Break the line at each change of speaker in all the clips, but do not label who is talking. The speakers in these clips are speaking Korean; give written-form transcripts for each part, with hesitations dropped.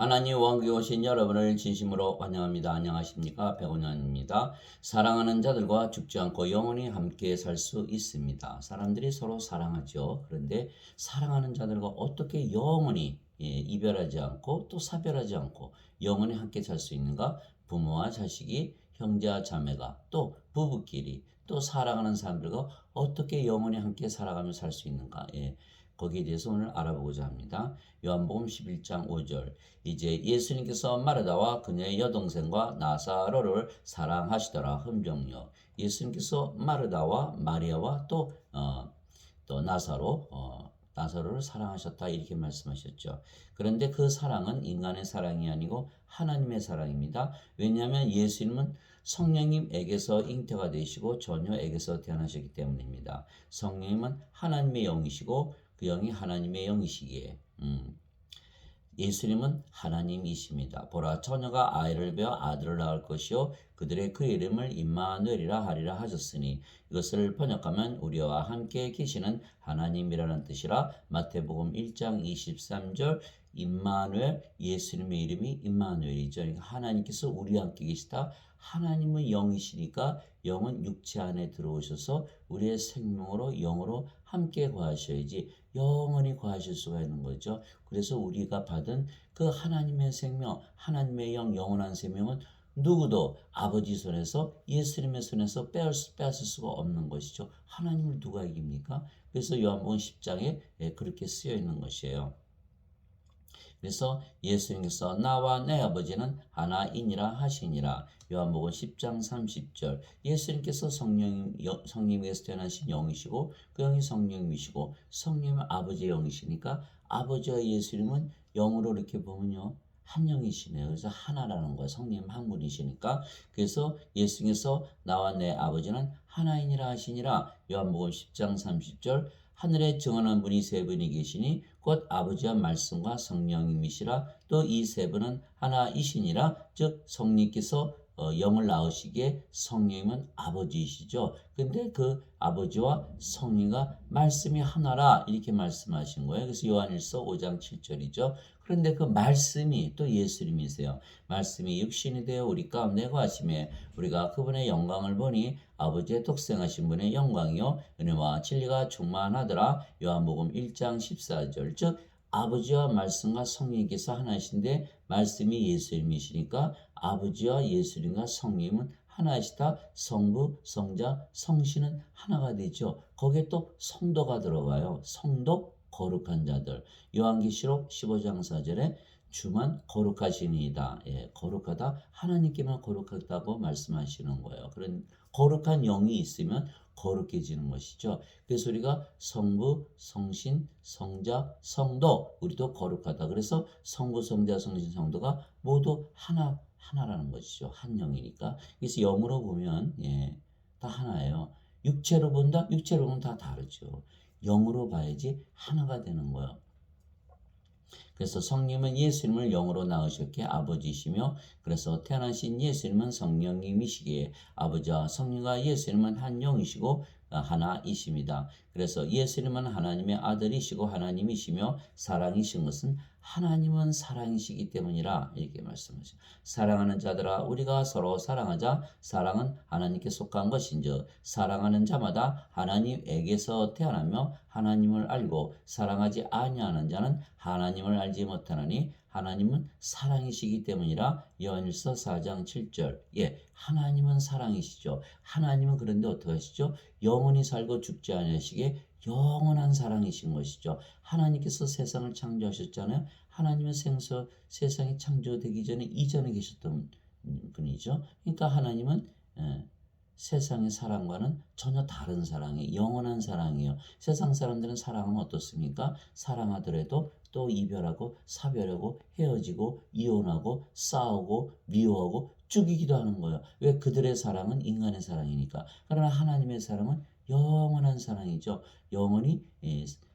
하나님 왕국에 오신 여러분을 진심으로 환영합니다. 안녕하십니까? 백운현입니다. 사랑하는 자들과 죽지 않고 영원히 함께 살 수 있습니다. 사람들이 서로 사랑하죠. 그런데 사랑하는 자들과 어떻게 영원히 이별하지 않고 또 사별하지 않고 영원히 함께 살 수 있는가? 부모와 자식이, 형제와 자매가, 또 부부끼리, 또 사랑하는 사람들과 어떻게 영원히 함께 살아가며 살 수 있는가? 거기에 대해서 오늘 알아보고자 합니다. 요한복음 11장 5절. 이제 예수님께서 마르다와 그녀의 여동생과 나사로를 사랑하시더라. 흠정요. 예수님께서 마르다와 마리아와 또 나사로를 사랑하셨다 이렇게 말씀하셨죠. 그런데 그 사랑은 인간의 사랑이 아니고 하나님의 사랑입니다. 왜냐하면 예수님은 성령님에게서 잉태가 되시고 처녀에게서 태어나셨기 때문입니다. 성령님은 하나님의 영이시고 그 영이 하나님의 영이시기에 예수님은 하나님이십니다. 보라 처녀가 아이를 베어 아들을 낳을 것이요 그들의 그 이름을 임마누엘이라 하리라 하셨으니 이것을 번역하면 우리와 함께 계시는 하나님이라는 뜻이라. 마태복음 1장 23절 임마누엘, 예수님의 이름이 임마누엘이죠. 그러니까 하나님께서 우리와 함께 계시다. 하나님은 영이시니까 영은 육체 안에 들어오셔서 우리의 생명으로 영으로 함께 거하셔야지 영원히 거하실 수가 있는 거죠. 그래서 우리가 받은 그 하나님의 생명, 하나님의 영, 영원한 생명은 누구도 아버지 손에서 예수님의 손에서 빼앗을 수가 없는 것이죠. 하나님을 누가 이깁니까? 그래서 요한복음 10장에 그렇게 쓰여 있는 것이에요. 그래서 예수님께서 나와 내 아버지는 하나이니라 하시니라. 요한복음 10장 30절. 예수님께서 성령님에게서 태어나신 영이시고 그 영이 성령님이시고 성령님은 아버지의 영이시니까 아버지와 예수님은 영으로 이렇게 보면요. 한 영이시네요. 그래서 하나라는 거예요. 성령 한 분이시니까. 그래서 예수님께서 나와 내 아버지는 하나이니라 하시니라. 요한복음 10장 30절. 하늘에 증언한 분이 세 분이 계시니 곧 아버지와 말씀과 성령님이시라. 또 이 세 분은 하나이시니라. 즉 성령께서 영을 낳으시기에 성령님은 아버지이시죠. 근데 그 아버지와 성령과 말씀이 하나라 이렇게 말씀하신 거예요. 그래서 요한일서 5장 7절이죠. 그런데 그 말씀이 또 예수님이세요. 말씀이 육신이 되어 우리 가운데 거하심에 우리가 그분의 영광을 보니 아버지의 독생하신 분의 영광이요 은혜와 진리가 충만하더라. 요한복음 1장 14절. 즉 아버지와 말씀과 성령께서 하나이신데 말씀이 예수님이시니까 아버지와 예수님과 성령은 하나이시다. 성부, 성자, 성신은 하나가 되죠. 거기에 또 성도가 들어가요. 성도, 거룩한 자들. 요한계시록 15장 4절에 주만 거룩하시니이다. 거룩하다. 하나님께만 거룩하다고 말씀하시는 거예요. 그런 거룩한 영이 있으면 거룩해지는 것이죠. 그래서 우리가 성부, 성신, 성자, 성도 우리도 거룩하다. 그래서 성부, 성자, 성신, 성도가 모두 하나라는 것이죠. 한 영이니까. 그래서 영으로 보면 다 하나예요. 육체로 본다? 육체로 보면 다 다르죠. 영으로 봐야지 하나가 되는 거예요. 그래서 성령은 예수님을 영으로 낳으셨기에 아버지이시며 그래서 태어나신 예수님은 성령님이시기에 아버지와 성령과 예수님은 한 영이시고 하나이십니다. 그래서 예수님은 하나님의 아들이시고 하나님이시며 사랑이신 것은 하나님은 사랑이시기 때문이라 이렇게 말씀하시죠. 사랑하는 자들아 우리가 서로 사랑하자. 사랑은 하나님께 속한 것인즉 사랑하는 자마다 하나님에게서 태어나며 하나님을 알고 사랑하지 아니하는 자는 하나님을 알지 못하나니 하나님은 사랑이시기 때문이라. 요한일서 4장 7절. 하나님은 사랑이시죠. 하나님은 그런데 어떻게 하시죠? 영원히 살고 죽지 아니하시게 영원한 사랑이신 것이죠. 하나님께서 세상을 창조하셨잖아요. 하나님은 세상이 창조되기 전에 이전에 계셨던 분이죠. 그러니까 하나님은 세상의 사랑과는 전혀 다른 사랑이 영원한 사랑이에요. 세상 사람들은 사랑하면 어떻습니까? 사랑하더라도 또 이별하고 사별하고 헤어지고 이혼하고 싸우고 미워하고 죽이기도 하는 거예요. 왜? 그들의 사랑은 인간의 사랑이니까. 그러나 하나님의 사랑은 영원한 사랑이죠. 영원히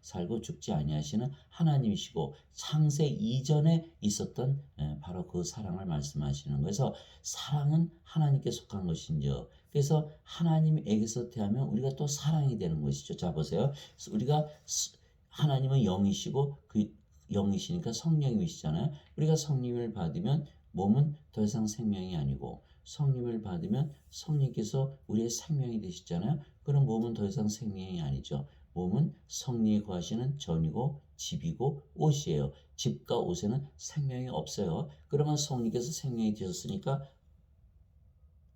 살고 죽지 아니하시는 하나님이시고 창세 이전에 있었던 바로 그 사랑을 말씀하시는 거예요. 사랑은 하나님께 속한 것인즉 그래서 하나님에게서 태어나면 우리가 또 사랑이 되는 것이죠. 자 보세요. 우리가 하나님은 영이시고 그 영이시니까 성령님이시잖아요. 우리가 성령을 받으면 몸은 더 이상 생명이 아니고 성령을 받으면 성령께서 우리의 생명이 되시잖아요. 그럼 몸은 더 이상 생명이 아니죠. 몸은 성령이 거하시는 전이고 집이고 옷이에요. 집과 옷에는 생명이 없어요. 그러면 성령께서 생명이 되셨으니까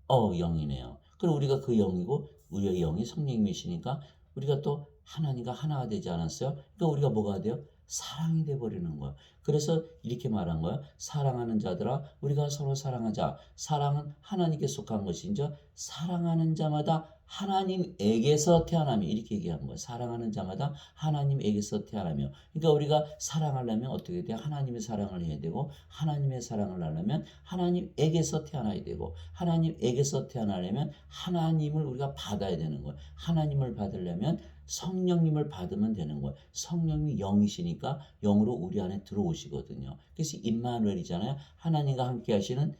영이네요. 그럼 우리가 그 영이고 우리의 영이 성령님이시니까 우리가 또 하나님과 하나가 되지 않았어요? 그러니까 우리가 뭐가 돼요? 사랑이 돼 버리는 거예요. 그래서 이렇게 말한 거예요. 사랑하는 자들아 우리가 서로 사랑하자. 사랑은 하나님께 속한 것인지 사랑하는 자마다 하나님에게서 태어나며 이렇게 얘기한 거예요. 사랑하는 자마다 하나님에게서 태어나며. 그러니까 우리가 사랑하려면 어떻게 돼요? 하나님의 사랑을 해야 되고 하나님의 사랑을 하려면 하나님에게서 태어나야 되고 하나님에게서 태어나려면 하나님을 우리가 받아야 되는 거예요. 하나님을 받으려면 성령님을 받으면 되는 거예요. 성령님이 영이시니까 영으로 우리 안에 들어오시거든요. 그래서 임마누엘이잖아요. 하나님과 함께 하시는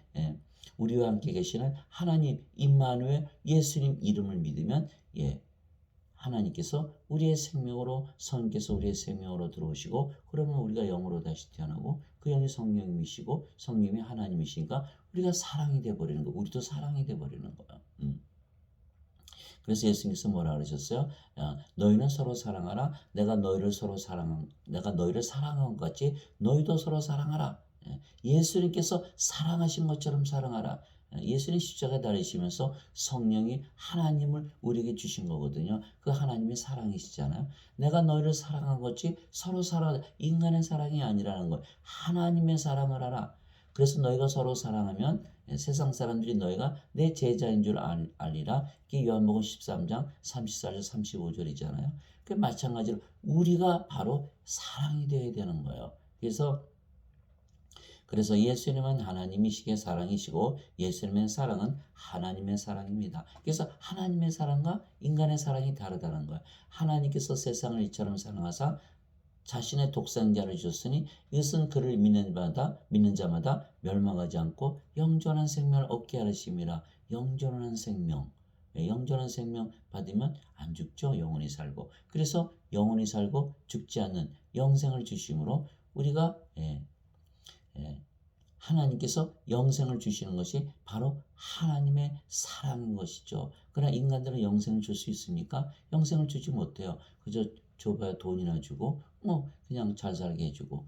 우리와 함께 계시는 하나님 임마누엘 예수님 이름을 믿으면 하나님께서 우리의 생명으로 성령께서 우리의 생명으로 들어오시고 그러면 우리가 영으로 다시 태어나고 그 영이 성령님이시고 성령님이 하나님이시니까 우리가 사랑이 돼버리는 거예요. 우리도 사랑이 돼버리는 거예요. 그래서 예수님께서 뭐라 그러셨어요? 너희는 서로 사랑하라. 내가 너희를 사랑한 것 같이 너희도 서로 사랑하라. 예수님께서 사랑하신 것처럼 사랑하라. 예수님 십자가 달리시면서 성령이 하나님을 우리에게 주신 거거든요. 그 하나님이 사랑이시잖아요. 내가 너희를 사랑한 것 같이 서로 사랑하라. 인간의 사랑이 아니라는 거예요. 하나님의 사랑을 하라. 그래서 너희가 서로 사랑하면 세상 사람들이 너희가 내 제자인 줄 알리라. 이게 요한복음 13장 34절 35절이잖아요. 그 마찬가지로 우리가 바로 사랑이 되어야 되는 거예요. 그래서 예수님은 하나님이시기에 사랑이시고 예수님의 사랑은 하나님의 사랑입니다. 그래서 하나님의 사랑과 인간의 사랑이 다르다는 거예요. 하나님께서 세상을 이처럼 사랑하사 자신의 독생자를 주셨으니 이것은 그를 믿는 자마다 멸망하지 않고 영존한 생명을 얻게 하심이라. 영존한 생명. 영존한 생명 받으면 안 죽죠. 영원히 살고. 그래서 영원히 살고 죽지 않는 영생을 주심으로 우리가 하나님께서 영생을 주시는 것이 바로 하나님의 사랑인 것이죠. 그러나 인간들은 영생을 줄 수 있습니까? 영생을 주지 못해요. 그저 줘봐야 돈이나 주고 그냥 잘 살게 해주고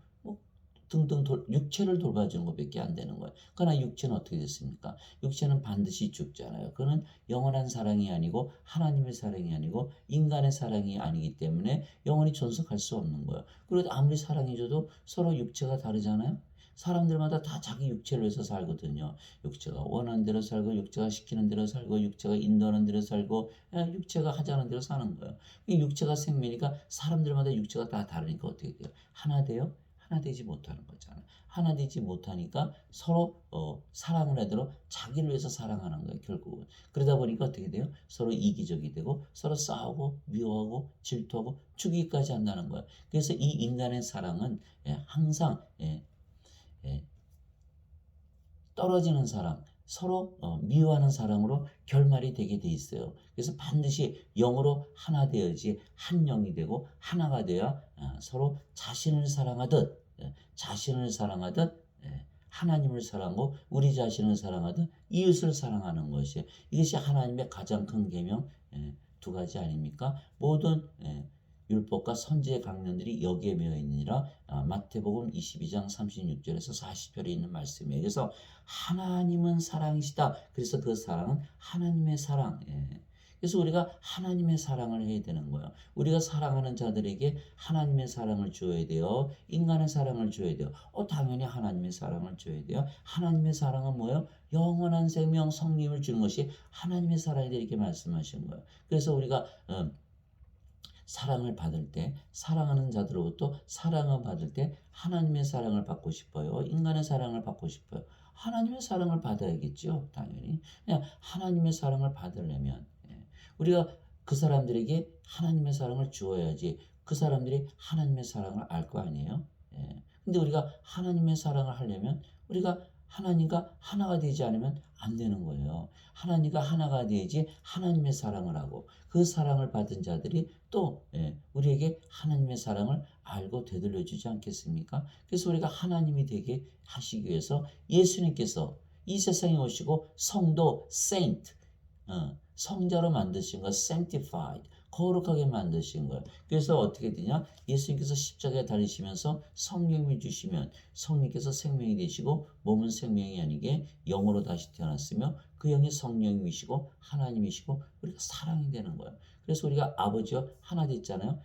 등등 육체를 돌봐주는 것밖에 안 되는 거예요. 그러나 육체는 어떻게 됐습니까? 육체는 반드시 죽잖아요. 그는 영원한 사랑이 아니고 하나님의 사랑이 아니고 인간의 사랑이 아니기 때문에 영원히 존속할 수 없는 거예요. 그리고 아무리 사랑해줘도 서로 육체가 다르잖아요. 사람들마다 다 자기 육체를 위해서 살거든요. 육체가 원하는 대로 살고 육체가 시키는 대로 살고 육체가 인도하는 대로 살고 육체가 하자는 대로 사는 거예요. 이 육체가 생명이니까 사람들마다 육체가 다 다르니까 어떻게 돼요? 하나 돼요? 하나 되지 못하는 거잖아요. 하나 되지 못하니까 서로 사랑을 하도록 자기를 위해서 사랑하는 거예요. 결국은. 그러다 보니까 어떻게 돼요? 서로 이기적이 되고 서로 싸우고 미워하고 질투하고 죽이기까지 한다는 거예요. 그래서 이 인간의 사랑은 항상 떨어지는 사랑, 서로 미워하는 사랑으로 결말이 되게 돼 있어요. 그래서 반드시 영으로 하나 되어야지 한 영이 되고 하나가 되어 서로 자신을 사랑하듯 하나님을 사랑하고 우리 자신을 사랑하듯 이웃을 사랑하는 것이 이것이 하나님의 가장 큰 계명 두 가지 아닙니까? 모든 율법과 선지의 강령들이 여기에 매여 있느니라. 마태복음 22장 36절에서 40절에 있는 말씀이에요. 그래서 하나님은 사랑이시다. 그래서 그 사랑은 하나님의 사랑. 그래서 우리가 하나님의 사랑을 해야 되는 거예요. 우리가 사랑하는 자들에게 하나님의 사랑을 줘야 돼요. 인간의 사랑을 줘야 돼요. 당연히 하나님의 사랑을 줘야 돼요. 하나님의 사랑은 뭐예요? 영원한 생명 성령을 주는 것이 하나님의 사랑이다 이렇게 말씀하신 거예요. 그래서 우리가 사랑을 받을 때 사랑하는 자들로부터 사랑을 받을 때 하나님의 사랑을 받고 싶어요. 인간의 사랑을 받고 싶어요. 하나님의 사랑을 받아야겠죠. 당연히. 그냥 하나님의 사랑을 받으려면 우리가 그 사람들에게 하나님의 사랑을 주어야지 그 사람들이 하나님의 사랑을 알 거 아니에요. 근데 우리가 하나님의 사랑을 하려면 우리가 하나님과 하나가 되지 않으면 안 되는 거예요. 하나님과 하나가 되야지 하나님의 사랑을 하고 그 사랑을 받은 자들이 또 우리에게 하나님의 사랑을 알고 되돌려 주지 않겠습니까? 그래서 우리가 하나님이 되게 하시기 위해서 예수님께서 이 세상에 오시고 성도 saint 성자로 만드신 거 sanctified 거룩하게 만드신 거예요. 그래서 어떻게 되냐? 예수님께서 십자가에 달리시면서 성령을 주시면 성령께서 생명이 되시고 몸은 생명이 아니게 영으로 다시 태어났으며 그 영이 성령이시고 하나님이시고 우리가 사랑이 되는 거예요. 그래서 우리가 아버지와 하나 됐잖아요.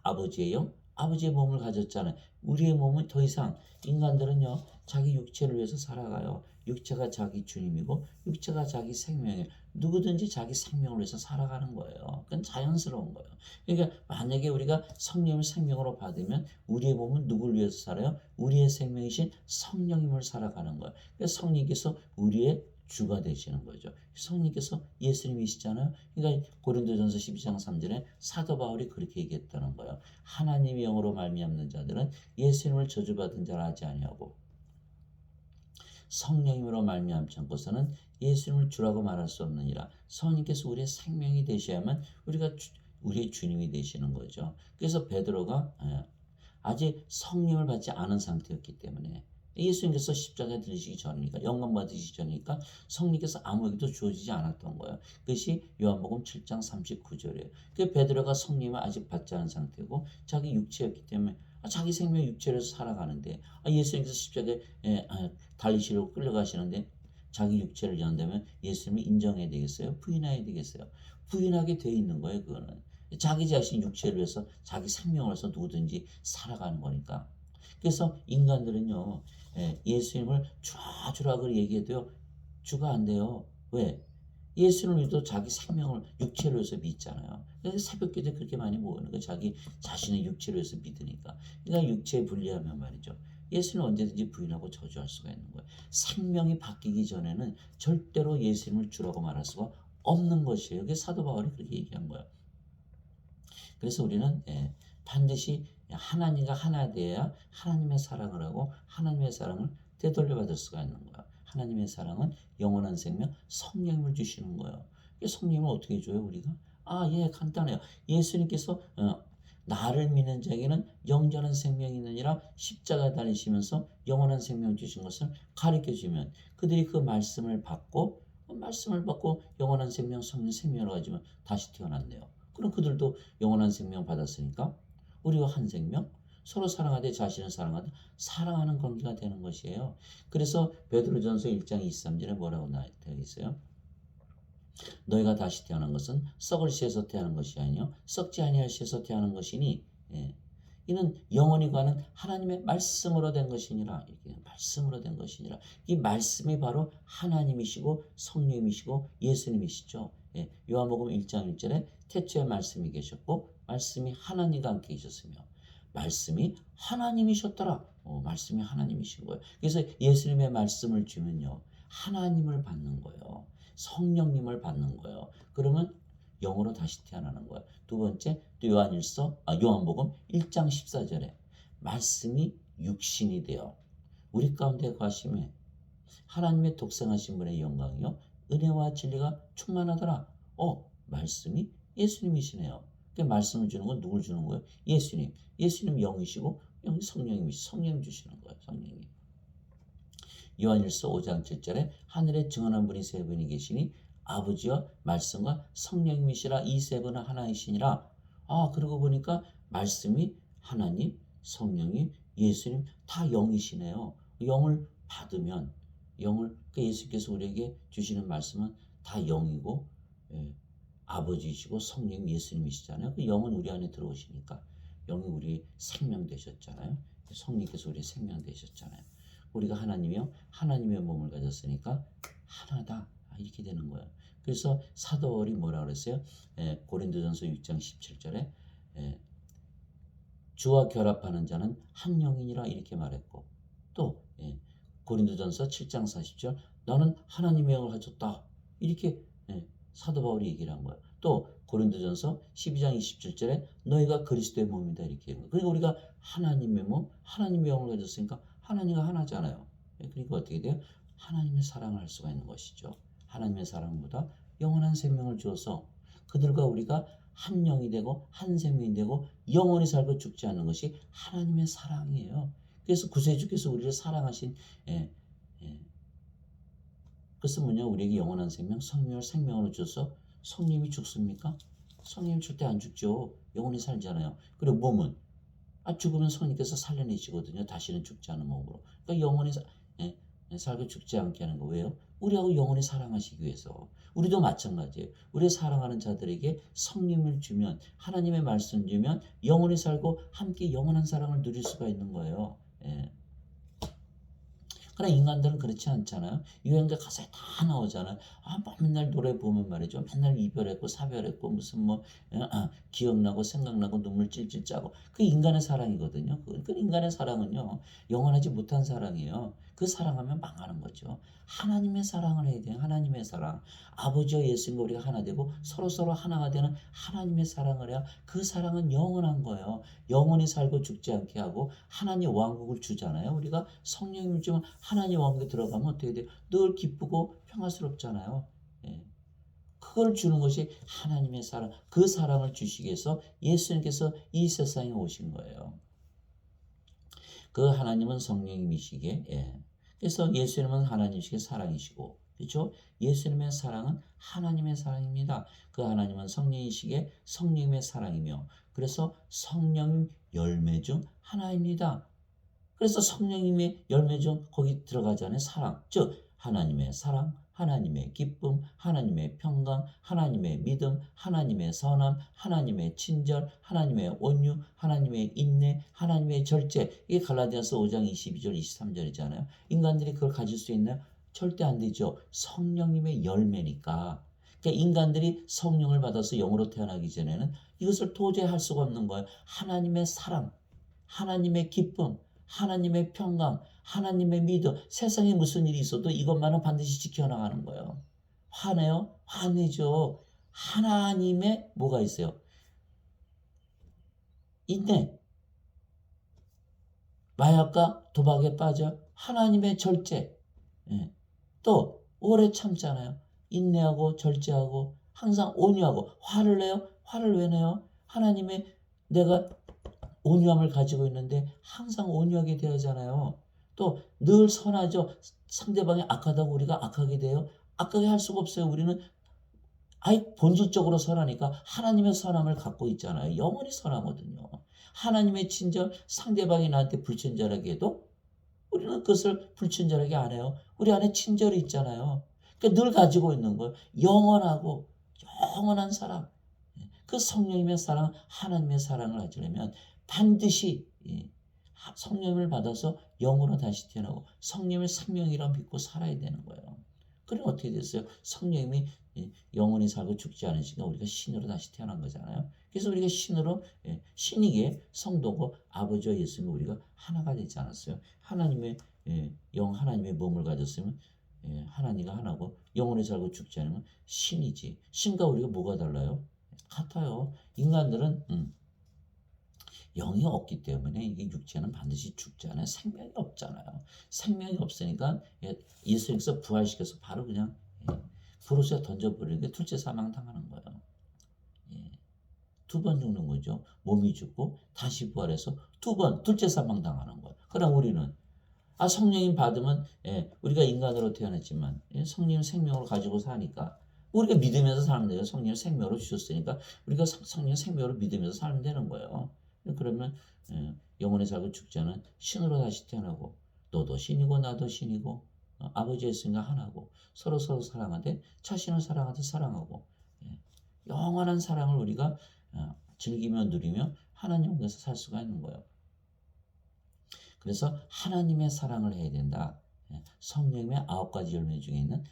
아버지의 영, 아버지의 몸을 가졌잖아요. 우리의 몸은 더 이상 인간들은요 자기 육체를 위해서 살아가요. 육체가 자기 주님이고 육체가 자기 생명이에요. 누구든지 자기 생명을 위해서 살아가는 거예요. 그건 자연스러운 거예요. 그러니까 만약에 우리가 성령을 생명으로 받으면 우리의 몸은 누굴 위해서 살아요? 우리의 생명이신 성령님을 살아가는 거예요. 그래서 성령께서 우리의 주가 되시는 거죠. 성령께서 예수님이시잖아요. 그러니까 고린도전서 12장 3절에 사도 바울이 그렇게 얘기했다는 거예요. 하나님의 영으로 말미암는 자들은 예수님을 저주받은 자라 하지 아니하고 성령님으로 말미암지 않고서는 예수님을 주라고 말할 수 없느니라. 성령께서 우리의 생명이 되셔야만 우리의 주님이 되시는 거죠. 그래서 베드로가 아직 성령을 받지 않은 상태였기 때문에 예수님께서 십자가에 들리시기 전이니까 영광 받으시기 전이니까 성령께서 아무에게도 주어지지 않았던 거예요. 그것이 요한복음 7장 39절이에요. 그 베드로가 성령을 아직 받지 않은 상태고 자기 육체였기 때문에 자기 생명 육체로서 살아가는데 예수님께서 십자가에 달리시려고 끌려가시는데 자기 육체를 연다면 예수님을 인정해야 되겠어요? 부인해야 되겠어요? 부인하게 돼 있는 거예요. 그거는 자기 자신 육체를 위해서 자기 생명을 위해서 누구든지 살아가는 거니까. 그래서 인간들은요 예수님을 주라고 얘기해도요 주가 안 돼요. 왜? 예수를 믿어도 자기 생명을 육체로 해서 믿잖아요. 그래서 새벽기도에 그렇게 많이 모으는 거예요. 자기 자신의 육체로 해서 믿으니까. 그러니까 육체에 불리하면 말이죠. 예수는 언제든지 부인하고 저주할 수가 있는 거예요. 생명이 바뀌기 전에는 절대로 예수님을 주라고 말할 수가 없는 것이에요. 그게 사도 바울이 그렇게 얘기한 거예요. 그래서 우리는 반드시 하나님과 하나 되어야 하나님의 사랑을 하고 하나님의 사랑을 되돌려 받을 수가 있는 거야. 하나님의 사랑은 영원한 생명 성령을 주시는 거예요. 성령을 어떻게 줘요 우리가? 간단해요. 예수님께서 나를 믿는 자에게는 영원한 생명이 있느니라 십자가 달리시면서 영원한 생명 주신 것을 가르쳐 주면 그들이 그 말씀을 받고 영원한 생명 성령 생명을 가지면 다시 태어났네요. 그럼 그들도 영원한 생명 받았으니까 우리와 한 생명 서로 사랑하되 자신을 사랑하되 사랑하는 관계가 되는 것이에요. 그래서 베드로전서 1장 23절에 뭐라고 되어 있어요? 너희가 다시 태어난 것은 썩을 씨에서 태어난 것이 아니요 썩지 아니할 씨에서 태어난 것이니 이는 영원히 가는 하나님의 말씀으로 된 것이니라. 이렇게 말씀으로 된 것이니라. 이 말씀이 바로 하나님이시고 성령이시고 예수님이시죠. 요한복음 1장 1절에 태초에 말씀이 계셨고 말씀이 하나님과 함께 계셨으며 말씀이 하나님이셨더라. 말씀이 하나님이신 거예요. 그래서 예수님의 말씀을 주면요 하나님을 받는 거예요. 성령님을 받는 거예요. 그러면 영으로 다시 태어나는 거예요. 두 번째 또 요한복음 1장 14절에 말씀이 육신이 되어 우리 가운데 거하심에 하나님의 독생하신 분의 영광이요 은혜와 진리가 충만하더라. 말씀이 예수님이시네요. 그 말씀을 주는 건 누굴 주는 거예요? 예수님. 예수님 영이시고 영이 성령이시고 성령 주시는 거예요. 성령이. 요한일서 5장 7절에 하늘에 증언한 분이 세 분이 계시니 아버지와 말씀과 성령님이시라 이 세 분은 하나이시니라. 그러고 보니까 말씀이 하나님, 성령이 예수님 다 영이시네요. 영을 받으면 예수께서 우리에게 주시는 말씀은 다 영이고 아버지이시고 성령 예수님이시잖아요. 그 영은 우리 안에 들어오시니까 영이 우리 생명 되셨잖아요. 성령께서 우리 생명 되셨잖아요. 우리가 하나님이요 하나님의 몸을 가졌으니까 하나다 이렇게 되는 거예요. 그래서 사도 바울이 뭐라 그랬어요? 고린도전서 6장 17절에 주와 결합하는 자는 한 영이니라 이렇게 말했고 또 고린도전서 7장 40절 나는 하나님의 영을 가졌다 이렇게 사도 바울이 얘기를 한 거예요. 또 고린도전서 12장 27절에 너희가 그리스도의 몸이다 이렇게 얘기한 거예요. 그러니까 우리가 하나님의 몸, 하나님의 영을 가졌으니까 하나님과 하나잖아요. 그러니까 어떻게 돼요? 하나님의 사랑을 할 수가 있는 것이죠. 하나님의 사랑보다 영원한 생명을 주어서 그들과 우리가 한 영이 되고 한 생명이 되고 영원히 살고 죽지 않는 것이 하나님의 사랑이에요. 그래서 구세주께서 우리를 사랑하신 예, 예. 그래서 뭐냐 우리에게 영원한 생명, 성령을 생명으로 줘서 성령이 죽습니까? 성령이 절대 안 죽죠. 영원히 살잖아요. 그리고 몸은 죽으면 성령께서 살려내시거든요. 다시는 죽지 않은 몸으로. 그러니까 영원히 예, 살고 죽지 않게 하는 거 왜요? 우리하고 영원히 사랑하시기 위해서. 우리도 마찬가지예요. 우리 사랑하는 자들에게 성령을 주면 하나님의 말씀 주면 영원히 살고 함께 영원한 사랑을 누릴 수가 있는 거예요. 예. 그러나 인간들은 그렇지 않잖아요. 유행가 가사에 다 나오잖아요. 맨날 노래 보면 말이죠. 맨날 이별했고 사별했고 무슨 기억나고 생각나고 눈물 찔찔 짜고 그 인간의 사랑이거든요. 그 인간의 사랑은요. 영원하지 못한 사랑이에요. 그 사랑하면 망하는 거죠. 하나님의 사랑을 해야 돼요. 하나님의 사랑. 아버지와 예수님과 우리가 하나 되고 서로 하나가 되는 하나님의 사랑을 해야 그 사랑은 영원한 거예요. 영원히 살고 죽지 않게 하고 하나님 왕국을 주잖아요. 우리가 성령님을 주면 하나님 왕국에 들어가면 어떻게 돼요? 늘 기쁘고 평화스럽잖아요. 예. 그걸 주는 것이 하나님의 사랑. 그 사랑을 주시기 위해서 예수님께서 이 세상에 오신 거예요. 그 하나님은 성령님이시기에 그래서 예수님은 하나님이시기에 사랑이시고 그렇죠? 예수님의 사랑은 하나님의 사랑입니다. 그 하나님은 성령이시기에 성령님의 사랑이며 그래서 성령 열매 중 하나입니다. 그래서 성령님의 열매 중 거기 들어가잖아요. 사랑. 즉 하나님의 사랑, 하나님의 기쁨, 하나님의 평강, 하나님의 믿음, 하나님의 선함, 하나님의 친절, 하나님의 온유, 하나님의 인내, 하나님의 절제. 이게 갈라디아서 5장 22절 23절이잖아요. 인간들이 그걸 가질 수 있나요? 절대 안 되죠. 성령님의 열매니까. 그러니까 인간들이 성령을 받아서 영으로 태어나기 전에는 이것을 도저히 할 수가 없는 거예요. 하나님의 사랑, 하나님의 기쁨, 하나님의 평강, 하나님의 믿음, 세상에 무슨 일이 있어도 이것만은 반드시 지켜나가는 거예요. 화내요? 화내죠. 하나님의 뭐가 있어요? 인내. 마약과 도박에 빠져 하나님의 절제. 예. 또 오래 참잖아요. 인내하고 절제하고 항상 온유하고 화를 내요? 화를 왜 내요? 하나님의 내가 온유함을 가지고 있는데 항상 온유하게 되잖아요. 또 늘 선하죠. 상대방이 악하다고 우리가 악하게 돼요. 악하게 할 수가 없어요. 우리는 본질적으로 선하니까 하나님의 선함을 갖고 있잖아요. 영원히 선하거든요. 하나님의 친절, 상대방이 나한테 불친절하게 해도 우리는 그것을 불친절하게 안 해요. 우리 안에 친절이 있잖아요. 그러니까 늘 가지고 있는 거예요. 영원하고 영원한 사랑. 그 성령님의 사랑, 하나님의 사랑을 가지려면 반드시 성령을 받아서 영으로 다시 태어나고 성령의 생명이라 믿고 살아야 되는 거예요. 그럼 어떻게 됐어요? 성령님이 영원히 살고 죽지 않으시니까 우리가 신으로 다시 태어난 거잖아요. 그래서 우리가 신으로 신이기에 성도고 아버지와 예수님이 우리가 하나가 되지 않았어요. 하나님의 하나님의 몸을 가졌으면 하나님과 하나고 영원히 살고 죽지 않으면 신이지. 신과 우리가 뭐가 달라요? 같아요. 인간들은 영이 없기 때문에 이게 육체는 반드시 죽지 않아요. 생명이 없잖아요. 생명이 없으니까 예수님께서 부활시켜서 바로 그냥 불옷에 던져버리는 게 둘째 사망 당하는 거예요. 두 번 죽는 거죠. 몸이 죽고 다시 부활해서 두 번 둘째 사망 당하는 거예요. 그럼 우리는 성령님 받으면 우리가 인간으로 태어났지만 성령 생명으로 가지고 사니까 우리가 믿으면서 살면 돼요. 성령을 생명으로 주셨으니까 우리가 성령 생명으로 믿으면서 살면 되는 거예요. 그러면 영원히 살고 죽지 않은 신으로 다시 태어나고 너도 신이고 나도 신이고 아버지 예수님과 하나고 서로 사랑하되 자신을 사랑하듯 사랑하고 영원한 사랑을 우리가 즐기며 누리며 하나님께서 살 수가 있는 거예요. 그래서 하나님의 사랑을 해야 된다. 성령의 9가지 열매 중에 있는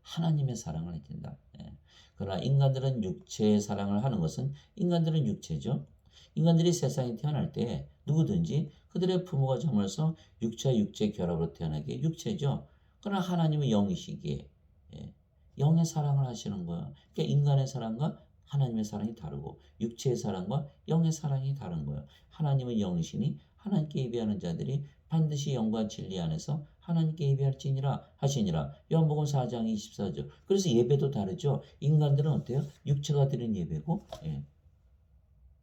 하나님의 사랑을 해야 된다. 그러나 인간들은 육체의 사랑을 하는 것은 인간들은 육체죠. 인간들이 세상에 태어날 때 누구든지 그들의 부모가 정말서 육체와 육체 결합으로 태어나게 육체죠. 그러나 하나님은 영이시기에 영의 사랑을 하시는 거예요. 그러니까 인간의 사랑과 하나님의 사랑이 다르고 육체의 사랑과 영의 사랑이 다른 거예요. 하나님은 영이시니 하나님께 예배하는 자들이 반드시 영과 진리 안에서 하나님께 예배할지니라 하시니라. 요한복음 4장 24절. 그래서 예배도 다르죠. 인간들은 어때요? 육체가 드린 예배고,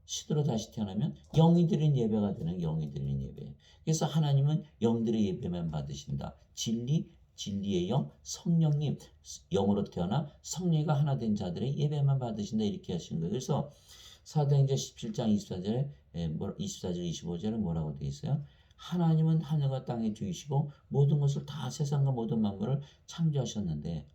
신으로 다시 태어나면 영이 드린 예배가 되는 영이 드린 예배. 그래서 하나님은 영들의 예배만 받으신다. 진리의 영, 성령님, 영으로 태어나 성령과 하나 된 자들의 예배만 받으신다. 이렇게 하신 거예요. 그래서 사도행전 17장 24절에 24절 25절에 뭐라고 되어 있어요? 하나님은 하늘과 땅의 주이시고 모든 것을 다 세상과 모든 만물을 창조하셨는데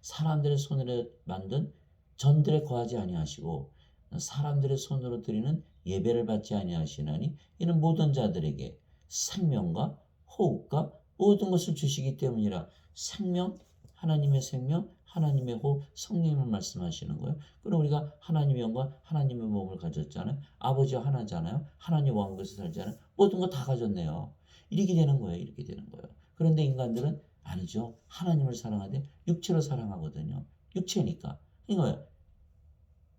사람들의 손으로 만든 전들에 거하지 아니하시고 사람들의 손으로 드리는 예배를 받지 아니하시나니 이는 모든 자들에게 생명과 호흡과 모든 것을 주시기 때문이라. 생명, 하나님의 생명, 하나님의 호흡, 성령님을 말씀하시는 거예요. 그럼 우리가 하나님의 영과 하나님의 몸을 가졌잖아요. 아버지와 하나잖아요. 하나님 왕국에서 살잖아요. 모든 거 다 가졌네요. 이렇게 되는 거예요. 이렇게 되는 거예요. 그런데 인간들은 아니죠. 하나님을 사랑하되 육체로 사랑하거든요. 육체니까. 그러니까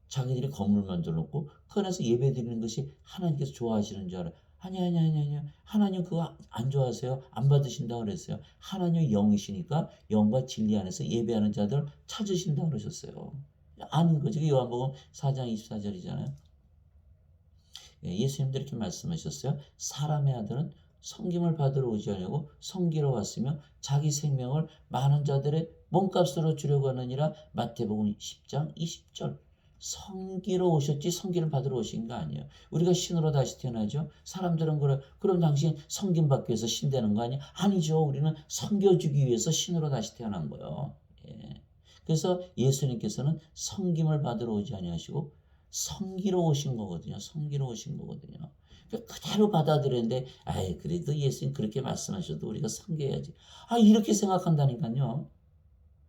자기들이 건물 만들어 놓고 그 안에서 예배 드리는 것이 하나님께서 좋아하시는 줄 알아요. 아니. 하나님 그거 안 좋아하세요. 안 받으신다고 그랬어요. 하나님의 영이시니까 영과 진리 안에서 예배하는 자들 찾으신다고 그러셨어요. 아닌 거죠. 요한복음 4장 24절이잖아요. 예수님도 이렇게 말씀하셨어요. 사람의 아들은 섬김을 받으러 오지 않냐고 섬기러 왔으며 자기 생명을 많은 자들의 몸값으로 주려고 하느니라. 마태복음 10장 20절. 섬기러 오셨지 섬기를 받으러 오신 거 아니에요. 우리가 신으로 다시 태어나죠. 사람들은 그래. 그럼 당신 섬김 받기 위해서 신 되는 거 아니야? 아니죠. 우리는 섬겨주기 위해서 신으로 다시 태어난 거예요. 그래서 예수님께서는 섬김을 받으러 오지 아니하시고 섬기러 오신 거거든요. 섬기러 오신 거거든요. 그대로 받아들였는데, 아이, 그래도 예수님 그렇게 말씀하셔도 우리가 섬겨야지. 이렇게 생각한다니까요.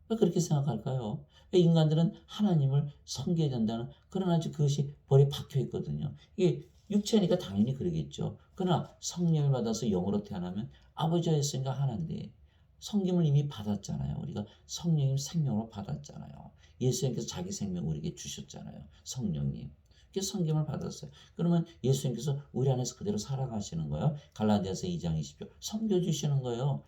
왜 그렇게 생각할까요? 왜 인간들은 하나님을 섬겨야 된다는, 그러나 그것이 벌에 박혀 있거든요. 이게 육체니까 당연히 그러겠죠. 그러나 성령을 받아서 영으로 태어나면 아버지와 예수님과 하나인데, 성김을 이미 받았잖아요. 우리가 성령님 생명으로 받았잖아요. 예수님께서 자기 생명 우리에게 주셨잖아요. 성령님. 그래서 성김을 받았어요. 그러면 예수님께서 우리 안에서 그대로 살아가시는 거예요. 갈라디아서 2장 20절. 섬겨주시는 거예요.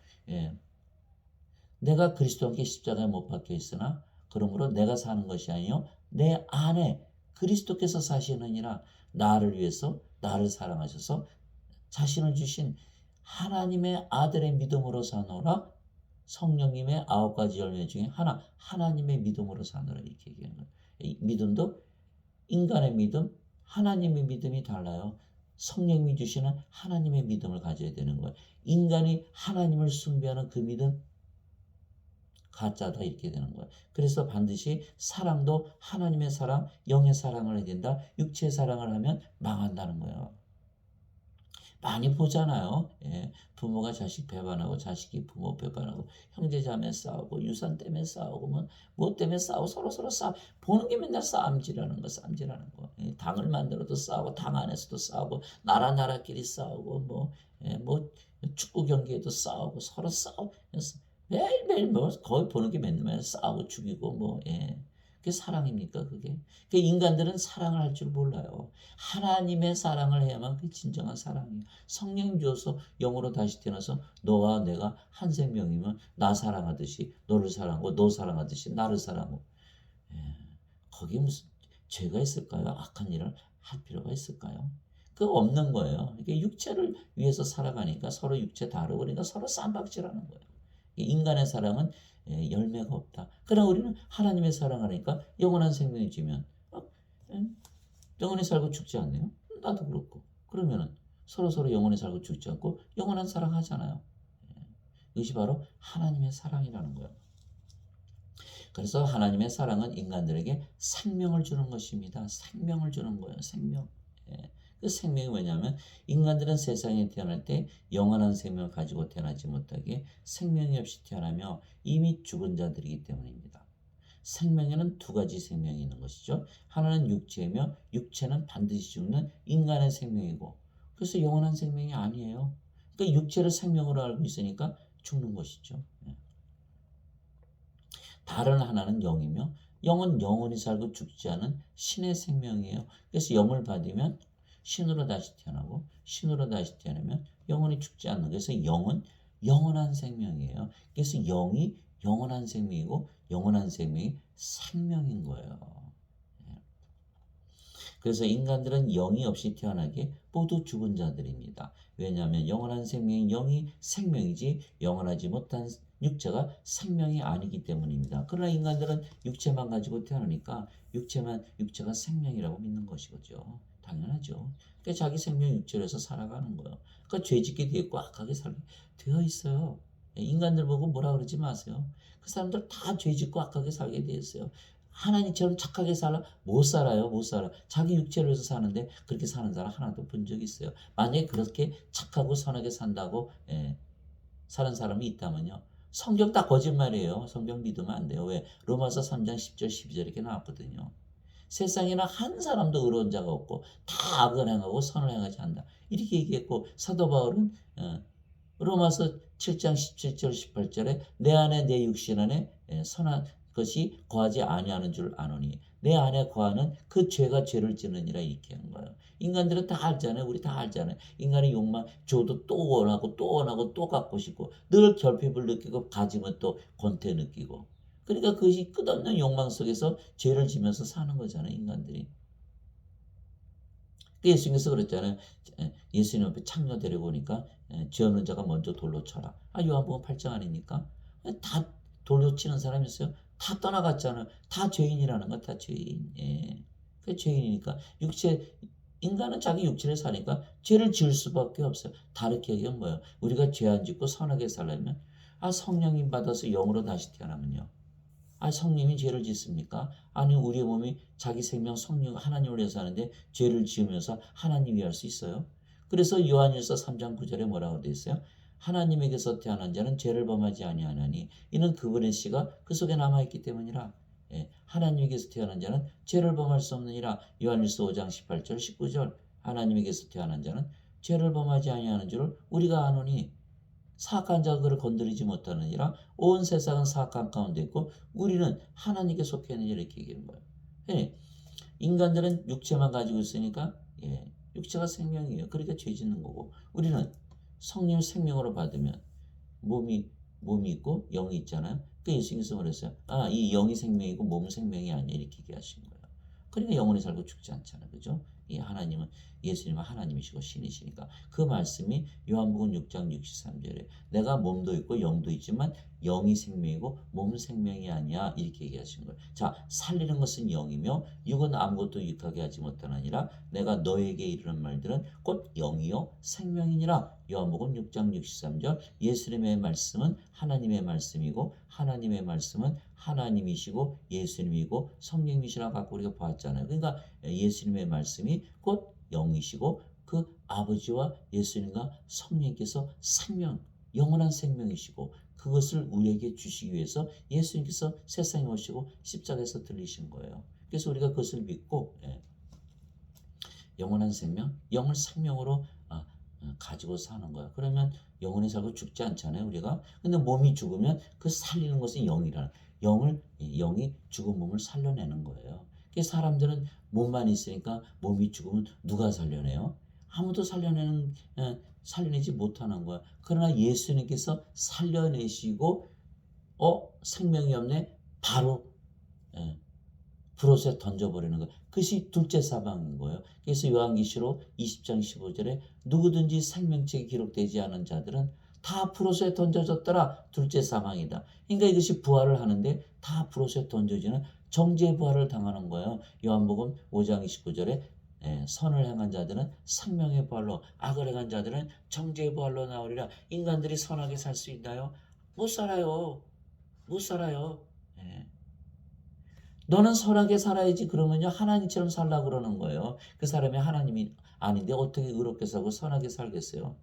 내가 그리스도와 함께 십자가에 못 박혀 있으나 그러므로 내가 사는 것이 아니요 내 안에 그리스도께서 사시느니라. 나를 위해서 나를 사랑하셔서 자신을 주신 하나님의 아들의 믿음으로 사노라. 성령님의 9가지 열매 중에 하나, 하나님의 믿음으로 사노라. 이렇게 얘기하는 거예요. 이 믿음도 인간의 믿음, 하나님의 믿음이 달라요. 성령님이 주시는 하나님의 믿음을 가져야 되는 거예요. 인간이 하나님을 숭배하는 그 믿음 가짜다 이렇게 되는 거예요. 그래서 반드시 사랑도 하나님의 사랑, 영의 사랑을 해야 된다. 육체의 사랑을 하면 망한다는 거예요. 많이 보잖아요. 부모가 자식 배반하고 자식이 부모 배반하고 형제자매 싸우고 유산 때문에 싸우고 뭐 때문에 싸우고 서로 싸우. 보는 게 맨날 싸움질하는 거. 당을 만들어도 싸우고 당 안에서도 싸우고 나라끼리 싸우고 뭐 축구 경기에도 싸우고 서로 싸우고 매일매일 거의 보는 게 맨날 싸우고 죽이고 그게 사랑입니까 그게? 그 인간들은 사랑을 할 줄 몰라요. 하나님의 사랑을 해야만 그게 진정한 사랑이에요. 성령 주어서 영으로 다시 태어나서 너와 내가 한 생명이면 나 사랑하듯이 너를 사랑하고 너 사랑하듯이 나를 사랑하고 거기 무슨 죄가 있을까요? 악한 일을 할 필요가 있을까요? 그거 없는 거예요. 이게 육체를 위해서 살아가니까 서로 육체 다르고 그러니까 서로 쌈박질하는 거예요. 인간의 사랑은 열매가 없다. 그러나 우리는 하나님의 사랑하니까 영원한 생명이 주면 영원히 살고 죽지 않네요. 나도 그렇고. 그러면은 서로 영원히 살고 죽지 않고 영원한 사랑 하잖아요. 이것이 바로 하나님의 사랑이라는 거예요. 그래서 하나님의 사랑은 인간들에게 생명을 주는 것입니다. 생명을 주는 거예요. 생명. 그 생명이 뭐냐면 인간들은 세상에 태어날 때 영원한 생명을 가지고 태어나지 못하게 생명이 없이 태어나며 이미 죽은 자들이기 때문입니다. 생명에는 두 가지 생명이 있는 것이죠. 하나는 육체이며 육체는 반드시 죽는 인간의 생명이고 그래서 영원한 생명이 아니에요. 그러니까 육체를 생명으로 알고 있으니까 죽는 것이죠. 다른 하나는 영이며 영은 영원히 살고 죽지 않은 신의 생명이에요. 그래서 영을 받으면 신으로 다시 태어나고 신으로 다시 태어나면 영원히 죽지 않는. 그래서 영은 영원한 생명이에요. 그래서 영이 영원한 생명이고 영원한 생명이 생명인 거예요. 그래서 인간들은 영이 없이 태어나게 모두 죽은 자들입니다. 왜냐하면 영원한 생명인 영이 생명이지 영원하지 못한 육체가 생명이 아니기 때문입니다. 그러나 인간들은 육체만 가지고 태어나니까 육체가 생명이라고 믿는 것이죠. 당연하죠. 그러니까 자기 생명 육체로 해서 살아가는 거예요. 그러니까 죄짓게 되어 있고 악하게 살게 되어 있어요. 인간들 보고 뭐라 그러지 마세요. 그 사람들 다 죄짓고 악하게 살게 되어 있어요. 하나님처럼 착하게 살아? 못 살아요. 못 살아. 자기 육체로 해서 사는데 그렇게 사는 사람 하나도 본 적이 있어요. 만약에 그렇게 착하고 선하게 산다고 사는 사람이 있다면요. 성경 다 거짓말이에요. 성경 믿으면 안 돼요. 왜? 로마서 3장 10절 12절 이렇게 나왔거든요. 세상에는 한 사람도 의로운 자가 없고 다 악을 행하고 선을 행하지 않는다. 이렇게 얘기했고 사도 바울은 로마서 7장 17절 18절에 내 안에 내 육신 안에 선한 것이 거하지 아니하는 줄 아노니 내 안에 거하는 그 죄가 죄를 짓느니라 이렇게 한 거예요. 인간들은 다 알잖아요. 우리 다 알잖아요. 인간의 욕망 줘도 또 원하고 또 원하고 또 갖고 싶고 늘 결핍을 느끼고 가지면 또 권태 느끼고 그러니까 그것이 끝없는 욕망 속에서 죄를 지면서 사는 거잖아요. 인간들이. 예수님께서 그랬잖아요. 예수님 앞에 창녀 데리고 오니까 죄 없는 자가 먼저 돌로 쳐라. 요한복음 8장 아닙니까? 다 돌로 치는 사람이 있어요. 다 떠나갔잖아요. 다 죄인이라는 거, 다 죄인. 예. 그 죄인이니까 인간은 자기 육체를 사니까 죄를 지을 수밖에 없어요. 다르게 얘기하면 뭐예요? 우리가 죄 안 짓고 선하게 살려면 성령님 받아서 영으로 다시 태어나면요. 성님이 죄를 짓습니까? 아니 우리의 몸이 자기 생명 성령 하나님을 위해서 하는데 죄를 지으면서 하나님 위할 수 있어요? 그래서 요한일서 3장 9절에 뭐라고 되어 있어요? 하나님에게서 태어난 자는 죄를 범하지 아니하나니 이는 그분의 씨가 그 속에 남아있기 때문이라. 하나님에게서 태어난 자는 죄를 범할 수 없느니라. 요한일서 5장 18절 19절 하나님에게서 태어난 자는 죄를 범하지 아니하는 줄을 우리가 아노니 사악한 자가 그를 건드리지 못하느니라. 온 세상은 사악한 가운데 있고 우리는 하나님께 속해 있는 이렇게 얘기하는 거예요. 예, 인간들은 육체만 가지고 있으니까 육체가 생명이에요. 그러니까 죄 짓는 거고 우리는 성령 생명으로 받으면 몸이 있고 영이 있잖아요. 그 예수님께서 그랬어요. 이 영이 생명이고 몸은 생명이 아니야 이렇게 얘기하신 거예요. 그러니까 영원히 살고 죽지 않잖아요. 그죠? 하나님은 예수님은 하나님이시고 신이시니까 그 말씀이 요한복음 6장 63절에 내가 몸도 있고 영도 있지만 영이 생명이고 몸은 생명이 아니야 이렇게 얘기하신 거예요. 자, 살리는 것은 영이며 육은 아무것도 유익하게 하지 못하느니라. 내가 너에게 이르는 말들은 곧 영이요 생명이니라. 요한복음 6장 63절 예수님의 말씀은 하나님의 말씀이고 하나님의 말씀은 하나님이시고 예수님이고 성령이시라 갖고 우리가 봤잖아요. 그러니까 예수님의 말씀이 곧 영이시고 그 아버지와 예수님과 성령께서 생명, 영원한 생명이시고 그것을 우리에게 주시기 위해서 예수님께서 세상에 오시고 십자가에서 들리신 거예요. 그래서 우리가 그것을 믿고 영원한 생명, 영을 생명으로 가지고 사는 거야. 그러면 영원히 살고 죽지 않잖아요, 우리가. 근데 몸이 죽으면 그 살리는 것은 영이라는 영이 죽은 몸을 살려내는 거예요. 그래서 사람들은 몸만 있으니까 몸이 죽으면 누가 살려내요? 아무도 살려내지 못하는 거야. 그러나 예수님께서 살려내시고 생명이 없네. 바로 불옷에 던져버리는 것. 그것이 둘째 사망인 거예요. 그래서 요한계시록 20장 15절에 누구든지 생명책에 기록되지 않은 자들은 다 불옷에 던져졌더라. 둘째 사망이다. 그러니까 이것이 부활을 하는데 다 불옷에 던져지는 정죄 부활을 당하는 거예요. 요한복음 5장 29절에 선을 행한 자들은 생명의 부활로 악을 행한 자들은 정죄의 부활로 나오리라. 인간들이 선하게 살 수 있나요? 못 살아요. 못 살아요. 너는 선하게 살아야지 그러면요 하나님처럼 살라고 그러는 거예요. 그 사람이 하나님이 아닌데 어떻게 의롭게 살고 선하게 살겠어요?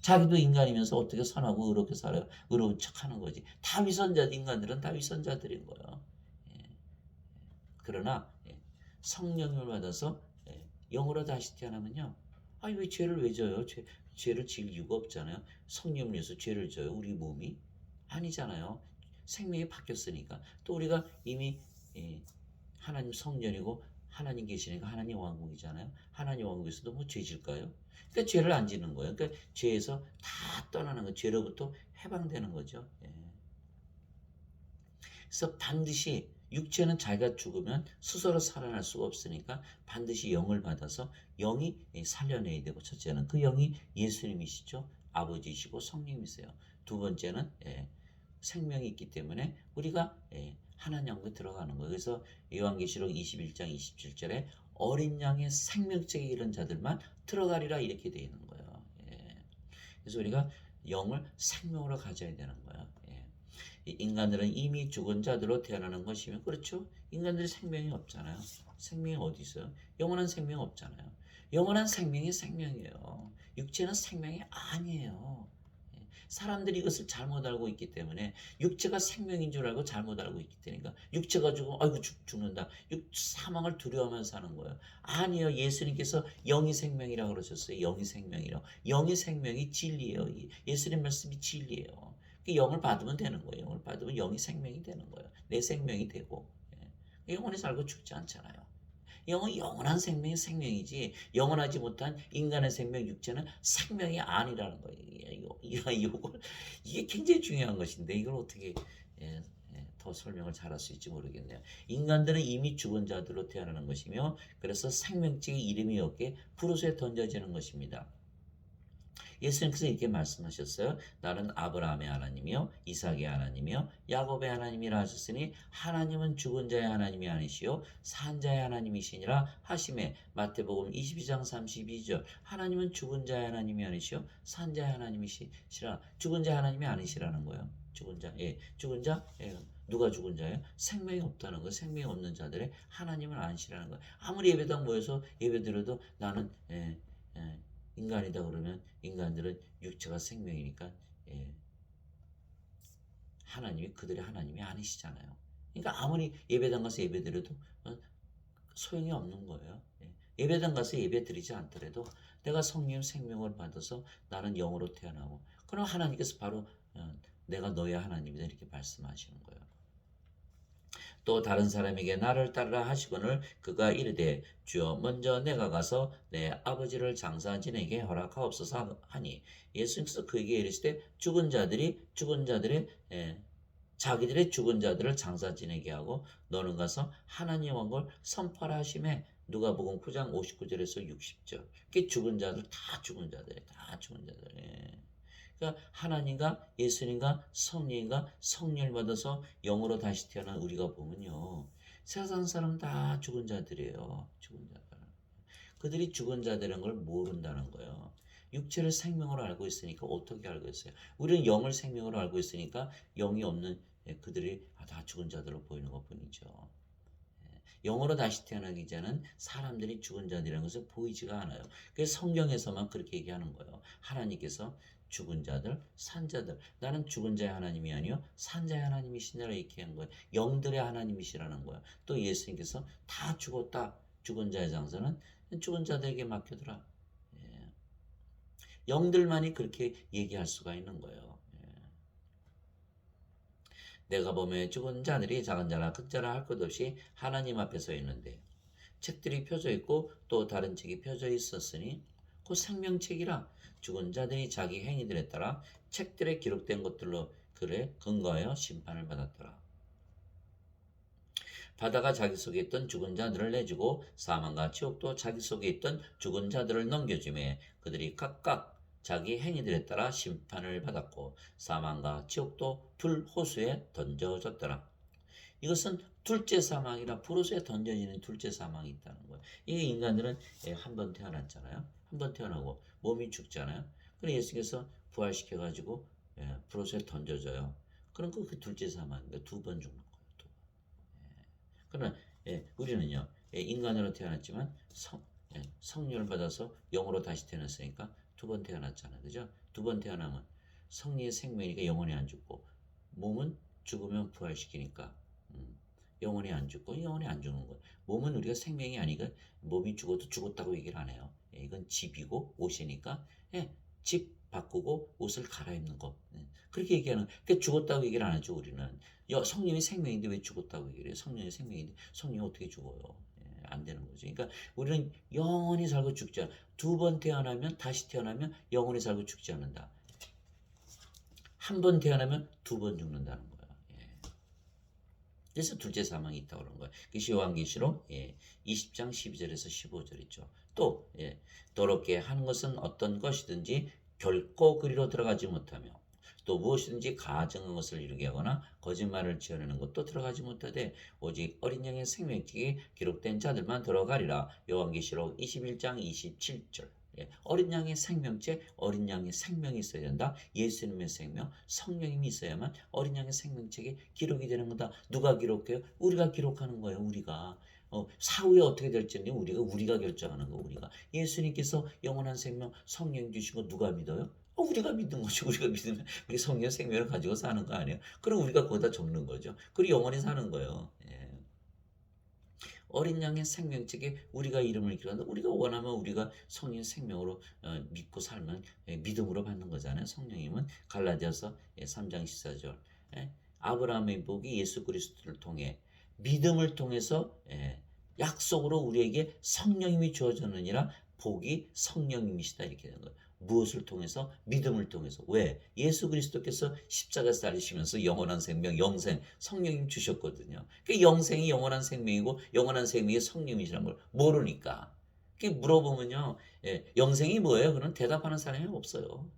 자기도 인간이면서 어떻게 선하고 의롭게 살아요? 의로운 척하는 거지. 다 인간들은 다 위선자들인 거예요. 그러나 성령을 받아서 영으로 다시 태어나면요. 왜 죄를 왜 져요? 죄를 질 이유가 없잖아요. 성령을 위해서 죄를 져요. 우리 몸이 아니잖아요. 생명이 바뀌었으니까. 또 우리가 이미 하나님 성전이고 하나님 계시니까 하나님 왕국이잖아요. 하나님 왕국에서도 뭐 죄질까요? 그러니까 죄를 안 짓는 거예요. 그러니까 죄에서 다 떠나는 거예요. 죄로부터 해방되는 거죠. 예. 그래서 반드시 육체는 자기가 죽으면 스스로 살아날 수가 없으니까 반드시 영을 받아서 영이 살려내야 되고, 첫째는 그 영이 예수님이시죠. 아버지이시고 성령이세요. 두 번째는 생명이 있기 때문에 우리가 하나님 왕국에 들어가는 거예요. 그래서 요한계시록 21장 27절에 어린 양의 생명책에 이른 자들만 들어가리라 이렇게 되어 있는 거예요. 예. 그래서 우리가 영을 생명으로 가져야 되는 거예요. 예. 인간들은 이미 죽은 자들로 태어나는 것이면, 그렇죠? 인간들이 생명이 없잖아요. 생명이 어디 있어요? 영원한 생명 없잖아요. 영원한 생명이 생명이에요. 육체는 생명이 아니에요. 사람들이 이것을 잘못 알고 있기 때문에 육체가 생명인 줄 알고 잘못 알고 있기 때문에 육체가 죽으면 아이고 죽는다. 사망을 두려워하면서 사는 거예요. 아니요. 예수님께서 영이 생명이라고 그러셨어요. 영이 생명이라고. 영이 생명이 진리예요. 예수님 말씀이 진리예요. 영을 받으면 되는 거예요. 영을 받으면 영이 생명이 되는 거예요. 내 생명이 되고. 영원히 살고 죽지 않잖아요. 영은 영원한 생명이 생명이지, 영원하지 못한 인간의 생명, 육체는 생명이 아니라는 거예요. 이게 굉장히 중요한 것인데 이걸 어떻게 더 설명을 잘할 수 있을지 모르겠네요. 인간들은 이미 죽은 자들로 태어나는 것이며, 그래서 생명책의 이름이 없게 푸르스에 던져지는 것입니다. 예수님께서 이렇게 말씀하셨어요. 나는 아브라함의 하나님이요 이삭의 하나님이요 야곱의 하나님이라 하셨으니 하나님은 죽은 자의 하나님이 아니시요 산 자의 하나님이시니라 하심에, 마태복음 22장 32절. 하나님은 죽은 자의 하나님이 아니시요 산 자의 하나님이시라. 죽은 자의 하나님이 아니시라는 거예요. 죽은 자, 죽은 자, 누가 죽은 자예요? 생명이 없다는 거예요. 생명이 없는 자들의 하나님을 아니시라는 거예요. 아무리 예배당 모여서 예배드려도 나는 인간이다 그러면 인간들은 육체가 생명이니까 하나님이 그들의 하나님이 아니시잖아요. 그러니까 아무리 예배당 가서 예배드려도 소용이 없는 거예요. 예배당 가서 예배 드리지 않더라도 내가 성령 생명을 받아서 나는 영으로 태어나고, 그럼 하나님께서 바로 내가 너의 하나님이다 이렇게 말씀하시는 거예요. 또 다른 사람에게 나를 따르라 하시거늘 그가 이르되 주여 먼저 내가 가서 내 아버지를 장사 지내게 허락하옵소서 하니, 예수님께서 그에게 이르시되 죽은 자들의 자기들의 죽은 자들을 장사 지내게 하고 너는 가서 하나님 왕국을 선포하라 하심에, 누가복음 9장 59절에서 60절. 그 죽은 자들 다 죽은 자들. 그러니까 하나님과 예수님과 성령과 성령을 받아서 영으로 다시 태어난 우리가 보면요, 세상 사람 다 죽은 자들이에요. 죽은 자들. 그들이 죽은 자들인 걸 모른다는 거예요. 육체를 생명으로 알고 있으니까 어떻게 알고 있어요? 우리는 영을 생명으로 알고 있으니까 영이 없는 그들이 다 죽은 자들로 보이는 것 뿐이죠. 영으로 다시 태어나기 전에는 사람들이 죽은 자들이라는 것은 보이지가 않아요. 그래서 성경에서만 그렇게 얘기하는 거예요. 하나님께서 죽은 자들, 산 자들. 나는 죽은 자의 하나님이 아니요 산 자의 하나님이시니라 이렇게 한 거예요. 영들의 하나님이시라는 거예요. 또 예수님께서 다 죽었다. 죽은 자의 장사는 죽은 자들에게 맡겨두라. 영들만이 그렇게 얘기할 수가 있는 거예요. 내가 보면 죽은 자들이 작은 자나 큰 자나 할 것 없이 하나님 앞에 서 있는데, 책들이 펴져 있고 또 다른 책이 펴져 있었으니 그 생명책이라 죽은 자들이 자기 행위들에 따라 책들에 기록된 것들로 그래 근거하여 심판을 받았더라. 바다가 자기 속에 있던 죽은 자들을 내주고 사망과 지옥도 자기 속에 있던 죽은 자들을 넘겨주매 그들이 각각 자기 행위들에 따라 심판을 받았고 사망과 지옥도 불호수에 던져졌더라. 이것은 둘째 사망이라 불호수에 던져지는 둘째 사망이 있다는 거예요. 이게 인간들은 한 번 태어났잖아요. 한 번 태어나고 몸이 죽잖아요. 그래서 예수께서 부활시켜가지고 불호수에 던져져요. 그럼 그 둘째 사망인데 두 번 죽는 거예요. 두 번. 그러나 우리는요 인간으로 태어났지만 성령을 받아서 영으로 다시 태어났으니까 두 번 태어났잖아요. 그죠? 두 번 태어나면 성령의 생명이니까 영원히 안 죽고, 몸은 죽으면 부활시키니까 영원히 안 죽고 영원히 안 죽는 거예요. 몸은 우리가 생명이 아니고 몸이 죽어도 죽었다고 얘기를 안 해요. 이건 집이고 옷이니까 집 바꾸고 옷을 갈아입는 거. 그렇게 얘기하는. 그러니까 죽었다고 얘기를 안 하죠. 우리는 성령이 생명인데 왜 죽었다고 얘기를 해요? 성령이 생명인데 성령이 어떻게 죽어요? 안 되는 거죠. 그러니까 우리는 영원히 살고 죽지 않아. 두 번 태어나면 다시 태어나면 영원히 살고 죽지 않는다. 한 번 태어나면 두 번 죽는다는 거야. 예. 그래서 둘째 사망이 있다고 그러는 거예요. 그것이 요한계시록 20장 12절에서 15절 있죠. 또 더럽게 하는 것은 어떤 것이든지 결코 그리로 들어가지 못하며 또 무엇이든지 가증한 것을 이루게 하거나 거짓말을 지어내는 것도 들어가지 못하되 오직 어린 양의 생명책에 기록된 자들만 들어가리라. 요한계시록 21장 27절. 어린 양의 생명체, 어린 양의 생명이 있어야 된다. 예수님의 생명, 성령님이 있어야만 어린 양의 생명책에 기록이 되는 거다. 누가 기록해요? 우리가 기록하는 거예요. 우리가. 사후에 어떻게 될지는 우리가 결정하는 거. 우리가 예수님께서 영원한 생명, 성령 주신 거 누가 믿어요? 우리가 믿는 거죠. 우리가 믿으면 우리 성령 생명을 가지고 사는 거 아니에요? 그럼 우리가 거기다 적는 거죠. 그리고 영원히 사는 거예요. 어린 양의 생명책에 우리가 이름을 기록한다. 우리가 원하면 우리가 성령 생명으로 믿고 살면 믿음으로 받는 거잖아요. 성령님은 갈라디아서 3장 14절. 아브라함의 복이 예수 그리스도를 통해 믿음을 통해서 약속으로 우리에게 성령님이 주어졌느니라. 복이 성령님이시다 이렇게 되는 거예요. 무엇을 통해서? 믿음을 통해서. 왜? 예수 그리스도께서 십자가에서 달리시면서 영원한 생명, 영생, 성령님 주셨거든요. 그 영생이 영원한 생명이고 영원한 생명이 성령이시라는 걸 모르니까. 그 물어보면요, 영생이 뭐예요? 그런 대답하는 사람이 없어요.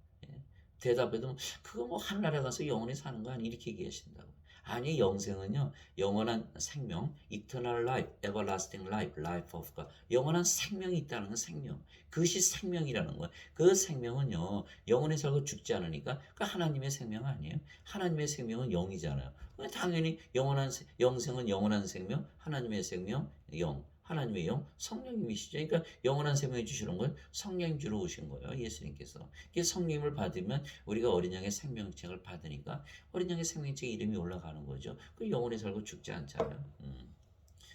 대답해도 그거 뭐 하늘나라 가서 영원히 사는 거 아니 이렇게 얘기하신다고. 아니 영생은요 영원한 생명, eternal life, everlasting life, life of God. 영원한 생명이 있다는 건 생명. 그것이 생명이라는 거예요. 그 생명은요 영원히 살고 죽지 않으니까 그 하나님의 생명 아니에요. 하나님의 생명은 영이잖아요. 당연히 영생은 영원한 생명, 하나님의 생명, 영. 하나님의 영, 성령님이시죠. 그러니까 영원한 생명을 주시는 건 성령님 주러 오신 거예요. 예수님께서. 성령님을 받으면 우리가 어린 양의 생명책을 받으니까 어린 양의 생명책 이름이 올라가는 거죠. 그 영원히 살고 죽지 않잖아요.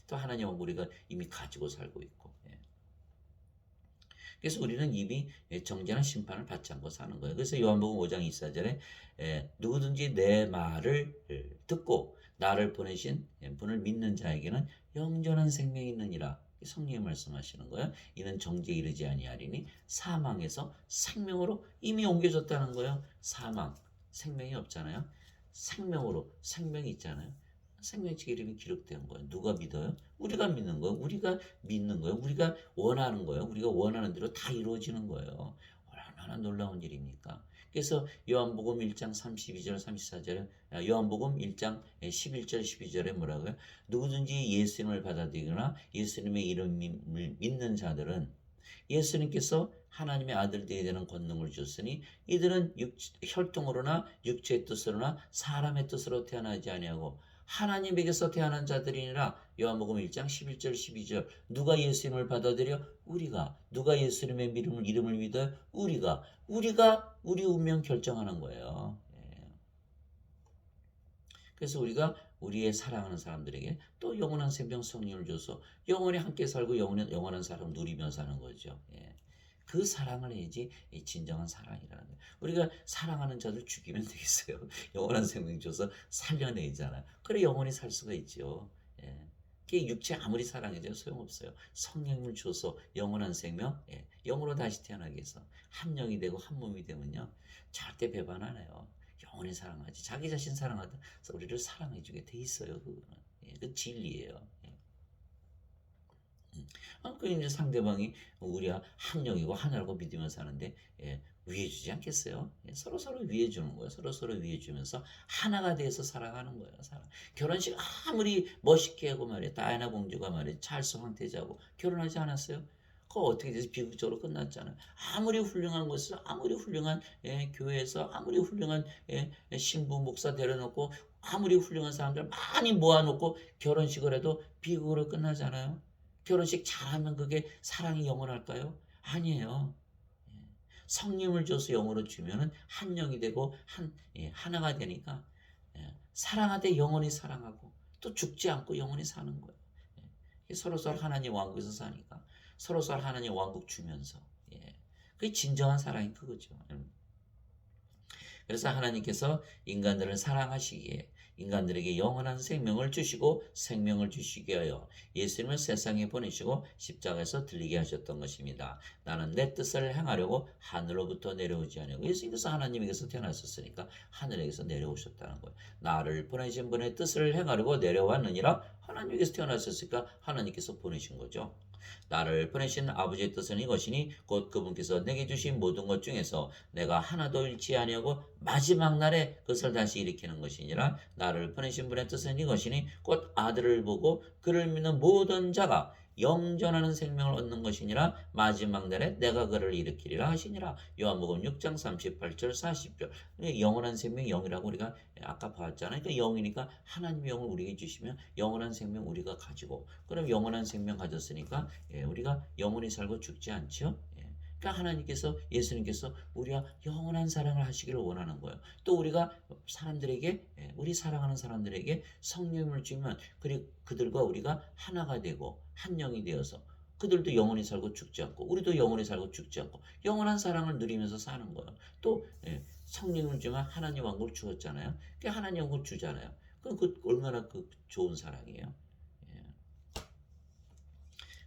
또 하나님 왕국 우리가 이미 가지고 살고 있고. 그래서 우리는 이미 정죄나 심판을 받지 않고 사는 거예요. 그래서 요한복음 5장 24절에 누구든지 내 말을 듣고 나를 보내신 분을 믿는 자에게는 영존한 생명이 있느니라. 성령이 말씀하시는 거예요. 이는 정죄에 이르지 아니하리니 사망에서 생명으로 이미 옮겨졌다는 거예요. 사망, 생명이 없잖아요. 생명으로, 생명이 있잖아요. 생명책 이름이 기록된 거예요. 누가 믿어요? 우리가 믿는 거예요. 우리가 믿는 거예요. 우리가 원하는 거예요. 우리가 원하는 대로 다 이루어지는 거예요. 얼마나 놀라운 일입니까? 그래서 요한복음 1장 32절 34절에 요한복음 1장 11절 12절에 뭐라고요? 누구든지 예수님을 받아들이거나 예수님의 이름을 믿는 자들은 예수님께서 하나님의 아들들이 되는 권능을 주셨으니 이들은 혈통으로나 육체의 뜻으로나 사람의 뜻으로 태어나지 아니하고 하나님에게서 태어난 자들이니라. 요한복음 1장 11절 12절. 누가 예수님을 받아들여? 우리가. 누가 예수님의 이름을 믿어요? 우리가 우리 운명 결정하는 거예요. 그래서 우리가 우리의 사랑하는 사람들에게 또 영원한 생명 성령을 줘서 영원히 함께 살고 영원한 사랑을 누리며 사는 거죠. 그 사랑을 해야지 진정한 사랑이라는 거예요. 우리가 사랑하는 자들 죽이면 되겠어요. 영원한 생명 줘서 살려내잖아요. 그래 영원히 살 수가 있죠. 그 육체 아무리 사랑해도 소용없어요. 성령을 줘서 영원한 생명, 영으로 다시 태어나게 해서 한 영이 되고 한 몸이 되면요. 절대 배반 안 해요. 영원히 사랑하지. 자기 자신 사랑하다 우리를 사랑해주게 돼 있어요. 그거는. 그 진리예요. 그 이제 상대방이 우리가 한 영이고 하나라고 믿으며 사는데 위해주지 않겠어요? 서로 위해주는 거예요. 서로 위해주면서 하나가 돼서 살아가는 거예요. 결혼식 아무리 멋있게 하고 말이에요. 다이애나 공주가 말이에요. 찰스 황태자하고 결혼하지 않았어요? 그거 어떻게 돼서 비극적으로 끝났잖아요. 아무리 훌륭한 곳에서 아무리 훌륭한 교회에서 아무리 훌륭한 신부 목사 데려놓고 아무리 훌륭한 사람들 많이 모아놓고 결혼식을 해도 비극으로 끝나잖아요. 결혼식 잘하면 그게 사랑이 영원할까요? 아니에요. 성령을 줘서 영으로 주면은 한 영이 되고 하나가 되니까 사랑하되 영원히 사랑하고 또 죽지 않고 영원히 사는 거예요. 서로 하나님 왕국에서 사니까 서로 하나님 왕국 주면서 그게 진정한 사랑이 그거죠. 그래서 하나님께서 인간들을 사랑하시기에 인간들에게 영원한 생명을 주시고 생명을 주시게 하여 예수님을 세상에 보내시고 십자가에서 들리게 하셨던 것입니다. 나는 내 뜻을 행하려고 하늘로부터 내려오지 아니하고 예수님께서 하나님에게서 태어나셨으니까 하늘에게서 내려오셨다는 거예요. 나를 보내신 분의 뜻을 행하려고 내려왔느니라. 하나님께서 태어나셨으니까 하나님께서 보내신 거죠. 나를 보내신 아버지의 뜻은 이것이니 곧 그분께서 내게 주신 모든 것 중에서 내가 하나도 잃지 아니하고 마지막 날에 그것을 다시 일으키는 것이니라. 나를 보내신 분의 뜻은 이것이니 곧 아들을 보고 그를 믿는 모든 자가 영존하는 생명을 얻는 것이니라. 마지막 날에 내가 그를 일으키리라 하시니라. 요한복음 6장 38절 40절. 영원한 생명 영이라고 우리가 아까 봤잖아요. 그러니까 영이니까 하나님의 영을 우리에게 주시면 영원한 생명 우리가 가지고 그럼 영원한 생명 가졌으니까 우리가 영원히 살고 죽지 않죠. 그러니까 하나님께서 예수님께서 우리와 영원한 사랑을 하시기를 원하는 거예요. 또 우리가 사람들에게 우리 사랑하는 사람들에게 성령을 주면 그들과 우리가 하나가 되고 한 영이 되어서 그들도 영원히 살고 죽지 않고 우리도 영원히 살고 죽지 않고 영원한 사랑을 누리면서 사는 거예요. 또 성령을 주면 하나님 왕국을 주었잖아요. 그 하나님 왕국을 주잖아요. 그럼 그 얼마나 그 좋은 사랑이에요.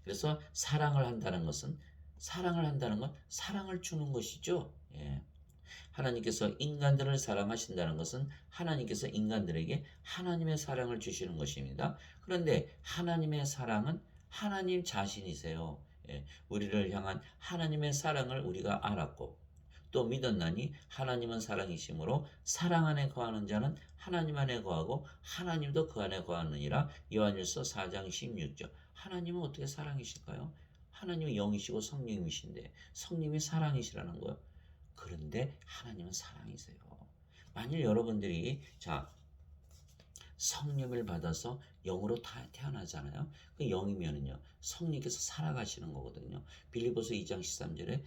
그래서 사랑을 한다는 건 사랑을 주는 것이죠. 하나님께서 인간들을 사랑하신다는 것은 하나님께서 인간들에게 하나님의 사랑을 주시는 것입니다. 그런데 하나님의 사랑은 하나님 자신이세요. 우리를 향한 하나님의 사랑을 우리가 알았고 또 믿었나니 하나님은 사랑이시므로 사랑 안에 거하는 자는 하나님 안에 거하고 하나님도 그 안에 거하느니라. 요한일서 4장 16절. 하나님은 어떻게 사랑이실까요? 하나님은 영이시고 성령이신데 성령이 사랑이시라는 거예요. 그런데 하나님은 사랑이세요. 만일 여러분들이 성령을 받아서 영으로 태어나잖아요. 그 영이면은요 성령께서 살아가시는 거거든요. 빌립보서 2장 13절에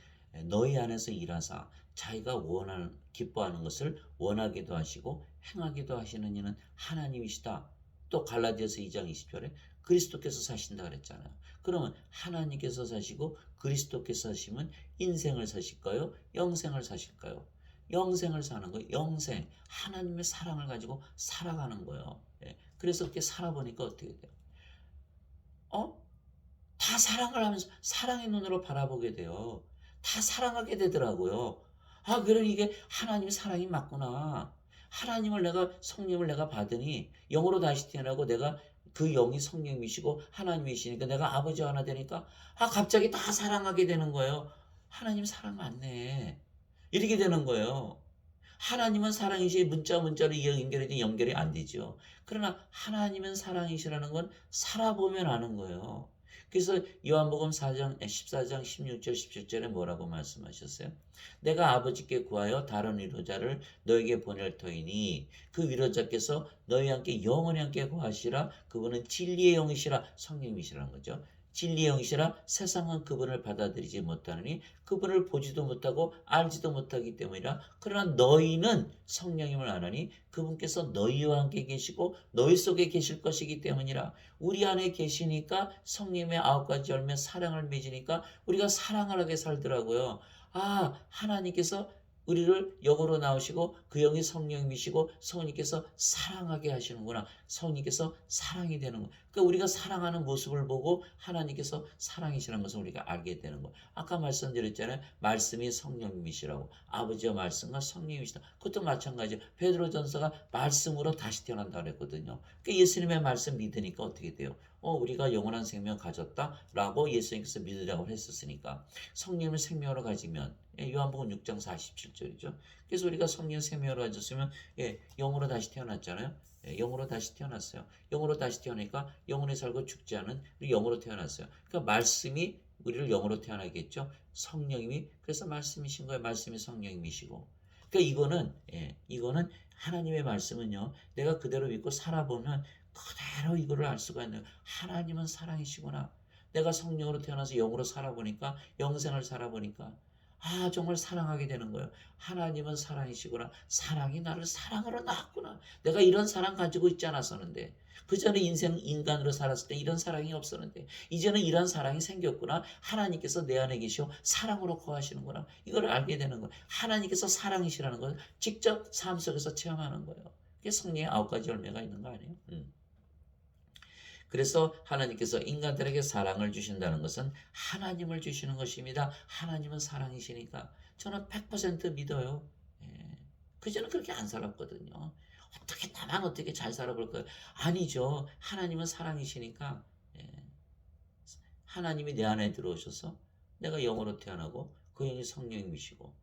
너희 안에서 일하사 자기가 원하는 기뻐하는 것을 원하기도 하시고 행하기도 하시는 이는 하나님이시다. 또 갈라디아서 2장 20절에 그리스도께서 사신다 그랬잖아요. 그러면 하나님께서 사시고 그리스도께서 사시면 인생을 사실까요? 영생을 사실까요? 영생을 사는 거예요. 영생. 하나님의 사랑을 가지고 살아가는 거예요. 그래서 그렇게 살아보니까 어떻게 돼요? 다 사랑을 하면서 사랑의 눈으로 바라보게 돼요. 다 사랑하게 되더라고요. 그럼 이게 하나님의 사랑이 맞구나. 성령을 내가 받으니 영으로 다시 태어나고 내가 그 영이 성령이시고 하나님이시니까 내가 아버지와 하나 되니까 갑자기 다 사랑하게 되는 거예요. 하나님 사랑 맞네. 이렇게 되는 거예요. 하나님은 사랑이시 문자로 연결이 안 되죠. 그러나 하나님은 사랑이시라는 건 살아보면 아는 거예요. 그래서 요한복음 14장 16절 17절에 뭐라고 말씀하셨어요? 내가 아버지께 구하여 다른 위로자를 너에게 보낼 터이니 그 위로자께서 너희와 함께 영원히 함께 거하시라. 그분은 진리의 영이시라. 성령이시라는 거죠. 진리의 영이시라. 세상은 그분을 받아들이지 못하느니 그분을 보지도 못하고 알지도 못하기 때문이라. 그러나 너희는 성령님을 아나니 그분께서 너희와 함께 계시고 너희 속에 계실 것이기 때문이라. 우리 안에 계시니까 성령의 9가지 열매 사랑을 맺으니까 우리가 사랑을 하게 살더라고요. 하나님께서 우리를 영으로 나오시고 그 영이 성령이시고 성령께서 사랑하게 하시는구나. 성령께서 사랑이 되는 거. 그러니까 우리가 사랑하는 모습을 보고 하나님께서 사랑이시라는 것을 우리가 알게 되는 거. 아까 말씀드렸잖아요. 말씀이 성령님이시라고. 아버지와 말씀과 성령이시다. 그것도 마찬가지예요. 베드로전서가 말씀으로 다시 태어난다 그랬거든요. 그러니까 예수님의 말씀 믿으니까 어떻게 돼요? 우리가 영원한 생명 가졌다라고 예수님께서 믿으라고 했었으니까 성령을 생명으로 가지면 요한복음 6장 47절이죠. 그래서 우리가 성령 생명으로 가졌으면 영으로 다시 태어났잖아요. 영으로 다시 태어났어요. 영으로 다시 태어나니까 영원히 살고 죽지 않은 영으로 태어났어요. 그러니까 말씀이 우리를 영으로 태어나게 했죠. 성령님이 그래서 말씀이신 거예요. 말씀이 성령님이시고. 그러니까 이거는 하나님의 말씀은요. 내가 그대로 믿고 살아보면 그대로 이거를 알 수가 있는 거예요. 하나님은 사랑이시구나. 내가 성령으로 태어나서 영으로 살아보니까 영생을 살아보니까 정말 사랑하게 되는 거예요. 하나님은 사랑이시구나. 사랑이 나를 사랑으로 낳았구나. 내가 이런 사랑 가지고 있지 않았었는데. 그전에 인간으로 살았을 때 이런 사랑이 없었는데 이제는 이런 사랑이 생겼구나. 하나님께서 내 안에 계시오 사랑으로 거하시는구나. 이걸 알게 되는 거예요. 하나님께서 사랑이시라는 걸 직접 삶 속에서 체험하는 거예요. 그게 성령의 9가지 열매가 있는 거 아니에요? 그래서 하나님께서 인간들에게 사랑을 주신다는 것은 하나님을 주시는 것입니다. 하나님은 사랑이시니까 저는 100% 믿어요. 예. 그전에 그렇게 안 살았거든요. 어떻게 나만 어떻게 잘 살아볼까요? 아니죠. 하나님은 사랑이시니까 예. 하나님이 내 안에 들어오셔서 내가 영으로 태어나고 그 영이 성령이시고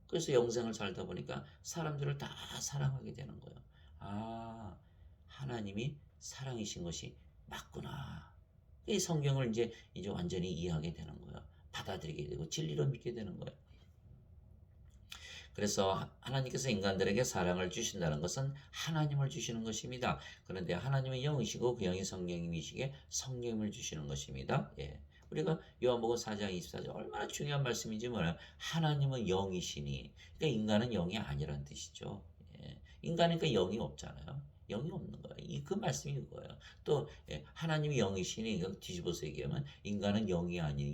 그래서 영생을 살다 보니까 사람들을 다 사랑하게 되는 거예요. 하나님이 사랑이신 것이 맞구나. 이 성경을 이제 완전히 이해하게 되는 거예요. 받아들이게 되고 진리로 믿게 되는 거예요. 그래서 하나님께서 인간들에게 사랑을 주신다는 것은 하나님을 주시는 것입니다. 그런데 하나님은 영이시고 그 영이 성령이시기에 성령을 주시는 것입니다. 예. 우리가 요한복음 4장 24절 얼마나 중요한 말씀인지 몰라요. 하나님은 영이시니 그러니까 인간은 영이 아니라는 뜻이죠. 예. 인간이니까 영이 없잖아요. 영이 없는 거예요. 그 말씀이 그거예요. 또 하나님이 영이시니 뒤집어서 얘기하면 인간은 영이 아니에요.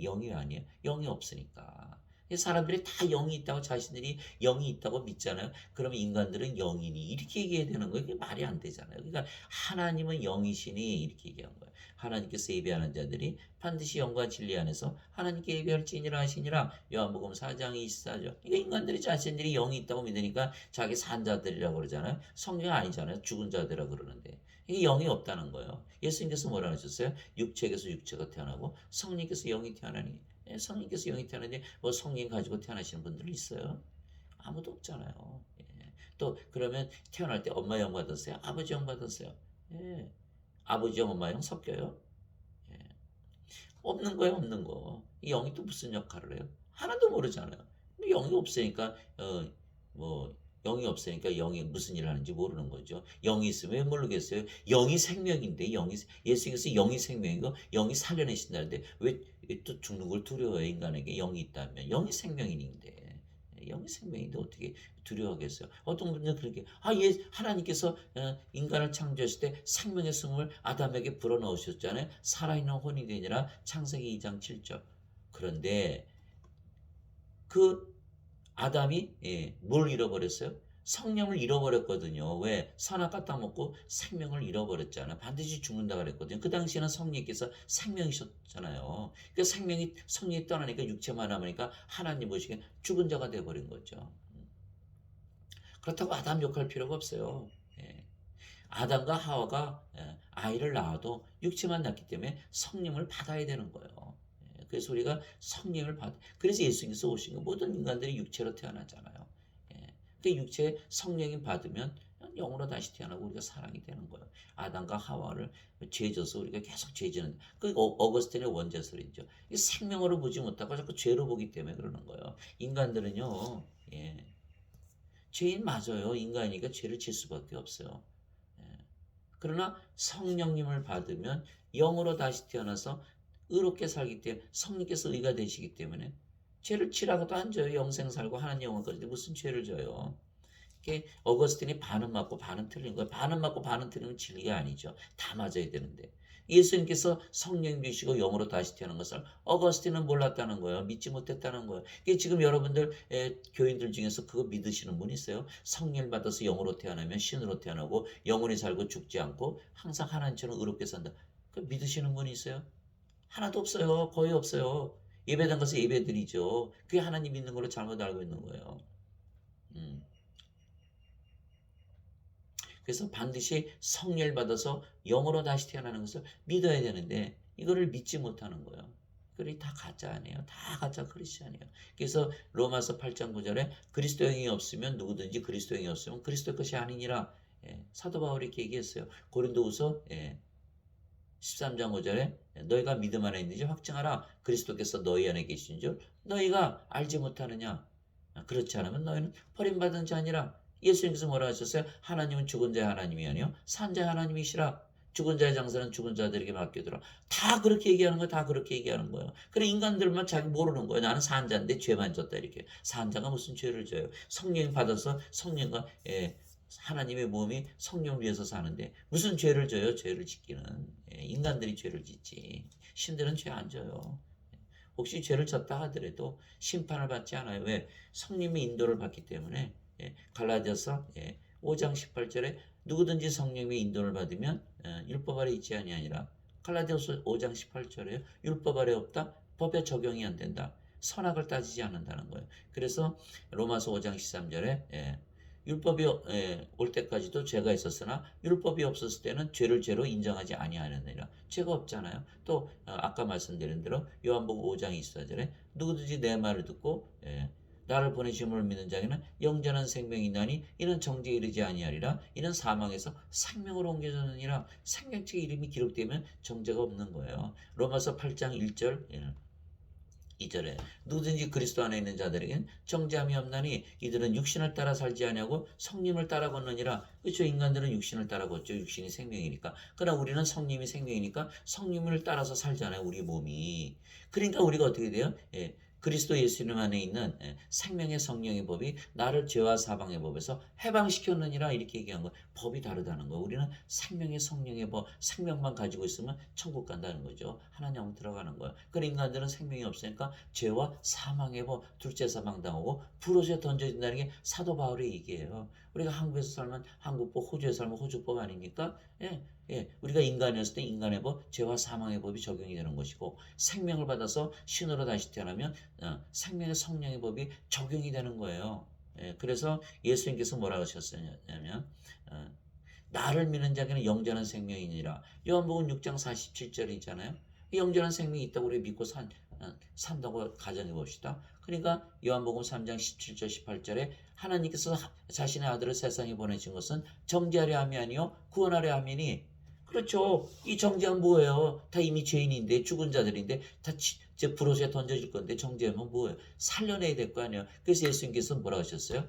영이 없으니까. 사람들이 다 영이 있다고 자신들이 영이 있다고 믿잖아요. 그러면 인간들은 영이니 이렇게 얘기해야 되는 거예요. 그게 말이 안 되잖아요. 그러니까 하나님은 영이시니 이렇게 얘기한 거예요. 하나님께서 예배하는 자들이 반드시 영과 진리 안에서 하나님께 예배할지니라 하시니라. 요한복음 4장 24절. 그러니까 인간들이 자신들이 영이 있다고 믿으니까 자기 산 자들이라고 그러잖아요. 성령 아니잖아요. 죽은 자들이라고 그러는데. 이게 영이 없다는 거예요. 예수님께서 뭐라 하셨어요? 육체에서 육체가 태어나고 성령께서 영이 태어나니 성령께서 영이 태어나는데 뭐 성령 가지고 태어나시는 분들 있어요? 아무도 없잖아요. 예. 또 그러면 태어날 때 엄마 영 받았어요? 아버지 영 받았어요? 예. 아버지 영, 엄마 영 섞여요? 예. 없는 거예요, 없는 거. 이 영이 또 무슨 역할을 해요? 하나도 모르잖아요. 영이 없으니까 뭐 영이 없으니까 영이 무슨 일을 하는지 모르는 거죠. 영이 있으면 왜 모르겠어요? 영이 생명인데 예수님께서 영이 생명이고 영이 살려내신다는데 왜 또 죽는 걸 두려워해요? 인간에게 영이 있다면 영이 생명인데 영이 생명인데 어떻게 두려워하겠어요? 어떤 분들은 그렇게 하나님께서 인간을 창조하실 때 생명의 숨을 아담에게 불어넣으셨잖아요. 살아있는 혼이 되니라 창세기 2장 7절. 그런데 그 아담이 뭘 잃어버렸어요? 성령을 잃어버렸거든요. 왜? 선악과 따먹고 생명을 잃어버렸잖아요. 반드시 죽는다 그랬거든요. 그 당시에는 성령께서 생명이셨잖아요. 그 성령이 떠나니까 육체만 남으니까 하나님 보시기에 죽은 자가 돼버린 거죠. 그렇다고 아담 욕할 필요가 없어요. 예. 아담과 하와가 아이를 낳아도 육체만 낳기 때문에 성령을 받아야 되는 거예요. 그래서 우리가 성령을 그래서 예수님께서 오신 거 모든 인간들이 육체로 태어나잖아요. 그 육체에 성령이 받으면 영으로 다시 태어나고 우리가 사랑이 되는 거예요. 아담과 하와를 죄져서 우리가 계속 죄지는 그 어거스틴의 원죄설이죠. 생명으로 보지 못하고 자꾸 죄로 보기 때문에 그러는 거예요. 인간들은요. 죄인 맞아요. 인간이니까 죄를 질 수밖에 없어요. 그러나 성령님을 받으면 영으로 다시 태어나서 의롭게 살기 때문에 성령께서 의가 되시기 때문에 죄를 지라고도 안 져요. 영생 살고 하나님 영원 거리는데 무슨 죄를 져요. 이게 어거스틴이 반은 맞고 반은 틀린 거예요. 반은 맞고 반은 틀리면 진리가 아니죠. 다 맞아야 되는데. 예수님께서 성령 주시고 영으로 다시 태어난 것을 어거스틴은 몰랐다는 거예요. 믿지 못했다는 거예요. 이게 지금 여러분들 교인들 중에서 그거 믿으시는 분 있어요? 성령 받아서 영으로 태어나면 신으로 태어나고 영원히 살고 죽지 않고 항상 하나님처럼 의롭게 산다. 그 믿으시는 분이 있어요? 하나도 없어요. 거의 없어요. 예배당 가서 예배드리죠. 그게 하나님 믿는 걸로 잘못 알고 있는 거예요. 그래서 반드시 성령을 받아서 영으로 다시 태어나는 것을 믿어야 되는데 이거를 믿지 못하는 거예요. 그게 다 가짜 아니에요. 다 가짜 크리스천이에요. 그래서 로마서 8장 9절에 그리스도 영이 없으면 누구든지 그리스도 영이 없으면 그리스도 것이 아니니라. 사도 바울이 이렇게 얘기했어요. 고린도후서 13장 5절에 너희가 믿음 안에 있는지 확증하라. 그리스도께서 너희 안에 계신 줄 너희가 알지 못하느냐. 그렇지 않으면 너희는 버림받은 자니라. 예수님께서 뭐라 하셨어요? 하나님은 죽은 자의 하나님이 아니요 산 자의 하나님이시라. 죽은 자의 장사는 죽은 자들에게 맡겨두라. 다 그렇게 얘기하는 거야. 다 그렇게 얘기하는 거예요. 그래 인간들만 자기 모르는 거예요. 나는 산자인데 죄만 졌다 이렇게. 산자가 무슨 죄를 져요. 성령 받아서 성령과 하나님의 몸이 성령을 위해서 사는데 무슨 죄를 져요. 죄를 짓기는. 인간들이 죄를 짓지. 신들은 죄 안 져요. 혹시 죄를 졌다 하더라도 심판을 받지 않아요. 왜? 성령의 인도를 받기 때문에. 갈라디아서 5장 18절에 누구든지 성령의 인도를 받으면 율법 아래 있지 아니하니라. 갈라디아서 5장 18절에 율법 아래 없다. 법에 적용이 안 된다. 선악을 따지지 않는다는 거예요. 그래서 로마서 5장 13절에 율법이 올 때까지도 죄가 있었으나 율법이 없었을 때는 죄를 죄로 인정하지 아니하느니라. 죄가 없잖아요. 또 아까 말씀드린 대로 요한복음 5장 24절에 누구든지 내 말을 듣고 나를 보내심을 믿는 자에게는 영전한 생명이 있나니 이는 정죄에 이르지 아니하리라. 이는 사망에서 생명으로 옮겨졌느니라. 생명책의 이름이 기록되면 정죄가 없는 거예요. 로마서 8장 1절 2절에 누구든지 그리스도 안에 있는 자들에겐 정죄함이 없나니 이들은 육신을 따라 살지 아니하고 성령을 따라 걷느니라. 그렇죠. 인간들은 육신을 따라 걷죠. 육신이 생명이니까. 그러나 우리는 성령이 생명이니까 성령을 따라서 살잖아요. 우리 몸이. 그러니까 우리가 어떻게 돼요? 그리스도 예수님 안에 있는 생명의 성령의 법이 나를 죄와 사방의 법에서 해방시켰느니라 이렇게 얘기한 거예요. 법이 다르다는 거예요. 우리는 생명의 성령의 법, 생명만 가지고 있으면 천국 간다는 거죠. 하나님 들어가는 거예요. 그 인간들은 생명이 없으니까 죄와 사망의 법, 둘째 사망 당하고 불옷에 던져진다는 게 사도 바울의 얘기예요. 우리가 한국에서 살면 한국법, 호주에서 살면 호주법 아닙니까? 우리가 인간이었을 때 인간의 법, 죄와 사망의 법이 적용이 되는 것이고 생명을 받아서 신으로 다시 태어나면 생명의 성령의 법이 적용이 되는 거예요. 그래서 예수님께서 뭐라고 하셨냐면 나를 믿는 자에게는 영전한 생명이니라. 요한복음 6장 47절이잖아요. 영전한 생명이 있다고 우리 믿고 산다고 가정해 봅시다. 그러니까 요한복음 3장 17절 18절에 하나님께서 자신의 아들을 세상에 보내신 것은 정죄하려 함이 아니요 구원하려 함이니. 그렇죠. 이 정죄는 뭐예요? 다 이미 죄인인데 죽은 자들인데 다 불옷에 던져질 건데 정죄하면 뭐예요? 살려내야 될 거 아니에요. 그래서 예수님께서 뭐라고 하셨어요?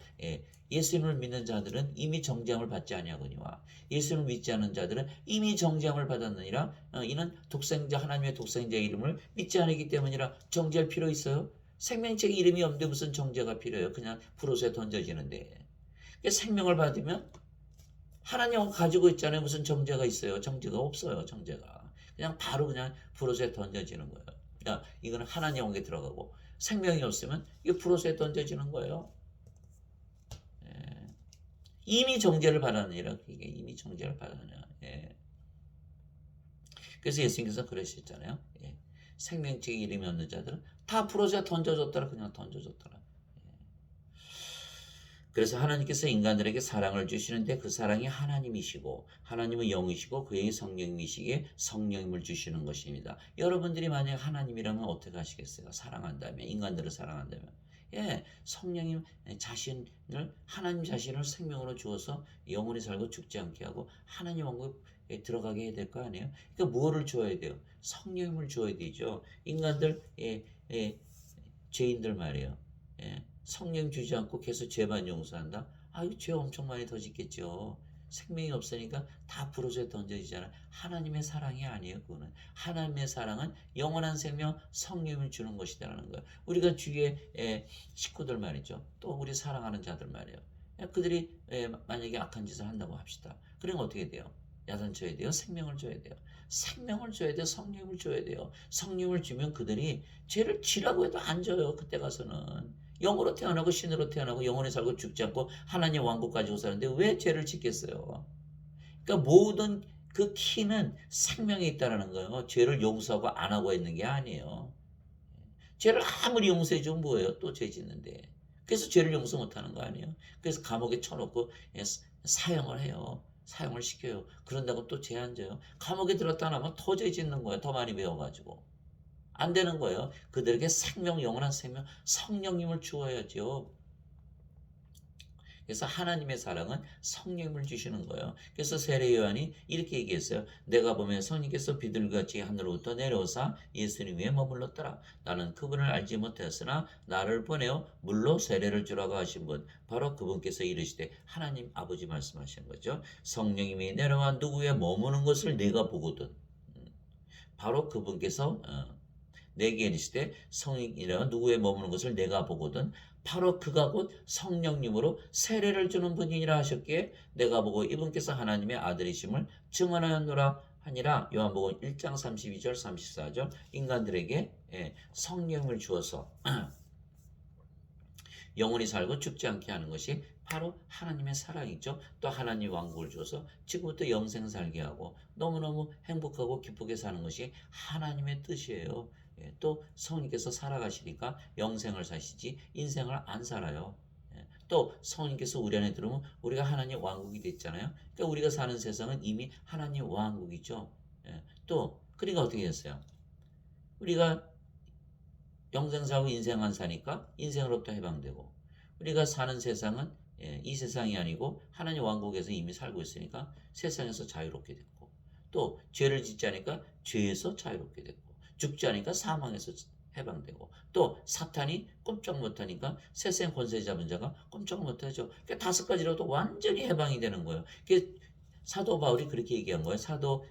예수님을 믿는 자들은 이미 정죄함을 받지 아니하거니와 예수님을 믿지 않는 자들은 이미 정죄함을 받았느니라. 이는 독생자 하나님의 독생자의 이름을 믿지 않기 때문이라. 정죄할 필요 있어요? 생명책에 이름이 없는데 무슨 정죄가 필요해요? 그냥 불옷에 던져지는데. 생명을 받으면 하나님 가지고 있잖아요. 무슨 정죄가 있어요? 정죄가 없어요. 정죄가. 그냥 바로 그냥 불옷에 던져지는 거예요. 그러니까 이거는 하나님에게 들어가고 생명이 없으면 이게 불옷에 던져지는 거예요. 이미 정죄를 받았느니라. 이게 이미 정죄를 받았느니라. 그래서 예수님께서 그러셨잖아요. 생명책에 이름이 없는 자들은 다 불옷에 던져줬더라. 그냥 던져줬더라. 그래서 하나님께서 인간들에게 사랑을 주시는데 그 사랑이 하나님이시고 하나님은 영이시고 그의 성령이시기에 성령임을 주시는 것입니다. 여러분들이 만약 하나님이라면 어떻게 하시겠어요? 사랑한다면, 인간들을 사랑한다면. 성령님 자신을, 하나님 자신을 생명으로 주어서 영원히 살고 죽지 않게 하고 하나님 왕국에 들어가게 해야 될 거 아니에요? 그러니까 뭐를 주어야 돼요? 성령임을 주어야 되죠. 인간들, 죄인들 말이에요. 성령 주지 않고 계속 죄만 용서한다? 아유, 죄 엄청 많이 더 짓겠죠. 생명이 없으니까 다 불옷에 던져지잖아요. 하나님의 사랑이 아니에요. 그거는 하나님의 사랑은 영원한 생명 성령을 주는 것이라는 거예요. 우리가 주위에 식구들 말이죠. 또 우리 사랑하는 자들 말이에요. 그들이 만약에 악한 짓을 한다고 합시다. 그러면 어떻게 돼요? 야단쳐야 돼요? 생명을 줘야 돼요? 생명을 줘야 돼요? 성령을 줘야 돼요? 성령을 주면 그들이 죄를 지라고 해도 안 져요. 그때 가서는. 영으로 태어나고 신으로 태어나고 영원히 살고 죽지 않고 하나님 왕국 가지고 사는데 왜 죄를 짓겠어요? 그러니까 모든 그 키는 생명에 있다는 거예요. 죄를 용서하고 안 하고 있는 게 아니에요. 죄를 아무리 용서해주면 뭐예요? 또 죄 짓는데. 그래서 죄를 용서 못하는 거 아니에요? 그래서 감옥에 쳐놓고 사형을 해요. 사형을 시켜요. 그런다고 또 죄 안 져요. 감옥에 들었다 나면 더 죄 짓는 거예요. 더 많이 배워가지고. 안 되는 거예요. 그들에게 생명, 영원한 생명, 성령님을 주어야죠. 그래서 하나님의 사랑은 성령을 주시는 거예요. 그래서 세례 요한이 이렇게 얘기했어요. 내가 보면 성령께서 비둘기같이 하늘로부터 내려오사 예수님 위에 머물렀더라. 나는 그분을 알지 못했으나 나를 보내어 물로 세례를 주라고 하신 분, 바로 그분께서 이르시되, 하나님 아버지 말씀하신 거죠. 성령님이 내려와 누구 위에 머무는 것을 내가 보거든. 바로 그분께서 내게 이르시되, 성령이라 누구에 머무는 것을 내가 보거든. 바로 그가 곧 성령님으로 세례를 주는 분이라 하셨기에 내가 보고 이분께서 하나님의 아들이심을 증언하였노라 하니라. 요한복음 1장 32절 34절. 인간들에게 성령을 주어서 영원히 살고 죽지 않게 하는 것이 바로 하나님의 사랑이죠. 또 하나님 왕국을 주어서 지금부터 영생 살게 하고 너무너무 행복하고 기쁘게 사는 것이 하나님의 뜻이에요. 또 성령께서 살아가시니까 영생을 사시지 인생을 안 살아요. 또 성령께서 우리 안에 들어오면 우리가 하나님 왕국이 됐잖아요. 그러니까 우리가 사는 세상은 이미 하나님 왕국이죠. 또 그러니까 어떻게 됐어요? 우리가 영생 살고 인생 안 사니까 인생으로부터 해방되고, 우리가 사는 세상은 이 세상이 아니고 하나님 왕국에서 이미 살고 있으니까 세상에서 자유롭게 됐고, 또 죄를 짓지 않으니까 죄에서 자유롭게 됐고, 죽지 않으니까 사망에서 해방되고, 또 사탄이 꼼짝 못하니까 세상 권세 잡은 자가 꼼짝 못하죠. 그러니까 5가지로도 완전히 해방이 되는 거예요. 사도 바울이 그렇게 얘기한 거예요. 사도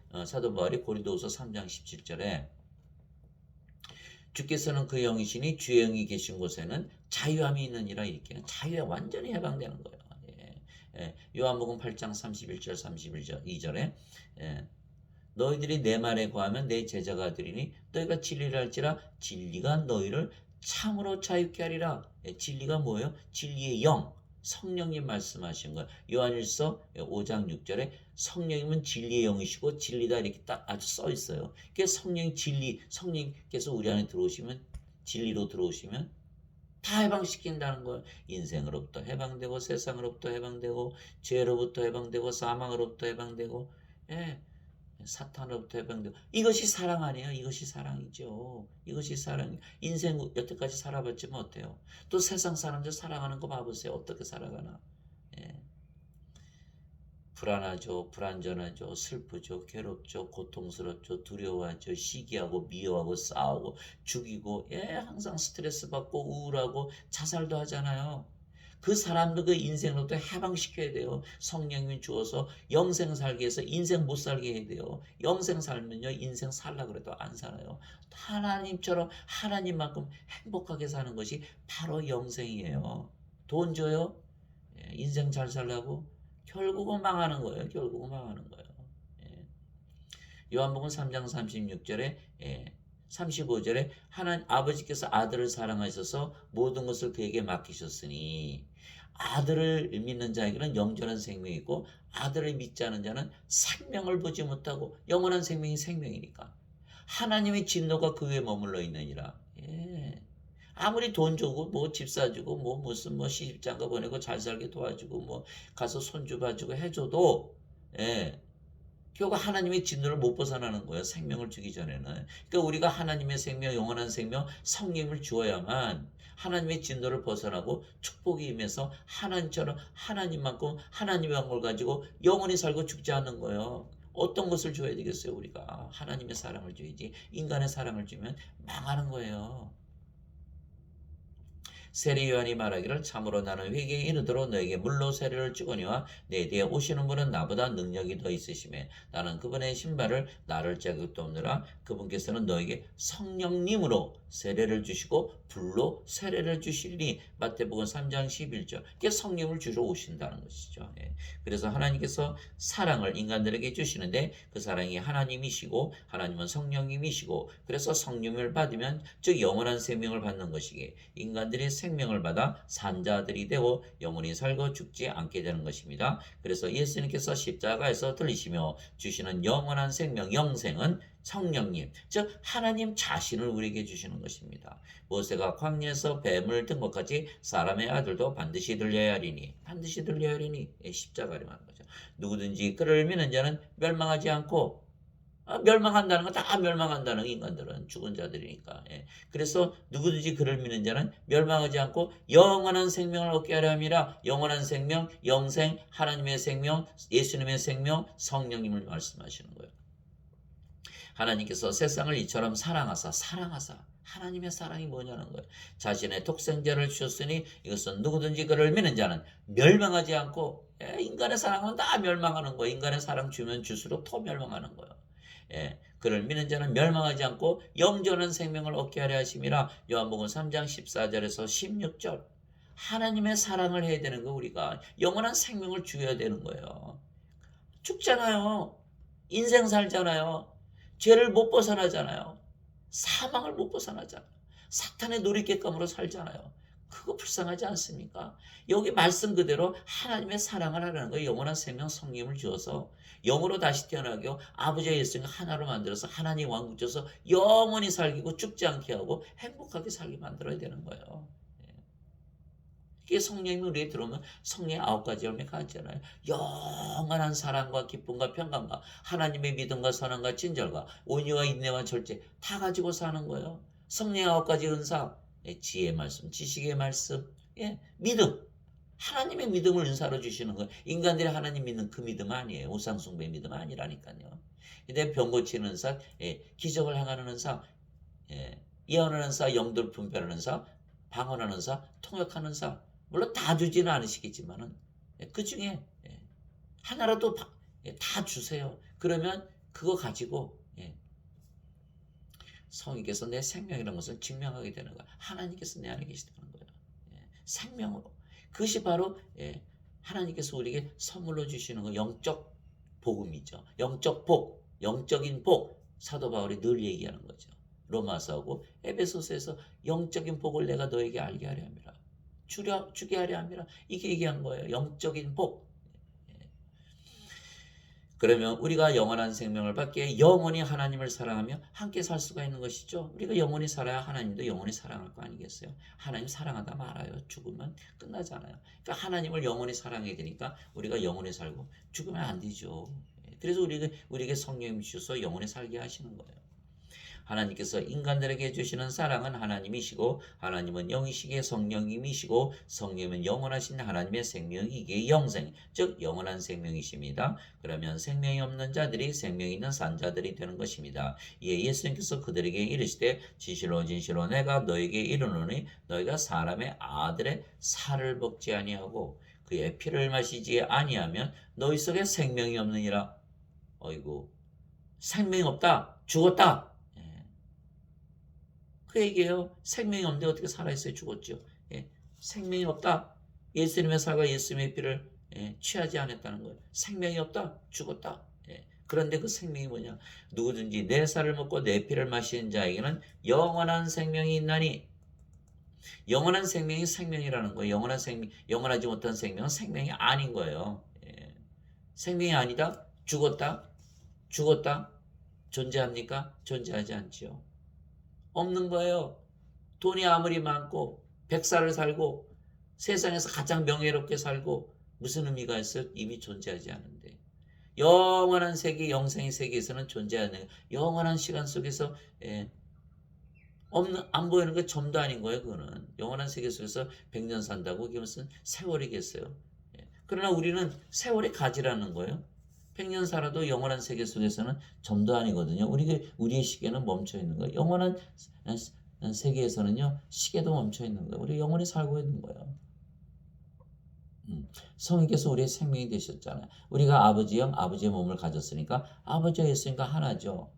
바울이 고린도후서 3장 17절에 주께서는 그 영이시니 주의 영이 계신 곳에는 자유함이 있느니라, 이렇게 자유에 완전히 해방되는 거예요. 요한복음 8장 31절 32절에 너희들이 내 말에 거하면 내 제자가 되리니 너희가 진리를 알지라 진리가 너희를 참으로 자유케 하리라. 진리가 뭐예요? 진리의 영, 성령님 말씀하신 거예요. 요한일서 5장 6절에 성령님은 진리의 영이시고 진리다, 이렇게 딱 아주 써 있어요. 그래서 성령께서 우리 안에 들어오시면, 진리로 들어오시면 다 해방시킨다는 거예요. 인생으로부터 해방되고, 세상으로부터 해방되고, 죄로부터 해방되고, 사망으로부터 해방되고, 사탄으로부터 해방되고. 이것이 사랑 아니에요? 이것이 사랑이죠. 이것이 사랑. 인생 여태까지 살아봤지만 어때요? 또 세상 사람들 살아가는 거 봐보세요. 어떻게 살아가나. 불안하죠, 불안전하죠, 슬프죠, 괴롭죠, 고통스럽죠, 두려워하죠, 시기하고 미워하고 싸우고 죽이고, 항상 스트레스 받고 우울하고 자살도 하잖아요. 그 사람도 그 인생으로부터 해방시켜야 돼요. 성령님이 주어서 영생 살게 해서 인생 못 살게 해야 돼요. 영생 살면요, 인생 살라 그래도 안 살아요. 하나님처럼, 하나님만큼 행복하게 사는 것이 바로 영생이에요. 돈 줘요? 인생 잘 살라고? 결국은 망하는 거예요. 결국은 망하는 거예요. 요한복음 3장 36절에 35절에 하나님 아버지께서 아들을 사랑하셔서 모든 것을 그에게 맡기셨으니, 아들을 믿는 자에게는 영원한 생명이 있고 아들을 믿지 않은 자는 생명을 보지 못하고, 영원한 생명이 생명이니까 하나님의 진노가 그 위에 머물러 있느니라. 아무리 돈 주고 뭐 집 사주고 뭐 무슨 뭐 시집장가 보내고 잘 살게 도와주고 뭐 가서 손주 봐주고 해줘도 결국 하나님의 진노를 못 벗어나는 거예요. 생명을 주기 전에는. 그러니까 우리가 하나님의 생명, 영원한 생명, 성령을 주어야만 하나님의 진노를 벗어나고 축복이 임해서 하나님처럼, 하나님만큼 하나님의 영을 가지고 영원히 살고 죽지 않는 거예요. 어떤 것을 줘야 되겠어요? 우리가 하나님의 사랑을 줘야지. 인간의 사랑을 주면 망하는 거예요. 세례 요한이 말하기를 참으로 나는 회개에 이르도록 너에게 물로 세례를 주거니와 내 뒤에 오시는 분은 나보다 능력이 더 있으시매 나는 그분의 신발을 나를 자격도 없느라. 그분께서는 너에게 성령님으로 세례를 주시고 불로 세례를 주시리니. 마태복음 3장 11절. 그게 성령을 주러 오신다는 것이죠. 그래서 하나님께서 사랑을 인간들에게 주시는데 그 사랑이 하나님이시고 하나님은 성령님이시고, 그래서 성령을 받으면 즉 영원한 생명을 받는 것이기에 인간들이 생명을 받아 산자들이 되고 영원히 살고 죽지 않게 되는 것입니다. 그래서 예수님께서 십자가에서 들리시며 주시는 영원한 생명, 영생은 성령님, 즉 하나님 자신을 우리에게 주시는 것입니다. 모세가 광야에서 뱀을 든 것 같이 사람의 아들도 반드시 들려야 하리니, 반드시 들려야 하리니, 십자가를 말하는 거죠. 누구든지 그를 믿는 자는 멸망하지 않고 멸망한다는 건 다 멸망한다는 인간들은 죽은 자들이니까. 예. 그래서 누구든지 그를 믿는 자는 멸망하지 않고 영원한 생명을 얻게 하려 함이라. 영원한 생명, 영생, 하나님의 생명, 예수님의 생명, 성령님을 말씀하시는 거예요. 하나님께서 세상을 이처럼 사랑하사 하나님의 사랑이 뭐냐는 거예요. 자신의 독생자를 주셨으니 이것은 누구든지 그를 믿는 자는 멸망하지 않고, 인간의 사랑은 다 멸망하는 거예요. 인간의 사랑 주면 줄수록 더 멸망하는 거예요. 그를 믿는 자는 멸망하지 않고 영존한 생명을 얻게 하려 하심이라. 요한복음 3장 14절에서 16절. 하나님의 사랑을 해야 되는 거, 우리가 영원한 생명을 주어야 되는 거예요. 죽잖아요. 인생 살잖아요. 죄를 못 벗어나잖아요. 사망을 못 벗어나잖아요. 사탄의 놀이객감으로 살잖아요. 그거 불쌍하지 않습니까? 여기 말씀 그대로 하나님의 사랑을 하라는 거예요. 영원한 생명 성령을 주어서 영으로 다시 태어나게 하고 아버지와 예수님과 하나로 만들어서 하나님 왕국 줘서 영원히 살기고 죽지 않게 하고 행복하게 살게 만들어야 되는 거예요. 이게 성령님이 우리에 들어오면 성령의 9가지 열매가 있잖아요. 영원한 사랑과 기쁨과 평강과 하나님의 믿음과 선함과 친절과 온유와 인내와 절제 다 가지고 사는 거예요. 성령의 9가지 은사, 지혜의 말씀, 지식의 말씀, 믿음. 하나님의 믿음을 은사로 주시는 거예요. 인간들이 하나님 믿는 그 믿음 아니에요. 우상숭배 믿음 아니라니까요. 근데 병 고치는 은사, 기적을 행하는 은사, 예언하는 은사, 영들 분별하는 은사, 방언하는 은사, 통역하는 은사. 물론 다 주지는 않으시겠지만은 그 중에 하나라도 다 주세요. 그러면 그거 가지고 성령께서 내 생명이라는 것을 증명하게 되는 거야. 하나님께서 내 안에 계시다는 거예요. 생명으로. 그것이 바로 하나님께서 우리에게 선물로 주시는 거, 영적 복음이죠. 영적 복, 영적인 복. 사도 바울이 늘 얘기하는 거죠. 로마서하고 에베소서에서 영적인 복을 내가 너에게 알게 하려 함이라. 주게 하려 함이라. 이게 얘기한 거예요. 영적인 복. 그러면 우리가 영원한 생명을 받기에 영원히 하나님을 사랑하며 함께 살 수가 있는 것이죠. 우리가 영원히 살아야 하나님도 영원히 사랑할 거 아니겠어요? 하나님 사랑하다 말아요. 죽으면 끝나잖아요. 그러니까 하나님을 영원히 사랑해야 되니까 우리가 영원히 살고 죽으면 안 되죠. 그래서 우리에게 성령님 주셔서 영원히 살게 하시는 거예요. 하나님께서 인간들에게 주시는 사랑은 하나님이시고 하나님은 영이시기에 성령님이시고 성령은 영원하신 하나님의 생명이기에 영생, 즉 영원한 생명이십니다. 그러면 생명이 없는 자들이 생명이 있는 산자들이 되는 것입니다. 이에 예수님께서 그들에게 이르시되 진실로 진실로 내가 너에게 이르노니 너희가 사람의 아들의 살을 먹지 아니하고 그의 피를 마시지 아니하면 너희 속에 생명이 없느니라. 어이구, 생명이 없다, 죽었다. 그 얘기예요. 생명이 없는데 어떻게 살아있어요? 죽었죠. 생명이 없다. 예수님의 살과 예수님의 피를 취하지 않았다는 거예요. 생명이 없다. 죽었다. 그런데 그 생명이 뭐냐? 누구든지 내 살을 먹고 내 피를 마시는 자에게는 영원한 생명이 있나니. 영원한 생명이 생명이라는 거예요. 영원하지 못한 생명은 생명이 아닌 거예요. 생명이 아니다. 죽었다. 존재합니까? 존재하지 않지요. 없는 거예요. 돈이 아무리 많고 100살을 살고 세상에서 가장 명예롭게 살고 무슨 의미가 있어요? 이미 존재하지 않은데. 영원한 세계, 영생의 세계에서는 존재하는 영원한 시간 속에서 안 보이는 게 점도 아닌 거예요. 그거는 영원한 세계 속에서 100년 산다고 그게 무슨 세월이겠어요. 그러나 우리는 세월이 가지라는 거예요. 100년 살아도 영원한 세계 속에서는 점도 아니거든요. 우리의 시계는 멈춰 있는 거예요. 영원한 세계에서는요, 시계도 멈춰 있는 거예요. 우리 영원히 살고 있는 거예요. 성령께서 우리의 생명이 되셨잖아요. 우리가 아버지의 몸을 가졌으니까 아버지와 예수님과 하나죠.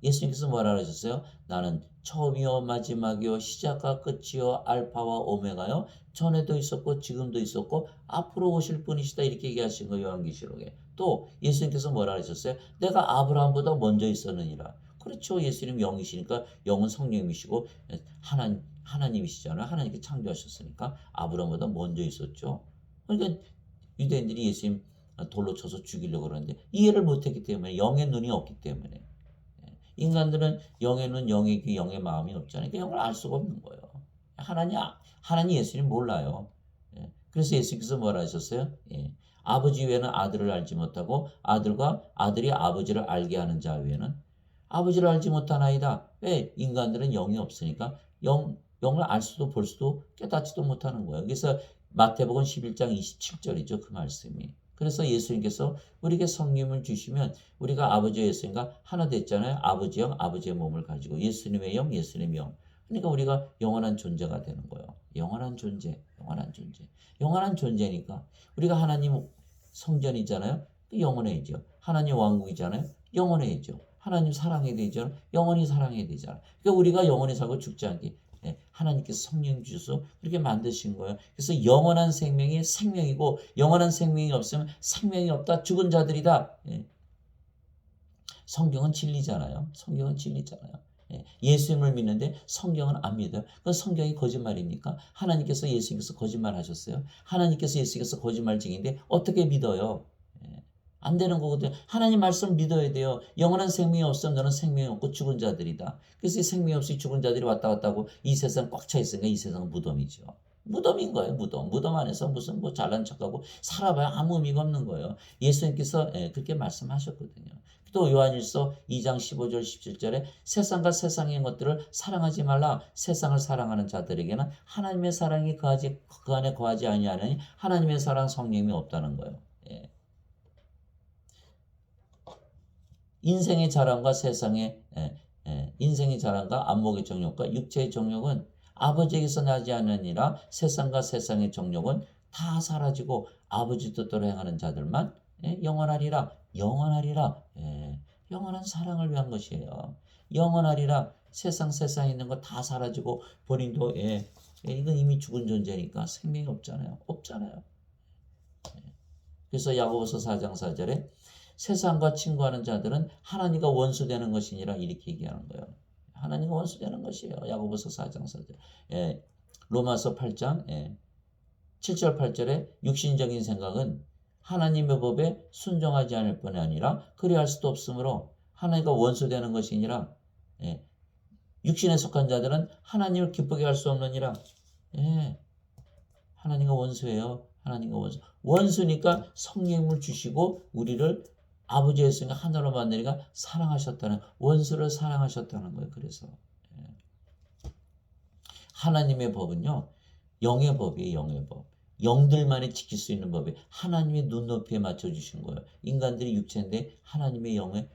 예수님께서 뭐라 그러셨어요? 나는 처음이요 마지막이요 시작과 끝이요 알파와 오메가요. 전에도 있었고 지금도 있었고 앞으로 오실 분이시다. 이렇게 얘기하신 거예요. 요한계시록에. 또 예수님께서 뭐라 그러셨어요? 내가 아브라함보다 먼저 있었느니라. 그렇죠. 예수님 영이시니까 영은 성령이시고 하나님이시잖아요. 하나님께 창조하셨으니까 아브라함보다 먼저 있었죠. 그러니까 유대인들이 예수님 돌로 쳐서 죽이려고 그러는데 이해를 못했기 때문에, 영의 눈이 없기 때문에. 인간들은 영의 눈, 영의 귀, 영의 마음이 없잖아요. 그 영을 알 수가 없는 거예요. 하나님 예수님 몰라요. 그래서 예수님께서 뭐라 하셨어요? 아버지 외에는 아들을 알지 못하고 아들과 아들이 아버지를 알게 하는 자 외에는 아버지를 알지 못하나이다. 왜? 인간들은 영이 없으니까 영을 알 수도 볼 수도 깨닫지도 못하는 거예요. 그래서 마태복음 11장 27절이죠. 그 말씀이. 그래서 예수님께서 우리에게 성령을 주시면 우리가 아버지 예수님과 하나 됐잖아요. 아버지 영, 아버지의 몸을 가지고 예수님의 영, 예수님의 영. 그러니까 우리가 영원한 존재가 되는 거예요. 영원한 존재, 영원한 존재. 영원한 존재니까 우리가 하나님 성전이잖아요. 영원해야죠. 하나님 왕국이잖아요. 영원해야죠. 하나님 사랑해야 되잖아요. 영원히 사랑해야 되잖아요. 그러니까 우리가 영원히 살고 죽지 않게 하나님께서 성령 주셔서 그렇게 만드신 거예요. 그래서 영원한 생명이 생명이고 영원한 생명이 없으면 생명이 없다. 죽은 자들이다. 성경은 진리잖아요. 성경은 진리잖아요. 예수님을 믿는데 성경은 안 믿어요. 그건 성경이 거짓말입니까? 하나님께서 예수님께서 거짓말하셨어요. 하나님께서 예수님께서 거짓말쟁인데 어떻게 믿어요? 안 되는 거거든요. 하나님 말씀 믿어야 돼요. 영원한 생명이 없으면 너는 생명이 없고 죽은 자들이다. 그래서 이 생명이 없이 죽은 자들이 왔다 갔다 하고 이 세상 꽉 차 있으니까 이 세상은 무덤이죠. 무덤인 거예요. 무덤. 무덤 안에서 무슨 뭐 잘난 척하고 살아봐야 아무 의미가 없는 거예요. 예수님께서 그렇게 말씀하셨거든요. 또 요한일서 2장 15절 17절에 세상과 세상의 것들을 사랑하지 말라. 세상을 사랑하는 자들에게는 하나님의 사랑이 그 안에 거하지 아니하느니 하나님의 사랑 성령이 없다는 거예요. 인생의 자랑과 인생의 자랑과 안목의 정욕과 육체의 정욕은 아버지에게서 나지 않으니라. 세상과 세상의 정욕은 다 사라지고 아버지 뜻대로 행하는 자들만 영원하리라. 영원하리라. 영원한 사랑을 위한 것이에요. 영원하리라. 세상에 있는 거 다 사라지고 본인도 이건 이미 죽은 존재니까 생명이 없잖아요. 없잖아요. 그래서 야고보서 4장 4절에 세상과 친구하는 자들은 하나님과 원수되는 것이니라 이렇게 얘기하는 거예요. 하나님과 원수되는 것이에요. 야고보서 4장 4절. 로마서 8장 7절 8절에 육신적인 생각은 하나님의 법에 순종하지 않을 뿐이 아니라 그리할 수도 없으므로 하나님과 원수되는 것이니라. 육신에 속한 자들은 하나님을 기쁘게 할 수 없느니라. 하나님과 원수예요. 하나님과 원수. 원수니까 성령을 주시고 우리를 아버지 예수님과 하나로 만드니까 사랑하셨다는 원수를 사랑하셨다는 거예요. 그래서 하나님의 법은요. 영의 법이에요. 영의 법. 영들만이 지킬 수 있는 법이 하나님의 눈높이에 맞춰주신 거예요. 인간들이 육체인데 하나님의 영을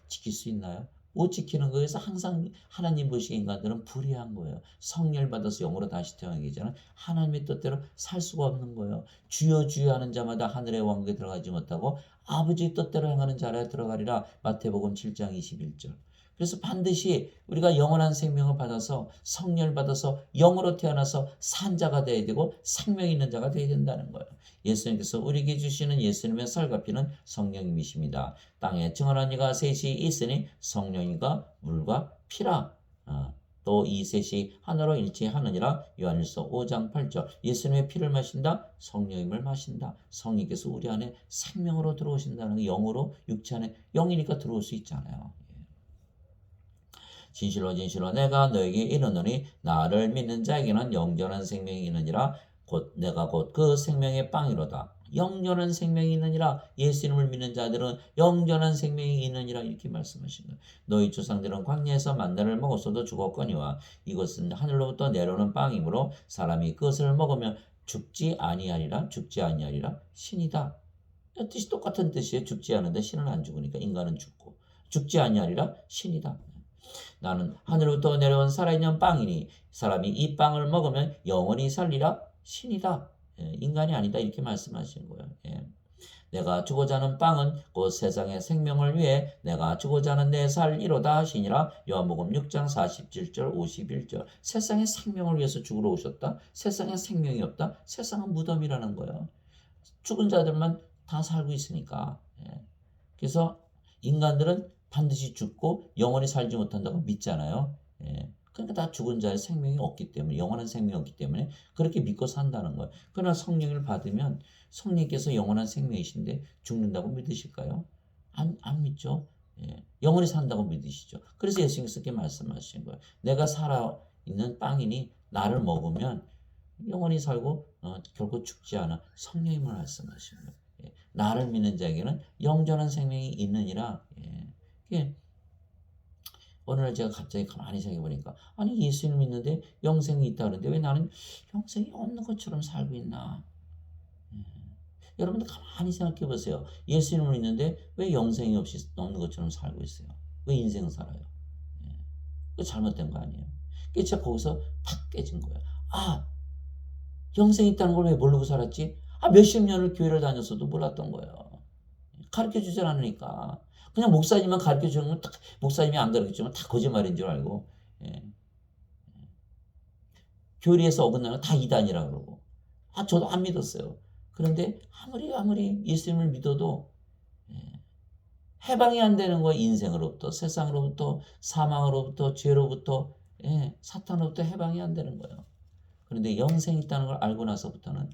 지킬 수 있나요? 못 지키는 거에서 항상 하나님 보시기에 인간들은 불의한 거예요. 성령을 받아서 영으로 다시 태어나게 되잖아요. 하나님의 뜻대로 살 수가 없는 거예요. 주여 주여 하는 자마다 하늘의 왕국에 들어가지 못하고 아버지의 뜻대로 행하는 자라에 들어가리라. 마태복음 7장 21절. 그래서 반드시 우리가 영원한 생명을 받아서 성령을 받아서 영으로 태어나서 산자가 되어야 되고 생명 있는 자가 되어야 된다는 거예요. 예수님께서 우리에게 주시는 예수님의 살과 피는 성령님이십니다. 땅에 증언한 이가 셋이 있으니 성령이가 물과 피라. 또 이 셋이 하나로 일치하느니라. 요한일서 5장 8절. 예수님의 피를 마신다. 성령님을 마신다. 성령께서 우리 안에 생명으로 들어오신다는 거. 영으로 육체 안에 영이니까 들어올 수 있잖아요. 진실로 진실로 내가 너에게 이르노니 나를 믿는 자에게는 영전한 생명이 있느니라. 곧 내가 곧 그 생명의 빵이로다. 영전한 생명이 있느니라. 예수님을 믿는 자들은 영전한 생명이 있느니라 이렇게 말씀하신 거예요. 너희 조상들은 광야에서 만나를 먹었어도 죽었거니와 이것은 하늘로부터 내려오는 빵이므로 사람이 그것을 먹으면 죽지 아니하리라. 죽지 아니하리라. 신이다. 뜻이 똑같은 뜻이에요. 죽지 않은데 신은 안 죽으니까 인간은 죽고 죽지 아니하리라. 신이다. 나는 하늘부터 내려온 살아있는 빵이니 사람이 이 빵을 먹으면 영원히 살리라. 신이다. 인간이 아니다. 이렇게 말씀하신 거예요. 내가 주고자 하는 빵은 곧 세상의 생명을 위해 내가 주고자 하는 내 살이로다 하시니라. 요한복음 6장 47절 51절. 세상의 생명을 위해서 죽으러 오셨다. 세상에 생명이 없다. 세상은 무덤이라는 거예요. 죽은 자들만 다 살고 있으니까. 그래서 인간들은 반드시 죽고 영원히 살지 못한다고 믿잖아요. 그러니까 다 죽은 자의 생명이 없기 때문에 영원한 생명이 없기 때문에 그렇게 믿고 산다는 거예요. 그러나 성령을 받으면 성령께서 영원한 생명이신데 죽는다고 믿으실까요? 안 믿죠. 영원히 산다고 믿으시죠. 그래서 예수님께서 이렇게 말씀하신 거예요. 내가 살아있는 빵이니 나를 먹으면 영원히 살고 결코 죽지 않아. 성령님을 말씀하신 거예요. 나를 믿는 자에게는 영전한 생명이 있느니라. 어느 날 제가 갑자기 가만히 생각해 보니까 아니 예수님 믿는데 영생이 있다 그러는데 왜 나는 영생이 없는 것처럼 살고 있나? 예. 여러분들 가만히 생각해 보세요. 예수님을 믿는데 왜 영생이 없이 없는 것처럼 살고 있어요? 왜 인생 살아요? 예. 그 잘못된 거 아니에요? 그게 제가 거기서 팍 깨진 거예요. 아, 영생이 있다는 걸 왜 모르고 살았지? 몇십 년을 교회를 다녔어도 몰랐던 거예요. 가르쳐 주질 않으니까. 그냥 목사님만 가르쳐 주면 딱, 목사님이 안 가르쳐 주면 다 거짓말인 줄 알고, 예. 교리에서 어긋나면 다 이단이라 그러고. 저도 안 믿었어요. 그런데 아무리 예수님을 믿어도, 예, 해방이 안 되는 거예요. 인생으로부터, 세상으로부터, 사망으로부터, 죄로부터, 예, 사탄으로부터 해방이 안 되는 거예요. 그런데 영생이 있다는 걸 알고 나서부터는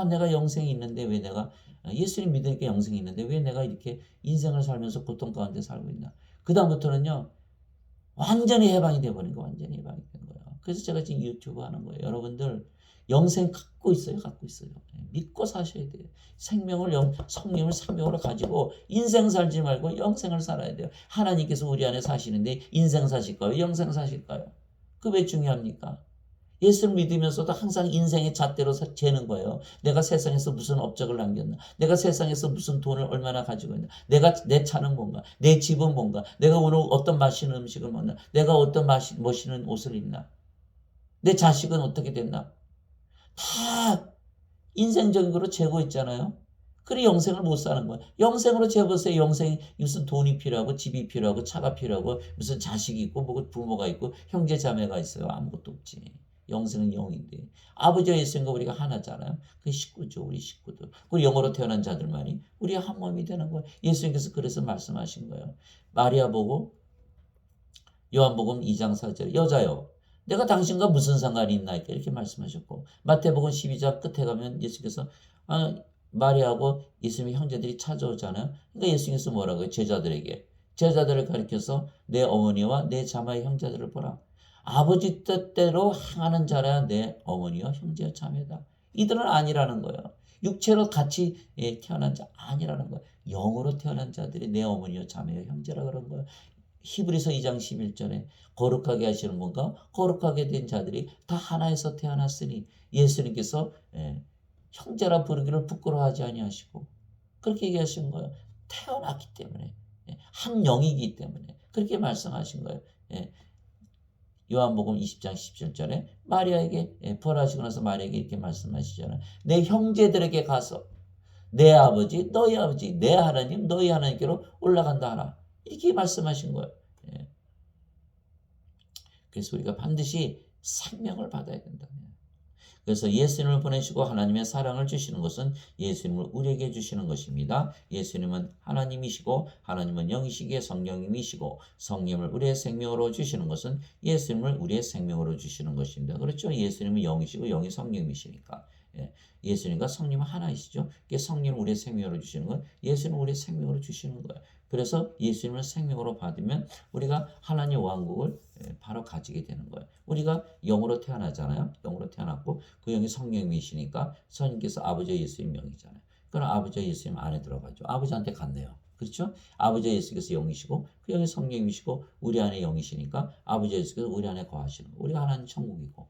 내가 영생이 있는데 왜 내가 예수님 믿으니까 영생이 있는데 왜 내가 이렇게 인생을 살면서 고통 가운데 살고 있나. 그 다음부터는요. 완전히 해방이 돼버린 거예요. 완전히 해방이 된 거예요. 그래서 제가 지금 유튜브 하는 거예요. 여러분들 영생 갖고 있어요. 갖고 있어요. 믿고 사셔야 돼요. 성령을 생명으로 가지고 인생 살지 말고 영생을 살아야 돼요. 하나님께서 우리 안에 사시는데 인생 사실까요? 영생 사실까요? 그게 왜 중요합니까? 예수를 믿으면서도 항상 인생의 잣대로 재는 거예요. 내가 세상에서 무슨 업적을 남겼나? 내가 세상에서 무슨 돈을 얼마나 가지고 있나? 내 차는 뭔가? 내 집은 뭔가? 내가 오늘 어떤 맛있는 음식을 먹나? 내가 어떤 멋있는 옷을 입나? 내 자식은 어떻게 됐나? 다 인생적으로 재고 있잖아요. 그래 영생을 못 사는 거야. 영생으로 재보세요. 영생이 무슨 돈이 필요하고 집이 필요하고 차가 필요하고 무슨 자식이 있고 뭐 부모가 있고 형제 자매가 있어요. 아무것도 없지. 영생은 영인데 아버지와 예수님과 우리가 하나잖아요. 그 식구죠. 우리 식구들. 우리 영으로 태어난 자들만이 우리 한 몸이 되는 거예요. 예수님께서 그래서 말씀하신 거예요. 마리아 보고 요한복음 2장 4절 여자요. 내가 당신과 무슨 상관이 있나 이렇게 말씀하셨고 마태복음 12장 끝에 가면 예수께서 마리아하고 예수님의 형제들이 찾아오잖아요. 그러니까 예수님께서 뭐라고 해요? 제자들을 가리켜서 내 어머니와 내 자매의 형제들을 보라. 아버지 뜻대로 행하는 자라 내 어머니와 형제와 자매다. 이들은 아니라는 거예요. 육체로 같이 태어난 자 아니라는 거예요. 영으로 태어난 자들이 내 어머니와 자매와 형제라 그런 거예요. 히브리서 2장 11절에 거룩하게 하시는 분과 거룩하게 된 자들이 다 하나에서 태어났으니 예수님께서 형제라 부르기를 부끄러워하지 아니하시고 그렇게 얘기하신 거예요. 태어났기 때문에 한 영이기 때문에 그렇게 말씀하신 거예요. 요한복음 20장 17절에 마리아에게 부활하시고 나서 마리아에게 이렇게 말씀하시잖아요. 내 형제들에게 가서 내 아버지 너희 아버지 내 하나님 너희 하나님께로 올라간다 하라. 이렇게 말씀하신 거예요. 그래서 우리가 반드시 생명을 받아야 된다. 그래서 예수님을 보내시고 하나님의 사랑을 주시는 것은 예수님을 우리에게 주시는 것입니다. 예수님은 하나님이시고 하나님은 영이시기에 성령님이시고 성령을 우리의 생명으로 주시는 것은 예수님을 우리의 생명으로 주시는 것입니다. 그렇죠? 예수님은 영이시고 영이 성령이시니까. 예수님과 성령은 하나이시죠. 성령을 우리의 생명으로 주시는 건 예수님을 우리의 생명으로 주시는 거예요. 그래서 예수님을 생명으로 받으면 우리가 하나님 왕국을 바로 가지게 되는 거예요. 우리가 영으로 태어나잖아요. 영으로 태어났고 그 영이 성령이시니까 성령께서 아버지와 예수님 영이잖아요. 그럼 아버지와 예수님 안에 들어가죠. 아버지한테 갔네요. 그렇죠? 아버지와 예수께서 영이시고 그 영이 성령이시고 우리 안에 영이시니까 아버지와 예수께서 우리 안에 거하시는 거예요. 우리가 하나님 천국이고.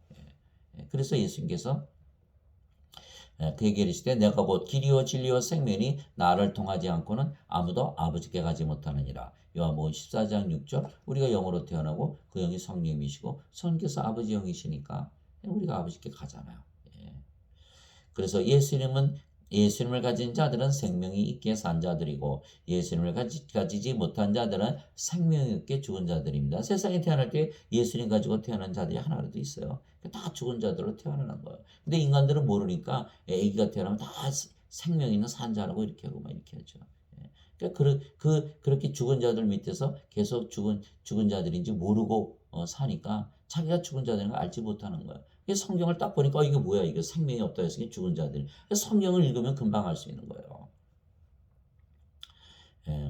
그래서 예수님께서 그에게 이르시되 내가 곧 길이요 진리요 생명이 나를 통하지 않고는 아무도 아버지께 가지 못하느니라. 요한복음 14장 6절 우리가 영으로 태어나고 그 영이 성령이시고 성령께서 아버지 영이시니까 우리가 아버지께 가잖아요. 그래서 예수님을 가진 자들은 생명이 있게 산 자들이고 예수님을 가지지 못한 자들은 생명이 없게 죽은 자들입니다. 세상에 태어날 때 예수님 가지고 태어난 자들이 하나라도 있어요. 다 죽은 자들로 태어나는 거예요. 근데 인간들은 모르니까 아기가 태어나면 다 생명 있는 산자라고 이렇게 하고 막 이렇게 하죠. 그러니까 그렇게 죽은 자들 밑에서 계속 죽은 자들인지 모르고 사니까 자기가 죽은 자들인 걸 알지 못하는 거예요. 성경을 딱 보니까 이게 뭐야? 이게 생명이 없다 해서 죽은 자들. 성경을 읽으면 금방 알 수 있는 거예요.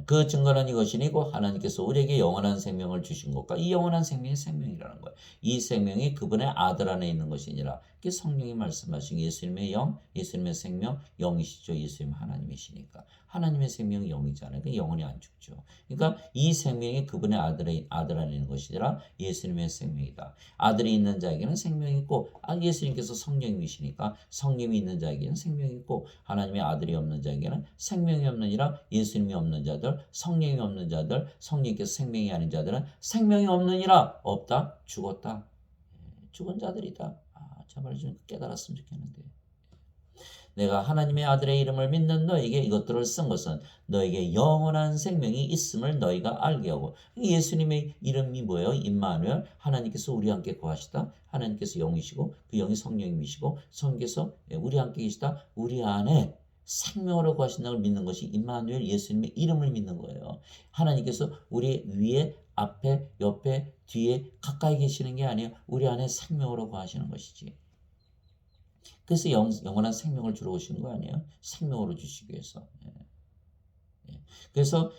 그 증거는 이것이니고 하나님께서 우리에게 영원한 생명을 주신 것과 이 영원한 생명이 생명이라는 거예요. 이 생명이 그분의 아들 안에 있는 것이니라. 그게 성령이 말씀하신 예수님의 영, 예수님의 생명, 영이시죠. 예수님 하나님이시니까. 하나님의 생명이 영이잖아요. 그 영원히 안 죽죠. 그러니까 이 생명이 그분의 아들 안에 있는 것이라 예수님의 생명이다. 아들이 있는 자에게는 생명이 있고 예수님께서 성령이시니까 성령이 있는 자에게는 생명이 있고 하나님의 아들이 없는 자에게는 생명이 없느니라. 예수님이 없는 자들, 성령이 없는 자들, 성령께서 생명이 아닌 자들은 생명이 없느니라. 없다? 죽었다. 죽은 자들이다. 제발 좀 깨달았으면 좋겠는데. 내가 하나님의 아들의 이름을 믿는 너에게 이것들을 쓴 것은 너에게 영원한 생명이 있음을 너희가 알게 하고. 예수님의 이름이 뭐예요? 임마누엘. 하나님께서 우리와 함께 거하시다. 하나님께서 영이시고 그 영이 성령님이시고 성령께서 우리와 함께 계시다. 우리 안에 생명으로 거하신다는 걸 믿는 것이 임마누엘, 예수님의 이름을 믿는 거예요. 하나님께서 우리 위에, 앞에, 옆에, 뒤에 가까이 계시는 게 아니에요. 우리 안에 생명으로 거하시는 것이지. 그래서 영원한 생명을 주러 오신 거 아니에요? 생명으로 주시기 위해서. 그래서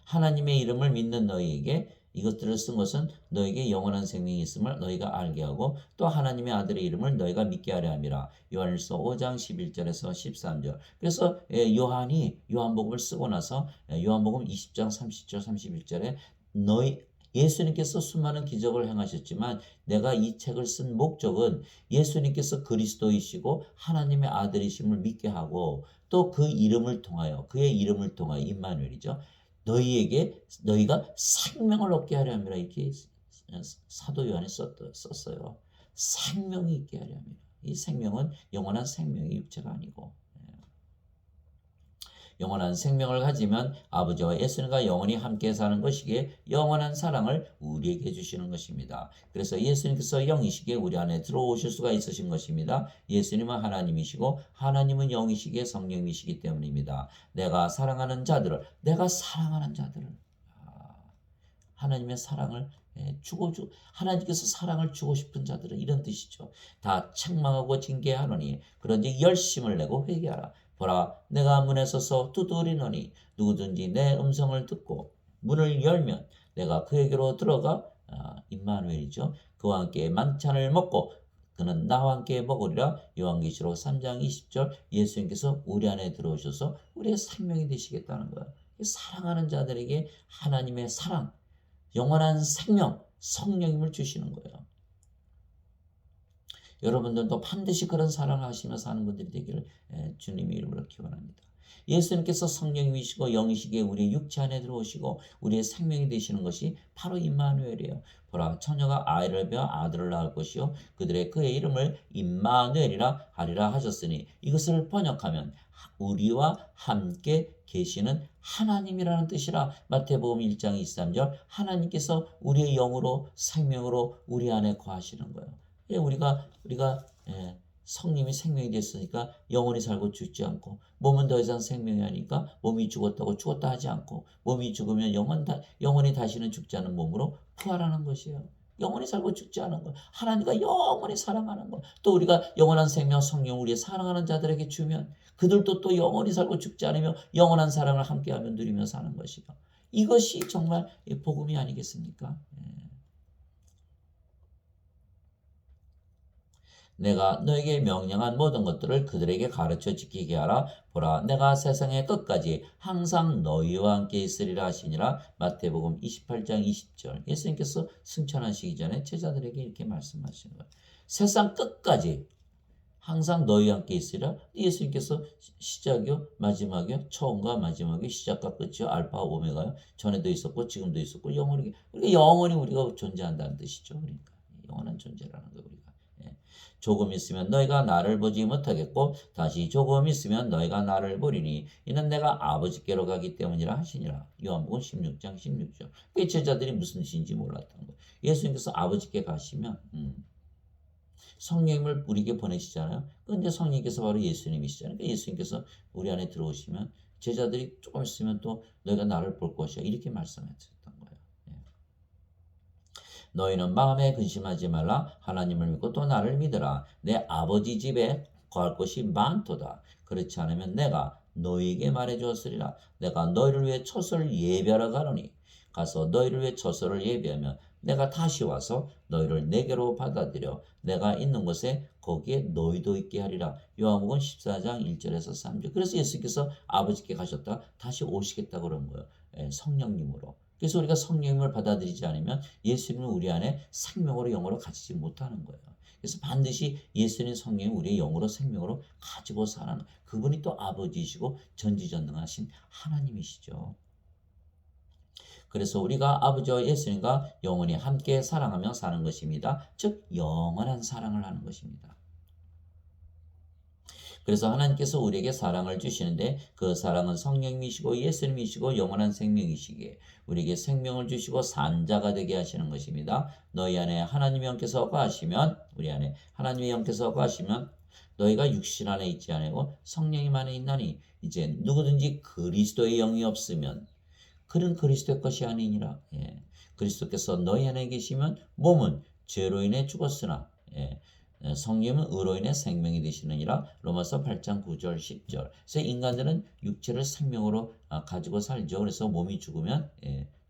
하나님의 이름을 믿는 너희에게 이것들을 쓴 것은 너에게 영원한 생명이 있음을 너희가 알게 하고 또 하나님의 아들의 이름을 너희가 믿게 하려 함이라. 요한일서 5장 11절에서 13절. 그래서 요한이 요한복음을 쓰고 나서 요한복음 20장 30절 31절에 예수님께서 수많은 기적을 행하셨지만 내가 이 책을 쓴 목적은 예수님께서 그리스도이시고 하나님의 아들이심을 믿게 하고 또 그 이름을 통하여 그의 이름을 통하여 임마누엘이죠. 너희가 생명을 얻게 하려 함이라. 이렇게 사도 요한이 썼어요. 생명이 있게 하려 함이라. 이 생명은 영원한 생명이 육체가 아니고 영원한 생명을 가지면 아버지와 예수님과 영원히 함께 사는 것이기에 영원한 사랑을 우리에게 주시는 것입니다. 그래서 예수님께서 영이시기에 우리 안에 들어오실 수가 있으신 것입니다. 예수님은 하나님이시고 하나님은 영이시기에 성령이시기 때문입니다. 내가 사랑하는 자들을 하나님의 사랑을 하나님께서 사랑을 주고 싶은 자들은 이런 뜻이죠. 다 책망하고 징계하노니 그런지 열심을 내고 회개하라. 보라, 내가 문에 서서 두드리노니 누구든지 내 음성을 듣고 문을 열면 내가 그에게로 들어가 임마누엘이죠. 그와 함께 만찬을 먹고 그는 나와 함께 먹으리라. 요한계시록 3장 20절. 예수님께서 우리 안에 들어오셔서 우리의 생명이 되시겠다는 거예요. 사랑하는 자들에게 하나님의 사랑, 영원한 생명, 성령님을 주시는 거예요. 여러분들도 반드시 그런 사랑을 하시며 사는 분들이 되기를 주님의 이름으로 기원합니다. 예수님께서 성령이시고 영이시기에 우리의 육체 안에 들어오시고 우리의 생명이 되시는 것이 바로 임마누엘이에요. 보라, 처녀가 아이를 베어 아들을 낳을 것이요 그의 이름을 임마누엘이라 하리라 하셨으니 이것을 번역하면 우리와 함께 계시는 하나님이라는 뜻이라. 마태복음 1장 23절. 하나님께서 우리의 영으로 생명으로 우리 안에 거하시는 거예요. 우리가 성님이 생명이 됐으니까 영원히 살고 죽지 않고 몸은 더 이상 생명이 아니니까 몸이 죽었다고 죽었다 하지 않고 몸이 죽으면 영원히 다시는 죽지 않은 몸으로 부활하는 것이에요. 영원히 살고 죽지 않은 것. 하나님과 영원히 사랑하는 것. 또 우리가 영원한 생명 성령 우리의 사랑하는 자들에게 주면 그들도 또 영원히 살고 죽지 않으며 영원한 사랑을 함께하며 누리며 사는 것이요. 이것이 정말 복음이 아니겠습니까? 내가 너에게 명령한 모든 것들을 그들에게 가르쳐 지키게 하라. 보라, 내가 세상의 끝까지 항상 너희와 함께 있으리라 하시니라. 마태복음 28장 20절. 예수님께서 승천하시기 전에 제자들에게 이렇게 말씀하시는 거예요. 세상 끝까지 항상 너희와 함께 있으리라. 예수님께서 시작이요, 마지막이요, 처음과 마지막이 시작과 끝이요, 알파와 오메가요. 전에도 있었고 지금도 있었고 영원히 우리가 존재한다는 뜻이죠. 그러니까 영원한 존재라는 거 우리가. 조금 있으면 너희가 나를 보지 못하겠고 다시 조금 있으면 너희가 나를 보리니 이는 내가 아버지께로 가기 때문이라 하시니라. 요한복음 16장 16절. 그 제자들이 무슨 뜻인지 몰랐던 거예요. 예수님께서 아버지께 가시면 성령님을 우리에게 보내시잖아요. 그런데 성령님께서 바로 예수님이시잖아요. 그러니까 예수님께서 우리 안에 들어오시면 제자들이 조금 있으면 또 너희가 나를 볼 것이야. 이렇게 말씀하셨던 거예요. 너희는 마음에 근심하지 말라. 하나님을 믿고 또 나를 믿으라. 내 아버지 집에 거할 곳이 많도다. 그렇지 않으면 내가 너희에게 말해 주었으리라. 내가 너희를 위해 처소를 예비하러 가노니 가서 너희를 위해 처소를 예비하면 내가 다시 와서 너희를 내게로 받아들여 내가 있는 곳에 거기에 너희도 있게 하리라. 요한복음 14장 1절에서 3절. 그래서 예수께서 아버지께 가셨다가 다시 오시겠다 그런 거예요. 성령님으로. 그래서 우리가 성령님을 받아들이지 않으면 예수님은 우리 안에 생명으로 영으로 가지지 못하는 거예요. 그래서 반드시 예수님 성령이 우리의 영으로 생명으로 가지고 사는 그분이 또 아버지이시고 전지전능하신 하나님이시죠. 그래서 우리가 아버지와 예수님과 영원히 함께 사랑하며 사는 것입니다. 즉 영원한 사랑을 하는 것입니다. 그래서 하나님께서 우리에게 사랑을 주시는데 그 사랑은 성령이시고 예수님이시고 영원한 생명이시기에 우리에게 생명을 주시고 산자가 되게 하시는 것입니다. 너희 안에 하나님의 영께서 거하시면 우리 안에 하나님의 영께서 거하시면 너희가 육신 안에 있지 아니고 성령님 안에 있나니 이제 누구든지 그리스도의 영이 없으면 그는 그리스도의 것이 아니니라. 그리스도께서 너희 안에 계시면 몸은 죄로 인해 죽었으나 성령은 의로 인해 생명이 되시느니라. 로마서 8장 9절 10절. 그래서 인간들은 육체를 생명으로 가지고 살죠. 그래서 몸이 죽으면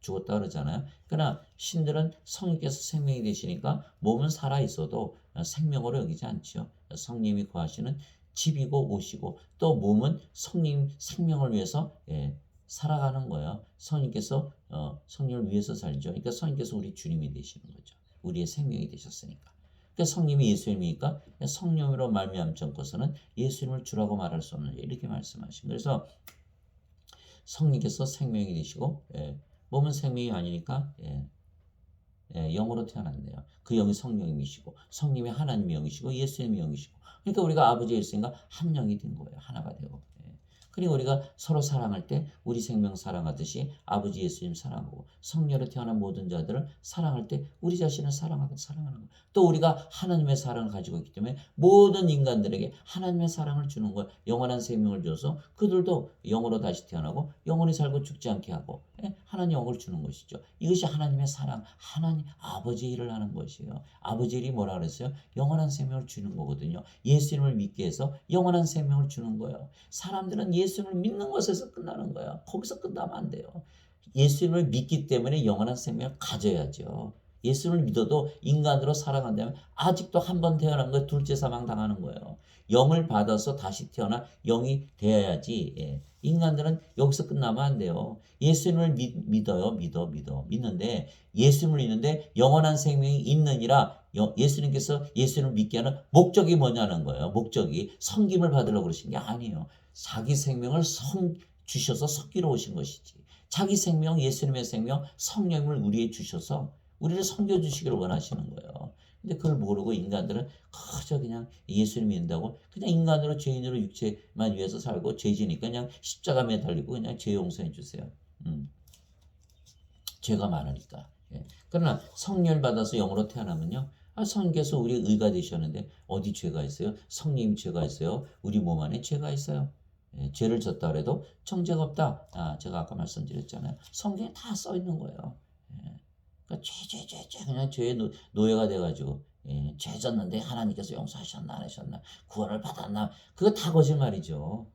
죽었다 그러잖아요. 그러나 신들은 성령께서 생명이 되시니까 몸은 살아 있어도 생명으로 여기지 않죠. 성령이 거하시는 집이고 옷이고 또 몸은 성령 생명을 위해서 살아가는 거예요. 성령께서 성령을 위해서 살죠. 그러니까 성령께서 우리 주님이 되시는 거죠. 우리의 생명이 되셨으니까. 그러니까 성령이 예수님이니까 성령으로 말미암고서는 예수님을 주라고 말할 수 없는 이렇게 말씀하신. 그래서 성령께서 생명이 되시고 몸은 생명이 아니니까 영으로 태어났네요. 그 영이 성령님이시고 성령이 하나님의 영이시고 예수님의 영이시고 그러니까 우리가 아버지 예수님과 한 영이 된 거예요. 하나가 되고. 그리고 우리가 서로 사랑할 때 우리 생명 사랑하듯이 아버지 예수님 사랑하고 성령으로 태어난 모든 자들을 사랑할 때 우리 자신을 사랑하고 사랑하는 거예요. 또 우리가 하나님의 사랑을 가지고 있기 때문에 모든 인간들에게 하나님의 사랑을 주는 거예요. 영원한 생명을 줘서 그들도 영으로 다시 태어나고 영원히 살고 죽지 않게 하고 하나님 영을 주는 것이죠. 이것이 하나님의 사랑, 하나님 아버지의 일을 하는 것이에요. 아버지의 일이 뭐라 그랬어요? 영원한 생명을 주는 거거든요. 예수님을 믿게 해서 영원한 생명을 주는 거예요. 사람들은 예수님을 믿는 것에서 끝나는 거예요. 거기서 끝나면 안 돼요. 예수님을 믿기 때문에 영원한 생명을 가져야죠. 예수님을 믿어도 인간으로 살아간다면 아직도 한 번 태어난 거 둘째 사망 당하는 거예요. 영을 받아서 다시 태어나 영이 되어야지. 인간들은 여기서 끝나면 안 돼요. 예수님을 믿어요. 믿는데 예수님을 믿는데 영원한 생명이 있느니라. 예수님께서 예수님을 믿게 하는 목적이 뭐냐는 거예요. 목적이 섬김을 받으려고 그러신 게 아니에요. 자기 생명을 주셔서 섬기러 오신 것이지. 자기 생명, 예수님의 생명, 성령을 우리에 주셔서 우리를 섬겨주시기를 원하시는 거예요. 근데 그걸 모르고 인간들은 그저 그냥 예수님 믿는다고 그냥 인간으로 죄인으로 육체만 위해서 살고 죄지니까 그냥 십자가 매달리고 그냥 죄 용서해 주세요. 죄가 많으니까. 그러나 성령을 받아서 영으로 태어나면요. 성령께서 우리의 의가 되셨는데 어디 죄가 있어요? 성령님 죄가 있어요? 우리 몸 안에 죄가 있어요. 죄를 졌다 그래도 정죄가 없다. 제가 아까 말씀드렸잖아요. 성경에 다 써 있는 거예요. 그러니까 죄 그냥 죄의 노예가 돼가지고 죄 졌는데 하나님께서 용서하셨나 안 하셨나 구원을 받았나 그거 다 거짓말이죠.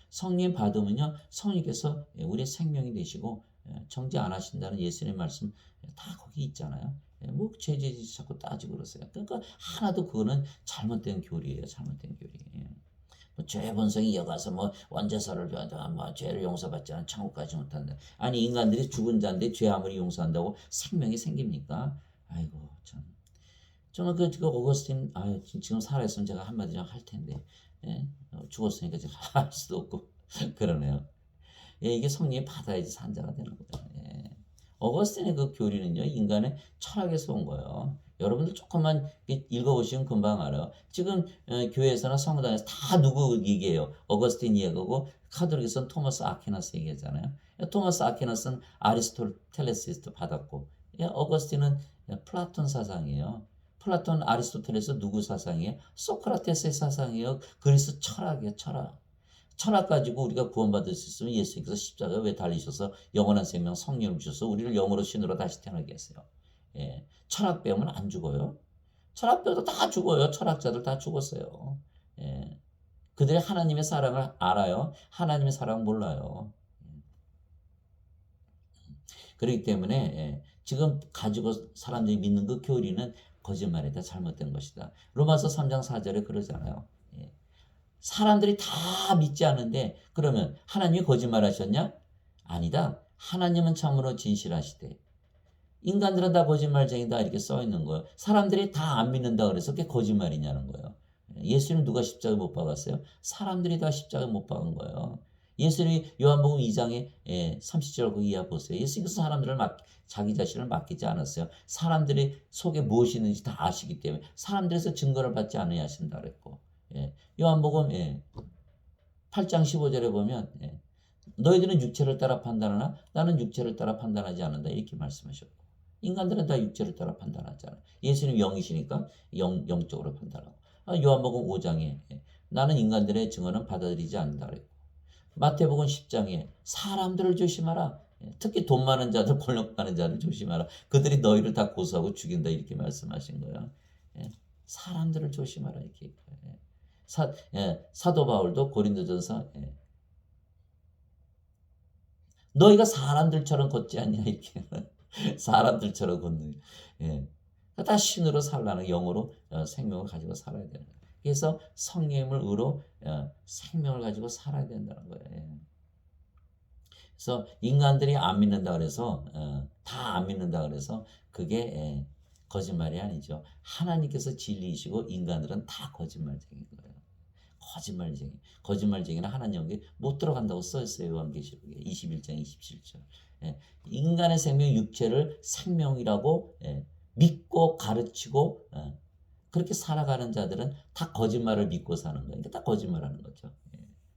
성령 받으면요 성령께서 우리의 생명이 되시고 정죄 안 하신다는 예수님의 말씀 다 거기 있잖아요. 뭐 죄 자꾸 따지고 그러세요. 그러니까 하나도 그거는 잘못된 교리예요. 잘못된 교리. 뭐 죄 본성이 이어가서 뭐 원죄사를 뭐 죄를 용서받지 않은 천국 가지 못한다. 아니 인간들이 죽은 자인데 죄 아무리 용서한다고 생명이 생깁니까? 아이고 참. 저는 그 오거스틴 지금 살아있으면 제가 한마디 좀 할 텐데 죽었으니까 제가 할 수도 없고 그러네요. 이게 성령이 받아야지 산자가 되는 거예요. 어거스틴의 그 교리는요 인간의 철학에서 온 거예요. 여러분들 조금만 읽어보시면 금방 알아요. 지금 교회에서나 성당에서 다 누구 얘기해요? 어거스틴 얘기하고 카톨릭에서는 토마스 아퀴나스 얘기하잖아요. 토마스 아퀴나스는 아리스토텔레스에서 받았고 어거스틴은 플라톤 사상이에요. 플라톤 아리스토텔레스 누구 사상이에요? 소크라테스의 사상이에요. 그래서 철학이에요. 철학 가지고 우리가 구원받을 수 있으면 예수님께서 십자가에 왜 달리셔서 영원한 생명 성령을 주셔서 우리를 영으로 신으로 다시 태어나게 했어요. 철학 배우면 안 죽어요. 철학 배우도 다 죽어요. 철학자들 다 죽었어요. 그들이 하나님의 사랑을 알아요. 하나님의 사랑을 몰라요. 그렇기 때문에 지금 가지고 사람들이 믿는 그 교리는 거짓말이다. 잘못된 것이다. 로마서 3장 4절에 그러잖아요. 예. 사람들이 다 믿지 않는데 그러면 하나님이 거짓말하셨냐? 아니다. 하나님은 참으로 진실하시되 인간들은 다 거짓말쟁이다 이렇게 써 있는 거예요. 사람들이 다 안 믿는다 그래서 그게 거짓말이냐는 거예요. 예수님 누가 십자가 못 박았어요? 사람들이 다 십자가 못 박은 거예요. 예수님이 요한복음 2장에 30절 그 이하 보세요. 예수님께서 사람들을 자기 자신을 맡기지 않았어요. 사람들이 속에 무엇이 있는지 다 아시기 때문에 사람들에서 증거를 받지 않으려 하신다 그랬고 요한복음 8장 15절에 보면 너희들은 육체를 따라 판단하나 나는 육체를 따라 판단하지 않는다 이렇게 말씀하셨고 인간들은 다 육체를 따라 판단하잖아요. 예수님 영이시니까 영적으로 판단하고 요한복음 5장에 나는 인간들의 증언은 받아들이지 않는다 그랬고 마태복음 10장에 사람들을 조심하라. 특히 돈 많은 자들, 권력 많은 자들 조심하라. 그들이 너희를 다 고소하고 죽인다 이렇게 말씀하신 거예요. 사람들을 조심하라 이렇게. 사도 바울도 고린도전서 너희가 사람들처럼 걷지 않냐 이렇게 사람들처럼 걷는 다 신으로 살라는 영으로 생명을 가지고 살아야 되는 거예요. 그래서 성령님을 의로 생명을 가지고 살아야 된다는 거예요. 그래서 인간들이 안 믿는다 그래서 다 안 믿는다 그래서 그게 거짓말이 아니죠. 하나님께서 진리이시고 인간들은 다 거짓말쟁인 거예요. 거짓말쟁이. 거짓말쟁이는 하나님 영에 못 들어간다고 써 있어요. 요한계시록에 21장 27절. 인간의 생명 육체를 생명이라고 믿고 가르치고 그렇게 살아가는 자들은 다 거짓말을 믿고 사는 거예요. 그러니까 다 거짓말하는 거죠.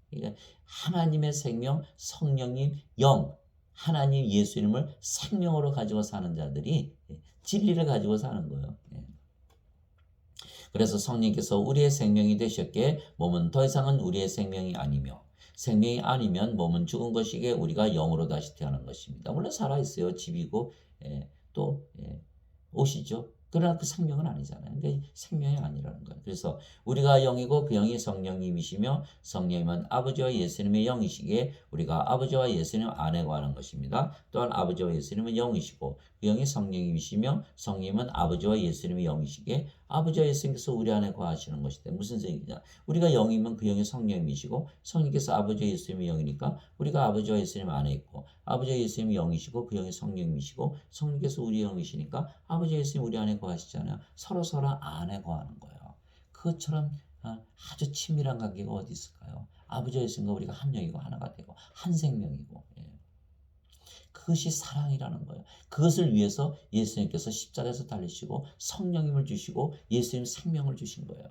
그러니까 하나님의 생명, 성령님, 영, 하나님 예수님을 생명으로 가지고 사는 자들이 진리를 가지고 사는 거예요. 그래서 성령께서 우리의 생명이 되셨기에 몸은 더 이상은 우리의 생명이 아니며 생명이 아니면 몸은 죽은 것이기에 우리가 영으로 다시 태어난 것입니다. 원래 살아있어요. 집이고 또 옷이죠. 그러나 그 생명은 아니잖아요. 그러니까 생명이 아니라는 거예요. 그래서 우리가 영이고 그 영이 성령님이시며 성령님은 아버지와 예수님의 영이시기에 우리가 아버지와 예수님 안에 거하는 것입니다. 또한 아버지와 예수님은 영이시고 그 영이 성령님이시며 성령님은 아버지와 예수님의 영이시기에 아버지와 예수님께서 우리 안에 거하시는 것이다. 무슨 얘기냐? 우리가 영이면 그 영이 성령님이시고 성령께서 아버지와 예수님의 영이니까 우리가 아버지와 예수님 안에 있고 아버지와 예수님이 영이시고 그 영이 성령님이시고 성령께서 우리 영이시니까 아버지와 예수님 우리 안에 거하시잖아요. 서로 안에 거하는 거예요. 그것처럼 아주 친밀한 관계가 어디 있을까요? 아버지와 예수님과 우리가 한 영이고 하나가 되고 한 생명이고 그것이 사랑이라는 거예요. 그것을 위해서 예수님께서 십자가에서 달리시고 성령님을 주시고 예수님 생명을 주신 거예요.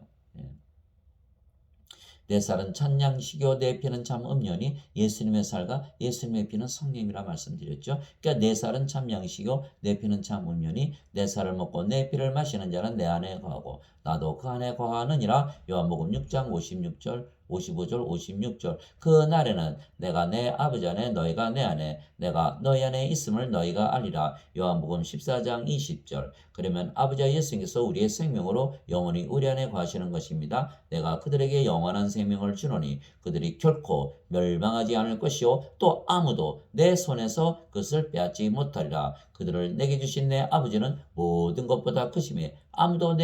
내 살은 참 양식이요 내 피는 참 음료니 예수님의 살과 예수님의 피는 성령이라 말씀드렸죠. 그러니까 내 살은 참 양식이요 내 피는 참 음료니 내 살을 먹고 내 피를 마시는 자는 내 안에 거하고 나도 그 안에 거하느니라. 요한복음 6장 56절 55절 56절 그날에는 내가 내 아버지 안에 너희가 내 안에 내가 너희 안에 있음을 너희가 알리라. 요한복음 14장 20절 그러면 아버지와 예수님께서 우리의 생명으로 영원히 우리 안에 거하시는 것입니다. 내가 그들에게 영원한 생명을 주노니 그들이 결코 멸망하지 않을 것이요 또 아무도 내 손에서 그것을 빼앗지 못하리라. 그들을 내게 주신 내 아버지는 모든 것보다 크심에 아무도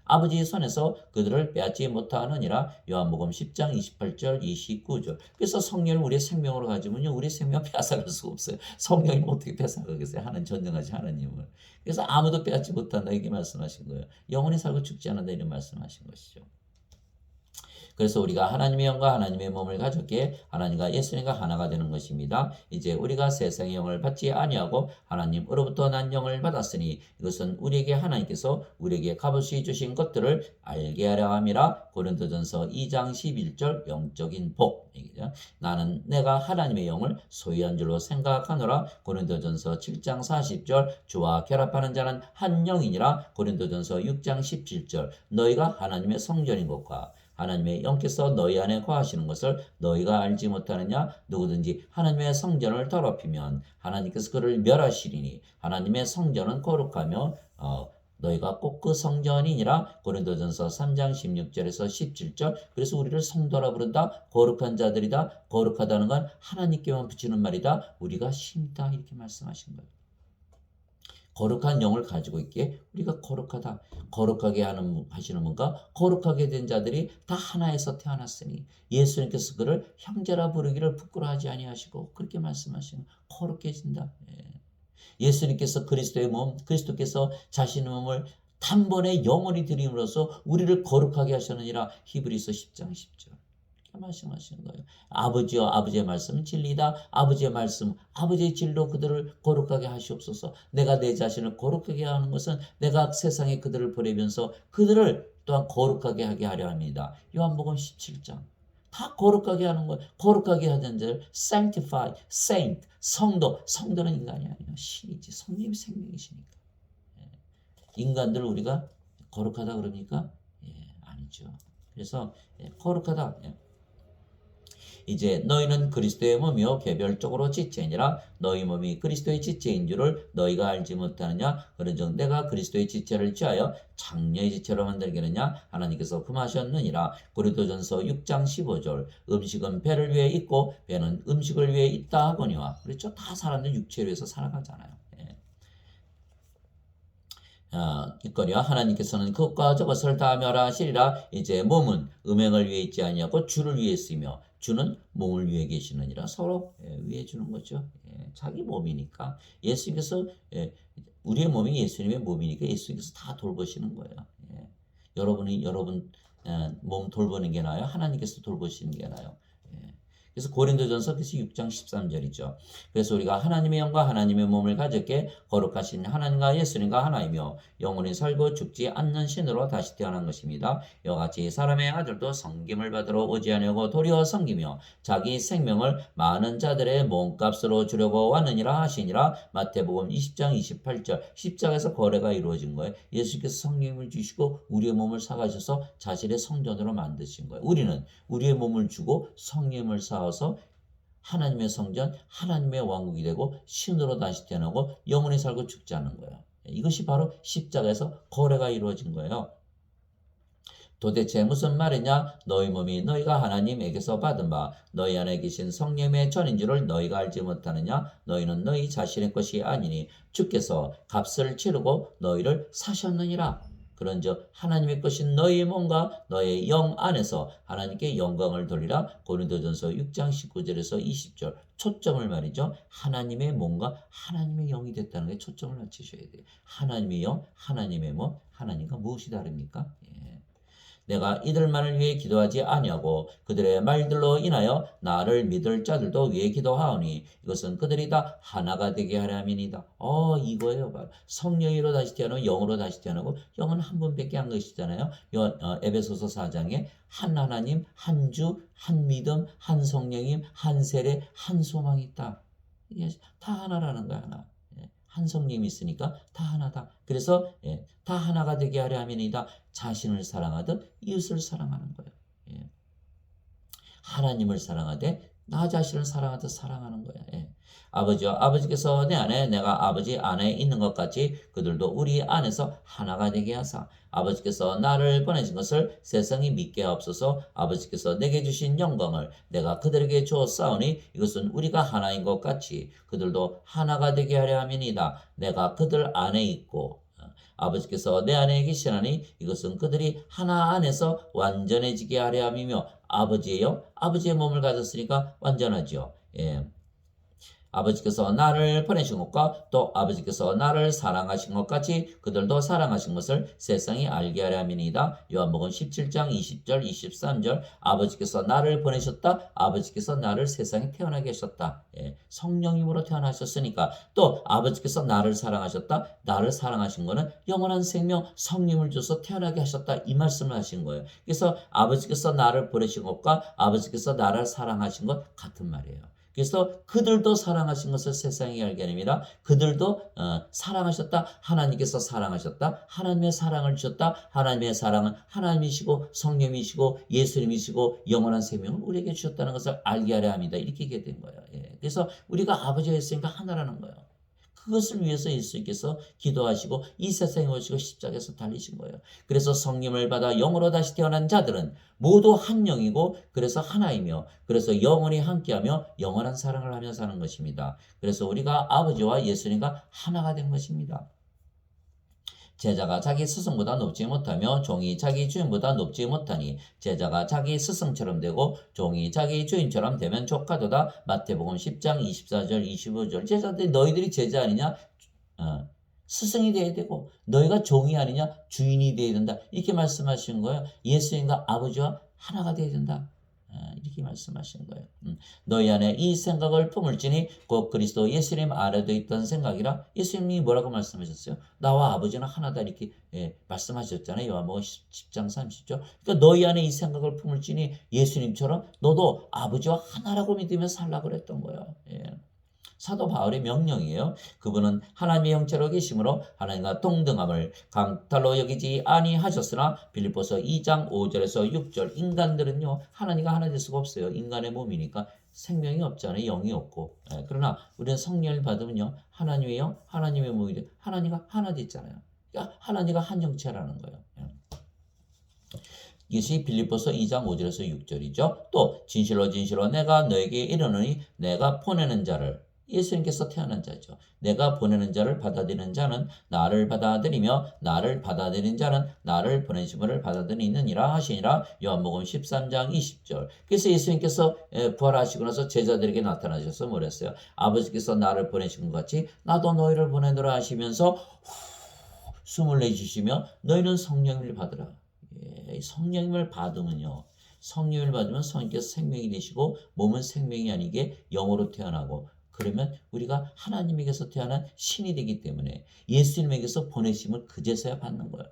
아버지의 손에서 그들을 빼앗지 못하느니라. 요한복음 10장 28절 29절 그래서 성령을 우리의 생명으로 가지면요 우리의 생명을 빼앗아갈 수가 없어요. 성령님 어떻게 빼앗아가겠어요? 하나님 전능하신 하나님을. 그래서 아무도 빼앗지 못한다 이렇게 말씀하신 거예요. 영원히 살고 죽지 않는다 이런 말씀하신 것이죠. 그래서 우리가 하나님의 영과 하나님의 몸을 가졌기에 하나님과 예수님과 하나가 되는 것입니다. 이제 우리가 세상의 영을 받지 아니하고 하나님으로부터 난 영을 받았으니 이것은 우리에게 하나님께서 우리에게 값없이 주신 것들을 알게 하려 함이라. 고린도전서 2장 11절 영적인 복 얘기죠. 나는 내가 하나님의 영을 소유한 줄로 생각하노라. 고린도전서 7장 40절 주와 결합하는 자는 한 영이니라. 고린도전서 6장 17절 너희가 하나님의 성전인 것과 하나님의 영께서 너희 안에 거하시는 것을 너희가 알지 못하느냐? 누구든지 하나님의 성전을 더럽히면 하나님께서 그를 멸하시리니 하나님의 성전은 거룩하며 너희가 꼭 그 성전이니라. 고린도전서 3장 16절에서 17절 그래서 우리를 성도라 부른다. 거룩한 자들이다. 거룩하다는 건 하나님께만 붙이는 말이다. 우리가 신이다 이렇게 말씀하신 거예요. 거룩한 영을 가지고 있기에 우리가 거룩하게 하시는 분과 거룩하게 된 자들이 다 하나에서 태어났으니 예수님께서 그를 형제라 부르기를 부끄러워하지 아니하시고 그렇게 말씀하시는 거룩해진다. 예수님께서 그리스도의 몸, 그리스도께서 자신의 몸을 단번에 영원히 드림으로써 우리를 거룩하게 하셨느니라. 히브리서 10장 10절. 말씀하시는 거예요. 아버지여 아버지의 말씀은 진리다. 아버지의 말씀, 아버지의 진리로 그들을 거룩하게 하시옵소서. 내가 내 자신을 거룩하게 하는 것은 내가 세상에 그들을 보내면서 그들을 또한 거룩하게 하게 하려 합니다. 요한복음 17장. 다 거룩하게 하는 거예요. 거룩하게 하는 자를 sanctify, saint, 성도는 인간이 아니에요. 신이지. 성령이 생명이시니까. 인간들 우리가 거룩하다 그럽니까? 아니죠. 그래서 거룩하다. 이제 너희는 그리스도의 몸이요 개별적으로 지체니라. 너희 몸이 그리스도의 지체인 줄을 너희가 알지 못하느냐. 그런즉 내가 그리스도의 지체를 취하여 장녀의 지체로 만들겠느냐. 하나님께서 금하셨느니라. 고린도전서 6장 15절. 음식은 배를 위해 있고 배는 음식을 위해 있다 하거니와. 그렇죠. 다 사람들 육체를 위해서 살아가잖아요. 있거니와 하나님께서는 그것과 저것을 다 멸하시리라. 이제 몸은 음행을 위해 있지 아니하고 주를 위해 쓰며 주는 몸을 위해 계시느니라. 서로 위해 주는 거죠. 자기 몸이니까 예수님께서 우리의 몸이 예수님의 몸이니까 예수님께서 다 돌보시는 거예요. 여러분 몸 돌보는 게 나아요? 하나님께서 돌보시는 게 나아요? 그래서 고린도전서 6장 13절이죠. 그래서 우리가 하나님의 영과 하나님의 몸을 가졌게 거룩하신 하나님과 예수님과 하나이며 영원히 살고 죽지 않는 신으로 다시 태어난 것입니다. 이와 같이 사람의 아들도 섬김을 받으러 오지 아니하고 도리어 섬기며 자기 생명을 많은 자들의 몸값으로 주려고 왔느니라 하시니라. 마태복음 20장 28절. 십자가에서 거래가 이루어진 거예요. 예수께서 성령을 주시고 우리의 몸을 사가셔서 자신의 성전으로 만드신 거예요. 우리는 우리의 몸을 주고 성령을 사와서 하나님의 성전, 하나님의 왕국이 되고 신으로 다시 태어나고 영원히 살고 죽지 않는 거예요. 이것이 바로 십자가에서 거래가 이루어진 거예요. 도대체 무슨 말이냐? 너희 몸이 너희가 하나님에게서 받은 바 너희 안에 계신 성령의 전인 줄을 너희가 알지 못하느냐? 너희는 너희 자신의 것이 아니니 주께서 값을 치르고 너희를 사셨느니라. 그런즉 하나님의 것인 너희의 몸과 너의 영 안에서 하나님께 영광을 돌리라. 고린도전서 6장 19절에서 20절. 초점을 말이죠. 하나님의 몸과 하나님의 영이 됐다는 게 초점을 맞추셔야 돼요. 하나님의 영, 하나님의 몸, 하나님과 무엇이 다릅니까? 내가 이들만을 위해 기도하지 아니하고 그들의 말들로 인하여 나를 믿을 자들도 위해 기도하오니 이것은 그들이 다 하나가 되게 하려 함이니이다. 이거예요. 바로 성령으로 다시 태어나고 영으로 다시 태어나고 영은 한 분밖에 안 것이잖아요. 에베소서 4장에 한 하나님, 한 주, 한 믿음, 한 성령임, 한 세례, 한 소망이 있다. 이게 다 하나라는 거야. 하나. 한 성령이 있으니까 다 하나다. 그래서 다 하나가 되게 하려 함이니이다. 자신을 사랑하듯 이웃을 사랑하는 거예요. 하나님을 사랑하되 나 자신을 사랑하듯 사랑하는 거예요. 아버지와 아버지께서 내 안에 내가 아버지 안에 있는 것 같이 그들도 우리 안에서 하나가 되게 하사 아버지께서 나를 보내신 것을 세상이 믿게 하옵소서. 아버지께서 내게 주신 영광을 내가 그들에게 주었사오니 이것은 우리가 하나인 것 같이 그들도 하나가 되게 하려 함이니이다. 내가 그들 안에 있고 아버지께서 내 안에 계시나니 이것은 그들이 하나 안에서 완전해지게 하려 함이며 아버지의 영, 아버지의 몸을 가졌으니까 완전하지요. 아버지께서 나를 보내신 것과 또 아버지께서 나를 사랑하신 것 같이 그들도 사랑하신 것을 세상이 알게 하려 함이니이다. 요한복음 17장 20절 23절. 아버지께서 나를 보내셨다. 아버지께서 나를 세상에 태어나게 하셨다. 성령님으로 태어나셨으니까 또 아버지께서 나를 사랑하셨다. 나를 사랑하신 거는 영원한 생명 성령을 줘서 태어나게 하셨다. 이 말씀을 하신 거예요. 그래서 아버지께서 나를 보내신 것과 아버지께서 나를 사랑하신 것 같은 말이에요. 그래서 그들도 사랑하신 것을 세상이 알게 하느니라. 그들도 사랑하셨다. 하나님께서 사랑하셨다. 하나님의 사랑을 주셨다. 하나님의 사랑은 하나님이시고 성령이시고 예수님이시고 영원한 생명을 우리에게 주셨다는 것을 알게 하려 합니다. 이렇게 얘기된 거예요. 그래서 우리가 아버지가 있으니까 하나라는 거예요. 그것을 위해서 예수님께서 기도하시고 이 세상에 오시고 십자가에서 달리신 거예요. 그래서 성령을 받아 영으로 다시 태어난 자들은 모두 한 영이고 그래서 하나이며 그래서 영원히 함께하며 영원한 사랑을 하며 사는 것입니다. 그래서 우리가 아버지와 예수님과 하나가 된 것입니다. 제자가 자기 스승보다 높지 못하며 종이 자기 주인보다 높지 못하니 제자가 자기 스승처럼 되고 종이 자기 주인처럼 되면 족하도다. 마태복음 10장 24절 25절. 제자들이 너희들이 제자 아니냐? 스승이 돼야 되고 너희가 종이 아니냐? 주인이 돼야 된다. 이렇게 말씀하신 거예요. 예수님과 아버지와 하나가 돼야 된다. 이렇게 말씀하신 거예요. 너희 안에 이 생각을 품을지니 곧 그리스도 예수님 아래도 있던 생각이라. 예수님이 뭐라고 말씀하셨어요? 나와 아버지는 하나다 이렇게 말씀하셨잖아요. 요한복음 10장 30절. 그러니까 너희 안에 이 생각을 품을지니 예수님처럼 너도 아버지와 하나라고 믿으며 살라고 그랬던 거예요. 사도 바울의 명령이에요. 그분은 하나님의 형체로 계심으로 하나님과 동등함을 강탈로 여기지 아니하셨으나 빌립보서 2장 5절에서 6절 인간들은요 하나님과 하나 될 수가 없어요. 인간의 몸이니까 생명이 없잖아요. 영이 없고. 그러나 우리는 성령을 받으면요 하나님의 영, 하나님의 몸이 돼 하나님과 하나 됐잖아요. 그러니까 하나님과 한 형체라는 거예요. 이것이 빌립보서 2장 5절에서 6절이죠. 또 진실로 진실로 내가 너에게 이르노니 내가 보내는 자를 예수님께서 태어난 자죠. 내가 보내는 자를 받아들이는 자는 나를 받아들이며 나를 받아들이는 자는 나를 보내심을 받아들이느니라 하시니라. 요한복음 13장 20절. 그래서 예수님께서 부활하시고 나서 제자들에게 나타나셔서 뭐랬어요? 아버지께서 나를 보내신 것 같이 나도 너희를 보내노라 하시면서 숨을 내쉬시며 너희는 성령을 받으라. 성령을 받으면요. 성령을 받으면 성령께서 생명이 되시고 몸은 생명이 아니게 영으로 태어나고 그러면 우리가 하나님에게서 태어난 신이 되기 때문에 예수님에게서 보내심을 그제서야 받는 거예요.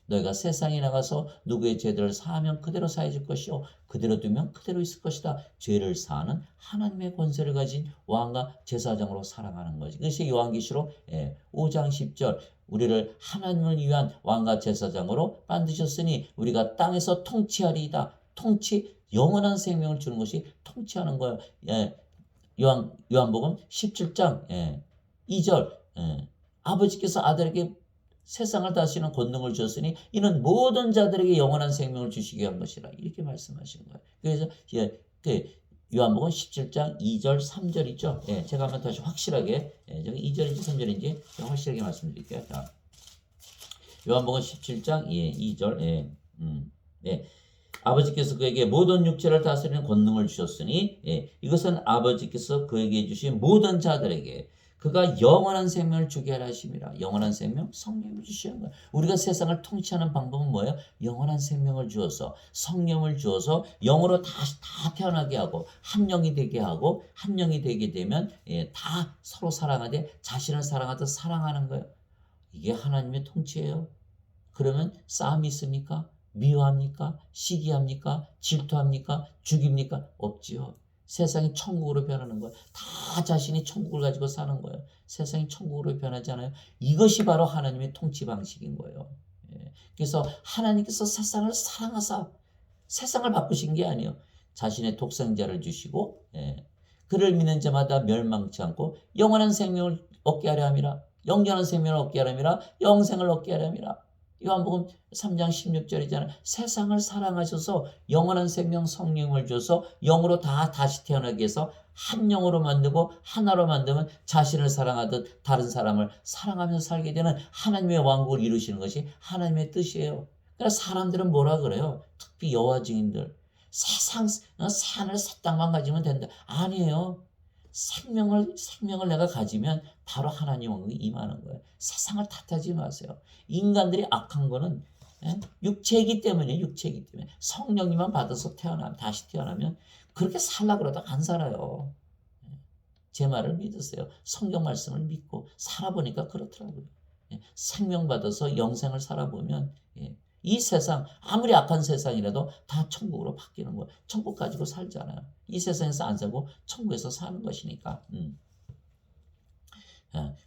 너희가 세상에 나가서 누구의 죄들을 사하면 그대로 사해줄 것이요 그대로 두면 그대로 있을 것이다. 죄를 사하는 하나님의 권세를 가진 왕과 제사장으로 살아가는 거지. 그것이 요한계시록 5장 10절 우리를 하나님을 위한 왕과 제사장으로 만드셨으니 우리가 땅에서 통치하리이다. 통치 영원한 생명을 주는 것이 통치하는 거예요. 요한복음 17장 2절 아버지께서 아들에게 세상을 다스리는 권능을 주었으니 이는 모든 자들에게 영원한 생명을 주시기 위한 것이라 이렇게 말씀하신 거예요. 그래서 요한복음 17장 2절 3절이죠. 제가 한번 다시 확실하게 2절인지 3절인지 확실하게 말씀드릴게요. 자, 요한복음 17장 2절 아버지께서 그에게 모든 육체를 다스리는 권능을 주셨으니 이것은 아버지께서 그에게 주신 모든 자들에게 그가 영원한 생명을 주게 하라 하심이라. 영원한 생명? 성령을 주시는 거예요. 우리가 세상을 통치하는 방법은 뭐예요? 영원한 생명을 주어서 성령을 주어서 영으로 다시 다 태어나게 하고 한 영이 되게 하고 한 영이 되게 되면 다 서로 사랑하되 자신을 사랑하듯 사랑하는 거예요. 이게 하나님의 통치예요. 그러면 싸움이 있습니까? 미워합니까? 시기합니까? 질투합니까? 죽입니까? 없지요. 세상이 천국으로 변하는 거예요. 다 자신이 천국을 가지고 사는 거예요. 세상이 천국으로 변하잖아요. 이것이 바로 하나님의 통치 방식인 거예요. 그래서 하나님께서 세상을 사랑하사 세상을 바꾸신 게 아니에요. 자신의 독생자를 주시고 그를 믿는 자마다 멸망치 않고 영원한 생명을 얻게 하려 함이라. 영원한 생명을 얻게 하려 함이라. 영생을 얻게 하려 함이라. 요한복음 3장 16절이잖아요. 세상을 사랑하셔서 영원한 생명 성령을 줘서 영으로 다시 태어나게 해서 한 영으로 만들고 하나로 만들면 자신을 사랑하듯 다른 사람을 사랑하면서 살게 되는 하나님의 왕국을 이루시는 것이 하나님의 뜻이에요. 그래서 사람들은 뭐라 그래요? 특히 여호와 증인들. 세상 산을 새 땅만 가지면 된다. 아니에요. 생명을 내가 가지면 바로 하나님 왕국이 임하는 거예요. 세상을 탓하지 마세요. 인간들이 악한 거는 육체이기 때문에 성령님만 받아서 다시 태어나면 그렇게 살라 그러다가 안 살아요. 제 말을 믿으세요. 성경 말씀을 믿고 살아보니까 그렇더라고요. 생명 받아서 영생을 살아보면 이 세상 아무리 악한 세상이라도 다 천국으로 바뀌는 거예요. 천국 가지고 살잖아요. 이 세상에서 안 살고 천국에서 사는 것이니까.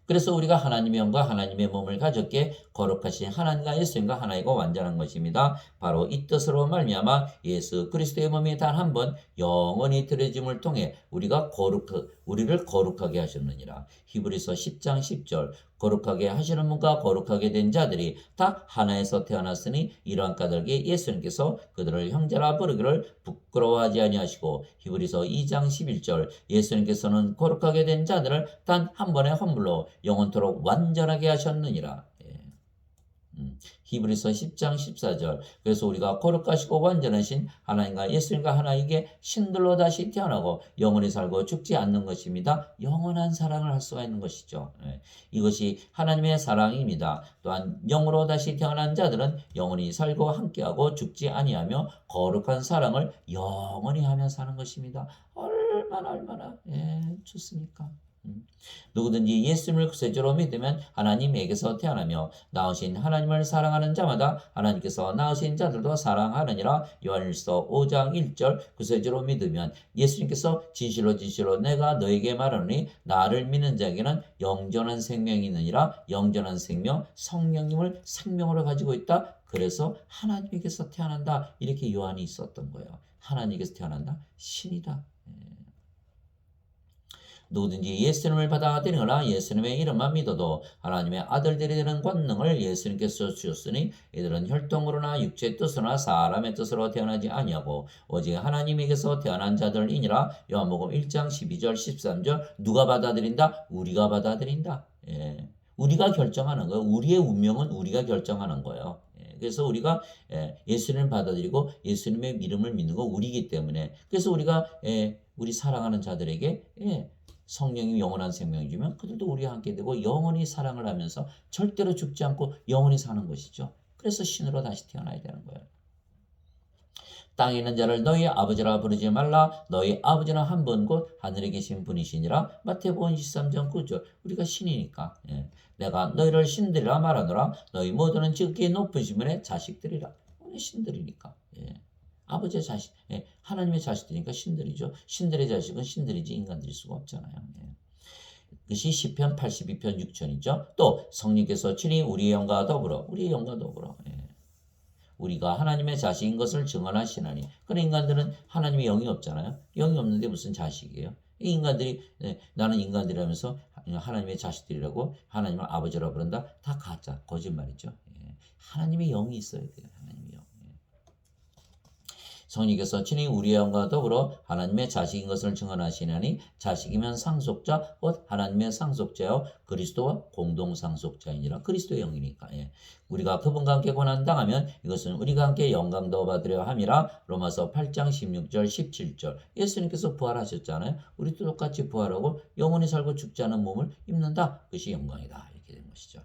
그래서 우리가 하나님의 영과 하나님의 몸을 가졌기에 거룩하신 하나님과 예수님과 하나이고 완전한 것입니다. 바로 이 뜻으로 말미암아 예수 그리스도의 몸이 단 한 번 영원히 드려짐을 통해 우리를 거룩하게 하셨느니라. 히브리서 10장 10절 거룩하게 하시는 분과 거룩하게 된 자들이 다 하나에서 태어났으니 이러한 까닭에 예수님께서 그들을 형제라 부르기를 부끄러워하지 아니하시고 히브리서 2장 11절 예수님께서는 거룩하게 된 자들을 단 한 번의 헌물로 영원토록 완전하게 하셨느니라. 히브리서 10장 14절. 그래서 우리가 거룩하시고 완전하신 하나님과 예수님과 하나님께 신들로 다시 태어나고 영원히 살고 죽지 않는 것입니다. 영원한 사랑을 할 수가 있는 것이죠. 이것이 하나님의 사랑입니다. 또한 영으로 다시 태어난 자들은 영원히 살고 함께하고 죽지 아니하며 거룩한 사랑을 영원히 하며 사는 것입니다. 얼마나 좋습니까? 누구든지 예수님을 구세주로 믿으면 하나님에게서 태어나며 낳으신 하나님을 사랑하는 자마다 하나님께서 낳으신 자들도 사랑하느니라. 요한일서 5장 1절. 구세주로 믿으면 예수님께서 진실로 내가 너에게 말하노니 나를 믿는 자에게는 영전한 생명이 있느니라. 영전한 생명, 성령님을 생명으로 가지고 있다. 그래서 하나님에게서 태어난다. 이렇게 요한이 있었던 거예요. 하나님께서 태어난다. 신이다. 누구든지 예수님을 받아들이거나 예수님의 이름만 믿어도 하나님의 아들들이 되는 권능을 예수님께서 주셨으니 이들은 혈통으로나 육체의 뜻으로나 사람의 뜻으로 태어나지 아니하고 오직 하나님에게서 태어난 자들이니라. 요한복음 1장 12절 13절. 누가 받아들인다? 우리가 받아들인다. 우리가 결정하는 거예요. 우리의 운명은 우리가 결정하는 거예요. 그래서 우리가 예수님을 받아들이고 예수님의 이름을 믿는 거 우리이기 때문에, 그래서 우리가 우리 사랑하는 자들에게 성령이 영원한 생명을 주면 그들도 우리와 함께 되고 영원히 사랑을 하면서 절대로 죽지 않고 영원히 사는 것이죠. 그래서 신으로 다시 태어나야 되는 거예요. 땅에 있는 자를 너희 아버지라 부르지 말라. 너희 아버지는 한 분 곧 하늘에 계신 분이시니라. 마태복음 23장 9절. 우리가 신이니까 내가 너희를 신들이라 말하노라. 너희 모두는 지극히 높으신 분의 자식들이라. 우리 신들이니까. 아버지의 자식, 하나님의 자식들이니까 신들이죠. 신들의 자식은 신들이지 인간들일 수가 없잖아요. 그것이 시편 82편 6절이죠. 또 성령께서 친히 우리의 영과 더불어 우리가 하나님의 자식인 것을 증언하시나니. 그런 인간들은 하나님의 영이 없잖아요. 영이 없는데 무슨 자식이에요? 이 인간들이 나는 인간들이라면서 하나님의 자식들이라고 하나님을 아버지라고 부른다. 다 가짜, 거짓말이죠. 하나님의 영이 있어야 돼요. 하나님의 영. 성령께서 친히 우리의 영과 더불어 하나님의 자식인 것을 증언하시나니. 자식이면 상속자 곧 하나님의 상속자요 그리스도와 공동 상속자이니라. 그리스도의 영이니까. 우리가 그분과 함께 고난당하면 이것은 우리가 함께 영광도 받으려 함이라. 로마서 8장 16절 17절. 예수님께서 부활하셨잖아요. 우리도 똑같이 부활하고 영원히 살고 죽지 않은 몸을 입는다. 그것이 영광이다. 이렇게 된 것이죠.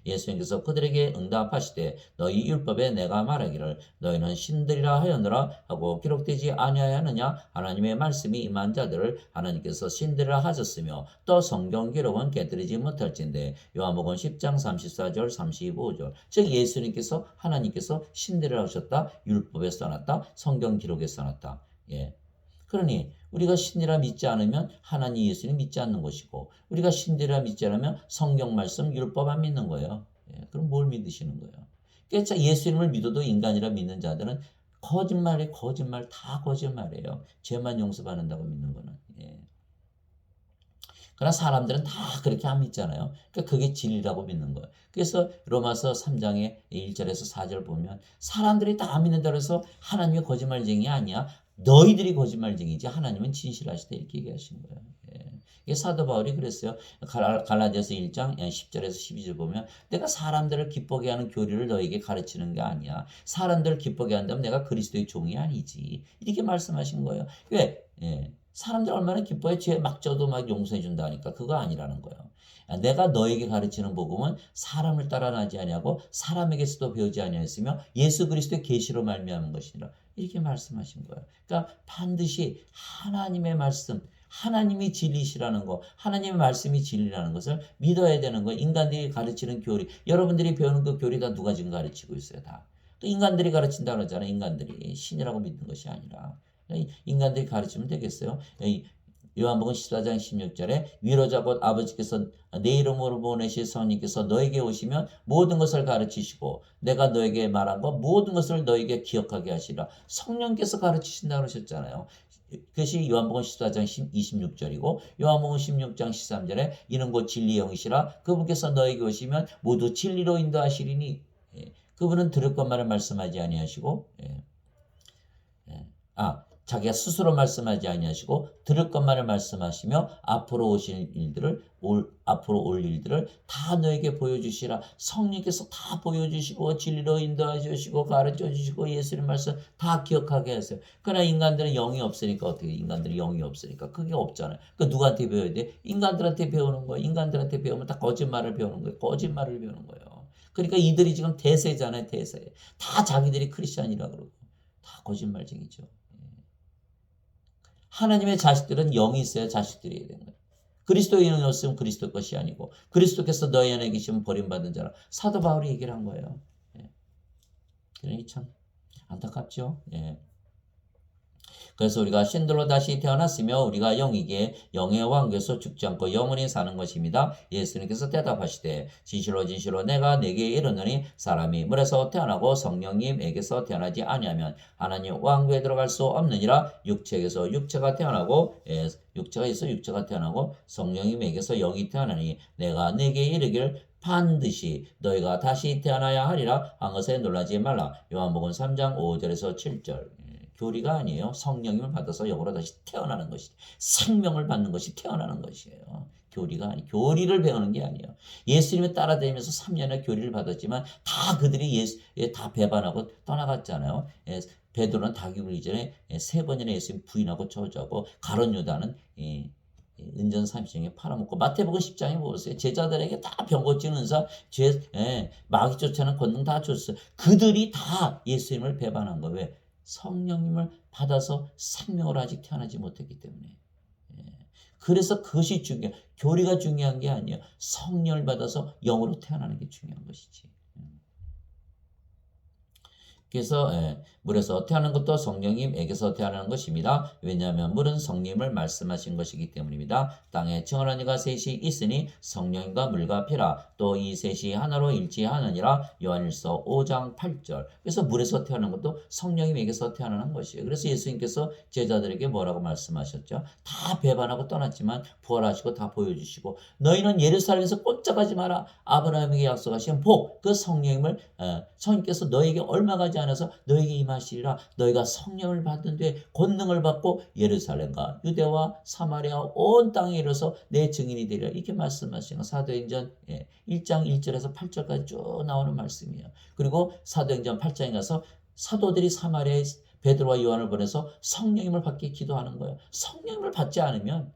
예수님께서 그들에게 응답하시되 너희 율법에 내가 말하기를 너희는 신들이라 하였느라 하고 기록되지 아니하였느냐. 하나님의 말씀이 임한 자들을 하나님께서 신들이라 하셨으며 또 성경 기록은 깨뜨리지 못할진대. 요한복음 10장 34절 35절. 즉 예수님께서 하나님께서 신들이라 하셨다. 율법에 써놨다. 성경 기록에 써놨다. 그러니 우리가 신이라 믿지 않으면 하나님 예수님 믿지 않는 것이고, 우리가 신이라 믿지 않으면 성경 말씀 율법 안 믿는 거예요. 그럼 뭘 믿으시는 거예요? 그러니까 예수님을 믿어도 인간이라 믿는 자들은 거짓말 다 거짓말이에요. 죄만 용서받는다고 믿는 거는. 그러나 사람들은 다 그렇게 안 믿잖아요. 그러니까 그게 진리라고 믿는 거예요. 그래서 로마서 3장의 1절에서 4절 보면 사람들이 다 안 믿는다고 해서 하나님이 거짓말쟁이 아니야. 너희들이 거짓말쟁이지 하나님은 진실하시다. 이렇게 얘기하신 거예요. 이게 사도 바울이 그랬어요. 갈라디아서 1장 10절에서 12절 보면 내가 사람들을 기쁘게 하는 교리를 너에게 가르치는 게 아니야. 사람들을 기쁘게 한다면 내가 그리스도의 종이 아니지. 이렇게 말씀하신 거예요. 왜? 사람들 얼마나 기뻐해. 죄 막 져도 막 용서해 준다니까. 그거 아니라는 거예요. 내가 너에게 가르치는 복음은 사람을 따라 나지 아니하고 사람에게서도 배우지 아니하였으며 예수 그리스도의 계시로 말미암은 것이니라. 이렇게 말씀하신 거예요. 그러니까 반드시 하나님의 말씀, 하나님이 진리시라는 거, 하나님의 말씀이 진리라는 것을 믿어야 되는 거. 인간들이 가르치는 교리, 여러분들이 배우는 그 교리 다 누가 지금 가르치고 있어요? 다. 또 인간들이 가르친다고 그러잖아요. 인간들이 신이라고 믿는 것이 아니라. 인간들이 가르치면 되겠어요? 요한복음 14장 16절에 위로자 곧 아버지께서 내 이름으로 보내실 성령께서 너에게 오시면 모든 것을 가르치시고 내가 너에게 말한 것 모든 것을 너에게 기억하게 하시라. 성령께서 가르치신다고 하셨잖아요. 그것이 요한복음 14장 26절이고 요한복음 16장 13절에 이는 곧 진리의 영이시라. 그분께서 너에게 오시면 모두 진리로 인도하시리니. 그분은 들을 것만을 말씀하지 아니하시고 자기가 스스로 말씀하지 아니하시고 들을 것만을 말씀하시며 앞으로 올 일들을 다 너에게 보여주시라. 성령께서 다 보여주시고 진리로 인도해 주시고 가르쳐 주시고 예수님 말씀 다 기억하게 하세요. 그러나 인간들은 영이 없으니까 어떻게 인간들이 영이 없으니까 그게 없잖아요. 그 누구한테 배워야 돼? 인간들한테 배우는 거예요. 인간들한테 배우면 다 거짓말을 배우는 거예요. 거짓말을 배우는 거예요. 그러니까 이들이 지금 대세잖아요. 대세. 다 자기들이 크리스찬이라 그러고 다 거짓말쟁이죠. 하나님의 자식들은 영이 있어야 자식들이 되는 거예요. 그리스도의 영이 없으면 그리스도 것이 아니고 그리스도께서 너희 안에 계시면 버림받은 자라. 사도 바울이 얘기를 한 거예요. 예. 그러니 참 안타깝죠. 예. 그래서 우리가 신들로 다시 태어났으며 우리가 영이기에 영의 왕국에서 죽지 않고 영원히 사는 것입니다. 예수님께서 대답하시되 진실로 진실로 내가 네게 이르노니 사람이 물에서 태어나고 성령님에게서 태어나지 아니하면 하나님 왕국에 들어갈 수 없느니라. 육체에게서 육체가 태어나고 육체가 있어 육체가 태어나고 성령님에게서 영이 태어나니 내가 네게 이르길 반드시 너희가 다시 태어나야 하리라 한 것에 놀라지 말라. 요한복음 3장 5절에서 7절. 교리가 아니에요. 성령님을 받아서 영으로 다시 태어나는 것이 생명을 받는 것이 태어나는 것이에요. 교리가 아니 교리를 배우는 게 아니에요. 예수님을 따라다니면서 3년의 교리를 받았지만 다 그들이 예수에 다 배반하고 떠나갔잖아요. 베드로는 닭이 굴기 전에 3번이나 예수님 부인하고 저주하고 가룟 유다는 은전 30장에 팔아먹고 마태복음 10장에 보세요. 제자들에게 다 병고치는 은사, 마귀 쫓아는 권능 다 줬어요. 그들이 다 예수님을 배반한 거예요. 왜? 성령님을 받아서 생명으로 아직 태어나지 못했기 때문에. 그래서 그것이 중요해요. 교리가 중요한 게 아니에요. 성령을 받아서 영으로 태어나는 게 중요한 것이지. 그래서 물에서 태어나는 것도 성령님에게서 태어나는 것입니다. 왜냐하면 물은 성령님을 말씀하신 것이기 때문입니다. 땅에 청원한 이가 셋이 있으니 성령님과 물과 피라 또 이 셋이 하나로 일치하느니라. 요한일서 5장 8절. 그래서 물에서 태어난 것도 성령님에게서 태어나는 것이에요. 그래서 예수님께서 제자들에게 뭐라고 말씀하셨죠? 다 배반하고 떠났지만 부활하시고 다 보여주시고 너희는 예루살렘에서 꼼짝하지 마라. 아브라함에게 약속하신 복, 그 성령님을 성령께서 너에게 얼마 가지 않아서 너에게 임하시리라. 너희가 성령을 받은 뒤에 권능을 받고 예루살렘과 유대와 사마리아 온 땅에 이르러서 내 증인이 되리라. 이렇게 말씀하시는 사도행전 1장 1절에서 8절까지 쭉 나오는 말씀이에요. 그리고 사도행전 8장에 가서 사도들이 사마리아에 베드로와 요한을 보내서 성령님을 받게 기도하는 거예요. 성령님을 받지 않으면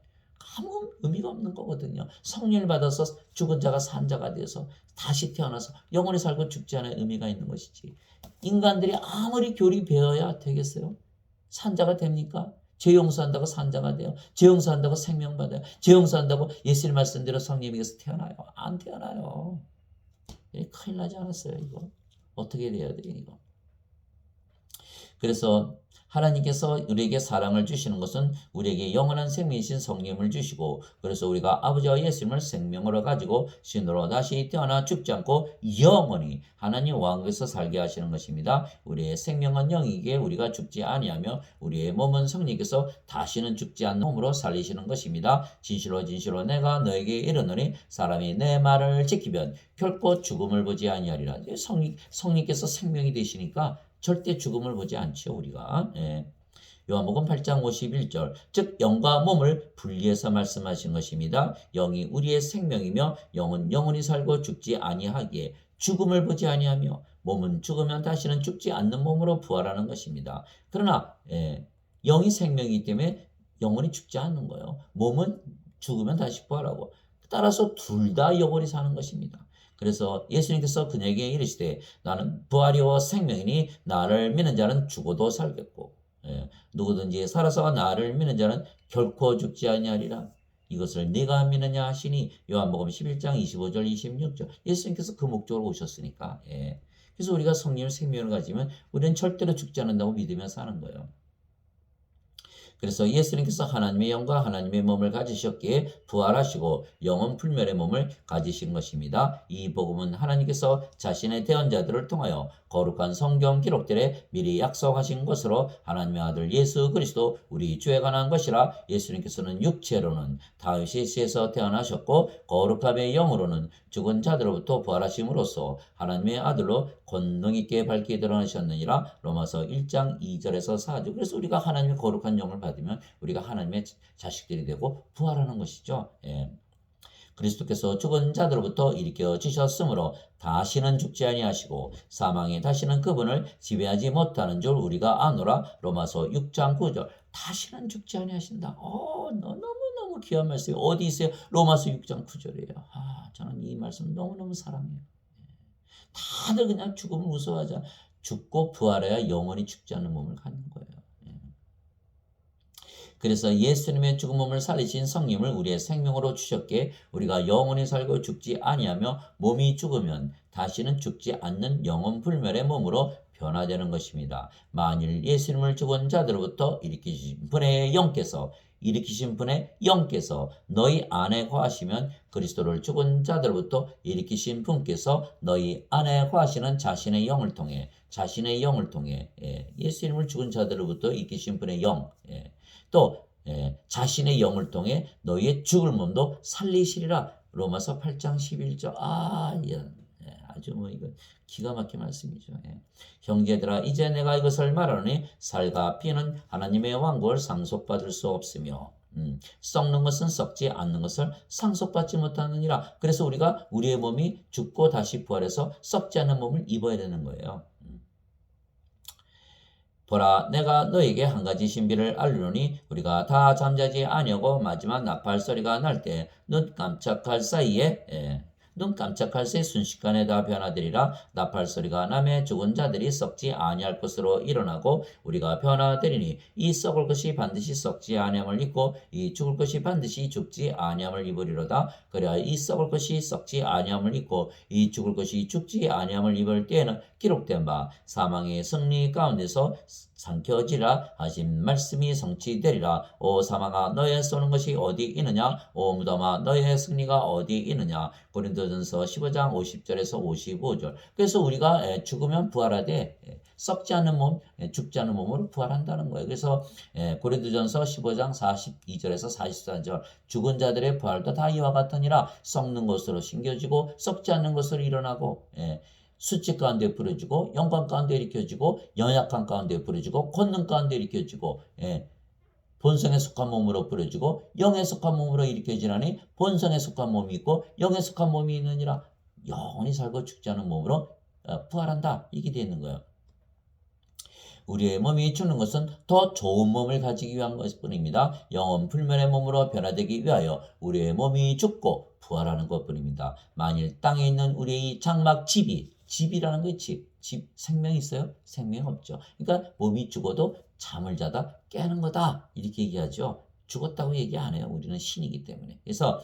아무 의미가 없는 거거든요. 성령을 받아서 죽은 자가 산 자가 되어서 다시 태어나서 영원히 살고 죽지 않은 의미가 있는 것이지. 인간들이 아무리 교리 배워야 되겠어요? 산자가 됩니까? 죄 용서한다고 산자가 돼요. 죄 용서한다고 생명 받아요. 죄 용서한다고 예수님 말씀대로 성령에게서 태어나요. 안 태어나요. 큰일 나지 않았어요, 이거. 어떻게 돼야 돼요, 이거. 그래서 하나님께서 우리에게 사랑을 주시는 것은 우리에게 영원한 생명이신 성령을 주시고 그래서 우리가 아버지와 예수님을 생명으로 가지고 신으로 다시 태어나 죽지 않고 영원히 하나님 왕국에서 살게 하시는 것입니다. 우리의 생명은 영이기에 우리가 죽지 아니하며 우리의 몸은 성령께서 다시는 죽지 않는 몸으로 살리시는 것입니다. 진실로 진실로 내가 너에게 이르노니 사람이 내 말을 지키면 결코 죽음을 보지 아니하리라. 성령께서 생명이 되시니까 절대 죽음을 보지 않죠, 우리가. 요한복음 8장 51절. 즉 영과 몸을 분리해서 말씀하신 것입니다. 영이 우리의 생명이며 영은 영원히 살고 죽지 아니하기에 죽음을 보지 아니하며 몸은 죽으면 다시는 죽지 않는 몸으로 부활하는 것입니다. 그러나 영이 생명이기 때문에 영원히 죽지 않는 거예요. 몸은 죽으면 다시 부활하고 따라서 둘 다 영원히 사는 것입니다. 그래서 예수님께서 그에게 이르시되 나는 부활이요 생명이니 나를 믿는 자는 죽어도 살겠고 누구든지 살아서 나를 믿는 자는 결코 죽지 아니하리라. 이것을 네가 믿느냐 하시니 요한복음 11장 25절 26절. 예수님께서 그 목적으로 오셨으니까. 그래서 우리가 성령의 생명을 가지면 우리는 절대로 죽지 않는다고 믿으며 사는 거예요. 그래서 예수님께서 하나님의 영과 하나님의 몸을 가지셨기에 부활하시고 영원 불멸의 몸을 가지신 것입니다. 이 복음은 하나님께서 자신의 대언자들을 통하여 거룩한 성경 기록들에 미리 약속하신 것으로 하나님의 아들 예수 그리스도 우리 주에 관한 것이라. 예수님께서는 육체로는 다윗의 씨에서 태어나셨고 거룩함의 영으로는 죽은 자들로부터 부활하심으로써 하나님의 아들로 권능 있게 밝게 드러나셨느니라. 로마서 1장 2절에서 4절. 그래서 우리가 하나님의 거룩한 영을 받으면 우리가 하나님의 자식들이 되고 부활하는 것이죠. 예. 그리스도께서 죽은 자들로부터 일으켜 주셨으므로 다시는 죽지 아니하시고 사망이 다시는 그분을 지배하지 못하는 줄 우리가 아노라. 로마서 6장 9절. 다시는 죽지 아니하신다. 너무너무 귀한 말씀이 어디 있어요? 로마서 6장 9절이에요. 저는 이 말씀 너무너무 사랑해요. 다들 그냥 죽음을 무서워하자. 죽고 부활해야 영원히 죽지 않는 몸을 갖는 거예요. 그래서 예수님의 죽은 몸을 살리신 성령을 우리의 생명으로 주셨기에 우리가 영원히 살고 죽지 아니하며 몸이 죽으면 다시는 죽지 않는 영원 불멸의 몸으로 변화되는 것입니다. 만일 예수님을 죽은 자들로부터 일으키신 분의 영께서 너희 안에 거하시면 그리스도를 죽은 자들로부터 일으키신 분께서 너희 안에 거하시는 자신의 영을 통해 예수님을 죽은 자들로부터 일으키신 분의 영, 또 자신의 영을 통해 너희의 죽을 몸도 살리시리라. 로마서 8장 11절. 아주 이거 기가 막힌 말씀이죠. 형제들아 이제 내가 이것을 말하노니 살과 피는 하나님의 왕국을 상속받을 수 없으며 썩는 것은 썩지 않는 것을 상속받지 못하느니라. 그래서 우리가 우리의 몸이 죽고 다시 부활해서 썩지 않는 몸을 입어야 되는 거예요. 보라 내가 너에게 한 가지 신비를 알리노니 우리가 다 잠자지 아니하고 마지막 나팔 소리가 날 때 눈 깜짝할 사이에 순식간에 다 변화되리라. 나팔 소리가 나매 죽은 자들이 썩지 아니할 것으로 일어나고 우리가 변화되리니 이 썩을 것이 반드시 썩지 아니함을 입고 이 죽을 것이 반드시 죽지 아니함을 입으리로다. 그래야 이 썩을 것이 썩지 아니함을 입고 이 죽을 것이 죽지 아니함을 입을 때에는 기록된 바 사망의 승리 가운데서 삼켜지라 하신 말씀이 성취되리라. 오 사망아 너의 쏘는 것이 어디 있느냐? 오 무덤아 너의 승리가 어디 있느냐? 고린도전서 15장 50절에서 55절. 그래서 우리가 죽으면 부활하되 썩지 않는 몸, 죽지 않는 몸으로 부활한다는 거예요. 그래서 고린도전서 15장 42절에서 44절. 죽은 자들의 부활도 다 이와 같으니라. 썩는 것으로 심겨지고 썩지 않는 것으로 일어나고 수치 가운데 부러지고 영광 가운데 일으켜지고 연약한 가운데 부러지고 권능 가운데 일으켜지고 본성에 속한 몸으로 부러지고 영에 속한 몸으로 일으켜지나니 본성에 속한 몸이 있고 영에 속한 몸이 있느니라. 영원히 살고 죽지 않은 몸으로 부활한다. 이게 되어 있는 거예요. 우리의 몸이 죽는 것은 더 좋은 몸을 가지기 위한 것뿐입니다. 영원 불멸의 몸으로 변화되기 위하여 우리의 몸이 죽고 부활하는 것뿐입니다. 만일 땅에 있는 우리의 장막 집이라는 거 집 생명 있어요? 생명 없죠. 그러니까 몸이 죽어도 잠을 자다 깨는 거다 이렇게 얘기하죠. 죽었다고 얘기 안 해요. 우리는 신이기 때문에. 그래서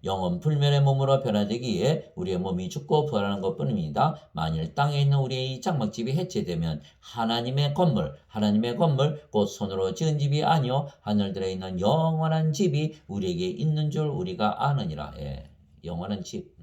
영원 불멸의 몸으로 변화되기 위해 우리의 몸이 죽고 부활하는 것뿐입니다. 만일 땅에 있는 우리의 장막집이 해체되면 하나님의 건물 곧 손으로 지은 집이 아니요 하늘들에 있는 영원한 집이 우리에게 있는 줄 우리가 아느니라. 영원한 집.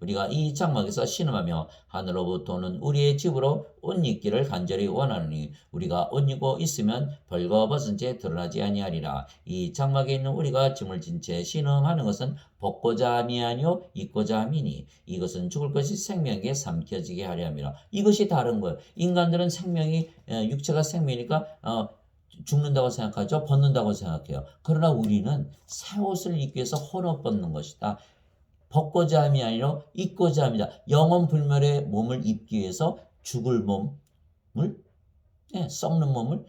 우리가 이 장막에서 신음하며 하늘로부터 오는 우리의 집으로 옷 입기를 간절히 원하노니 우리가 옷 입고 있으면 벌거벗은 채 드러나지 아니하리라. 이 장막에 있는 우리가 짐을 진 채 신음하는 것은 벗고자 함이 아니요 입고자 함이니 이것은 죽을 것이 생명에게 삼켜지게 하려 함이라. 이것이 다른 거예요. 인간들은 생명이 육체가 생명이니까 죽는다고 생각하죠. 벗는다고 생각해요. 그러나 우리는 새 옷을 입기 위해서 헌옷 벗는 것이다. 벗고자 함이 아니라 입고자 합니다. 영원 불멸의 몸을 입기 위해서 죽을 몸을 썩는 몸을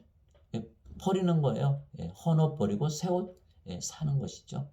버리는 거예요. 헌옷 버리고 새 옷 사는 것이죠.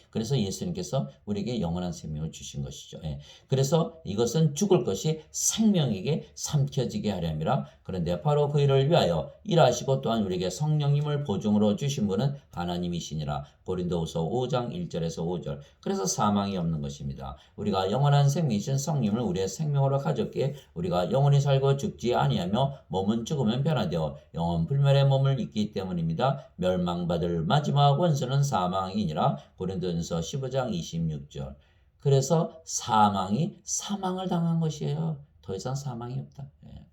그래서 예수님께서 우리에게 영원한 생명을 주신 것이죠. 예. 그래서 이것은 죽을 것이 생명에게 삼켜지게 하려 함이라. 그런데 바로 그 일을 위하여 일하시고 또한 우리에게 성령님을 보증으로 주신 분은 하나님이시니라. 고린도후서 5장 1절에서 5절. 그래서 사망이 없는 것입니다. 우리가 영원한 생명이신 성령을 우리의 생명으로 가졌기에 우리가 영원히 살고 죽지 아니하며 몸은 죽으면 변화되어 영원 불멸의 몸을 입기 때문입니다. 멸망받을 마지막 원수는 사망이니라. 고린도전서 15장 26절. 그래서 사망이 사망을 당한 것이에요. 더 이상 사망이 없다. 예.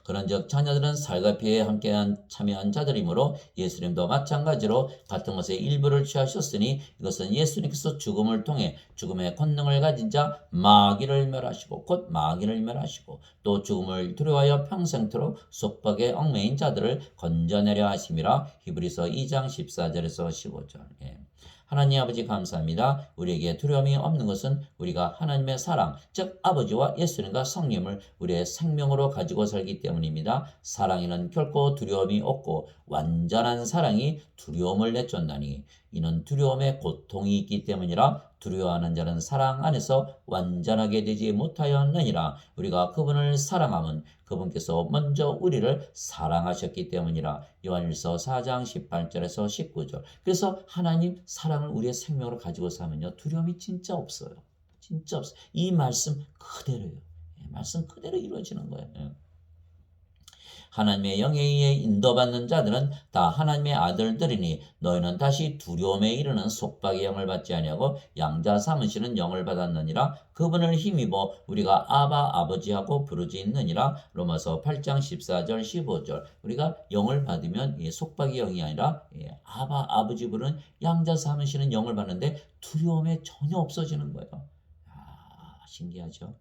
그런즉 자녀들은 살과 피에 함께 참여한 자들이므로 예수님도 마찬가지로 같은 것의 일부를 취하셨으니 이것은 예수님께서 죽음을 통해 죽음의 권능을 가진 자 마귀를 멸하시고 곧 마귀를 멸하시고 또 죽음을 두려워하여 평생토록 속박에 얽매인 자들을 건져내려 하심이라. 히브리서 2장 14절에서 15절. 예. 하나님 아버지 감사합니다. 우리에게 두려움이 없는 것은 우리가 하나님의 사랑, 즉 아버지와 예수님과 성령을 우리의 생명으로 가지고 살기 때문입니다. 사랑에는 결코 두려움이 없고 완전한 사랑이 두려움을 내쫓나니 이는 두려움에 고통이 있기 때문이라. 두려워하는 자는 사랑 안에서 완전하게 되지 못하였느니라. 우리가 그분을 사랑함은 그분께서 먼저 우리를 사랑하셨기 때문이라. 요한일서 4장 18절에서 19절. 그래서 하나님 사랑을 우리의 생명으로 가지고 사면요 두려움이 진짜 없어요. 진짜 없어요. 이 말씀 그대로예요. 말씀 그대로 이루어지는 거예요. 하나님의 영에 의해 인도받는 자들은 다 하나님의 아들들이니 너희는 다시 두려움에 이르는 속박의 영을 받지 아니하고 양자 삼으시는 영을 받았느니라. 그분을 힘입어 우리가 아바 아버지하고 부르짖느니라. 로마서 8장 14절 15절. 우리가 영을 받으면 속박의 영이 아니라 아바 아버지 부르는 양자 삼으시는 영을 받는데 두려움에 전혀 없어지는 거예요. 신기하죠?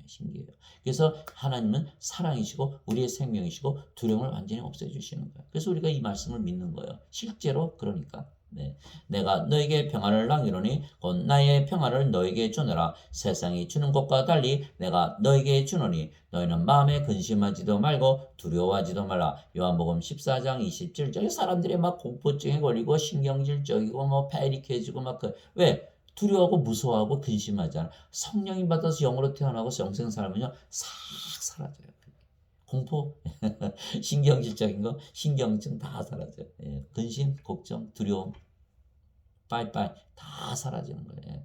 신기해요. 그래서 하나님은 사랑이시고 우리의 생명이시고 두려움을 완전히 없애주시는 거예요. 그래서 우리가 이 말씀을 믿는 거예요. 실제로 그러니까. 내가 너에게 평안을 남기노니 곧 나의 평안을 너에게 주노라. 세상이 주는 것과 달리 내가 너에게 주노니 너희는 마음에 근심하지도 말고 두려워하지도 말라. 요한복음 14장 27절에 사람들이 막 공포증에 걸리고 신경질적이고 뭐 패닉해지고 막 왜? 두려워하고 무서워하고 근심하잖아. 성령이 받아서 영으로 태어나고 영생 살면요 싹 사라져요. 공포, 신경질적인 거, 신경증 다 사라져요. 근심, 걱정, 두려움, 빠이빠이 다 사라지는 거예요.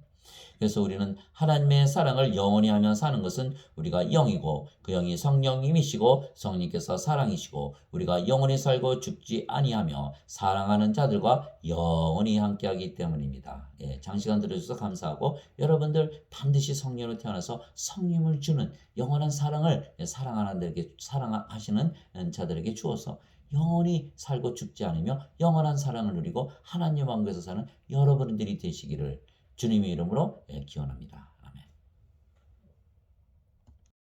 그래서 우리는 하나님의 사랑을 영원히 하며 사는 것은 우리가 영이고 그 영이 성령님이시고 성령님께서 사랑이시고 우리가 영원히 살고 죽지 아니하며 사랑하는 자들과 영원히 함께하기 때문입니다. 장시간 들어주셔서 감사하고 여러분들 반드시 성령으로 태어나서 성령을 주는 영원한 사랑을 사랑하시는 자들에게 주어서 영원히 살고 죽지 않으며 영원한 사랑을 누리고 하나님 왕국에서 사는 여러분들이 되시기를 주님의 이름으로 기원합니다.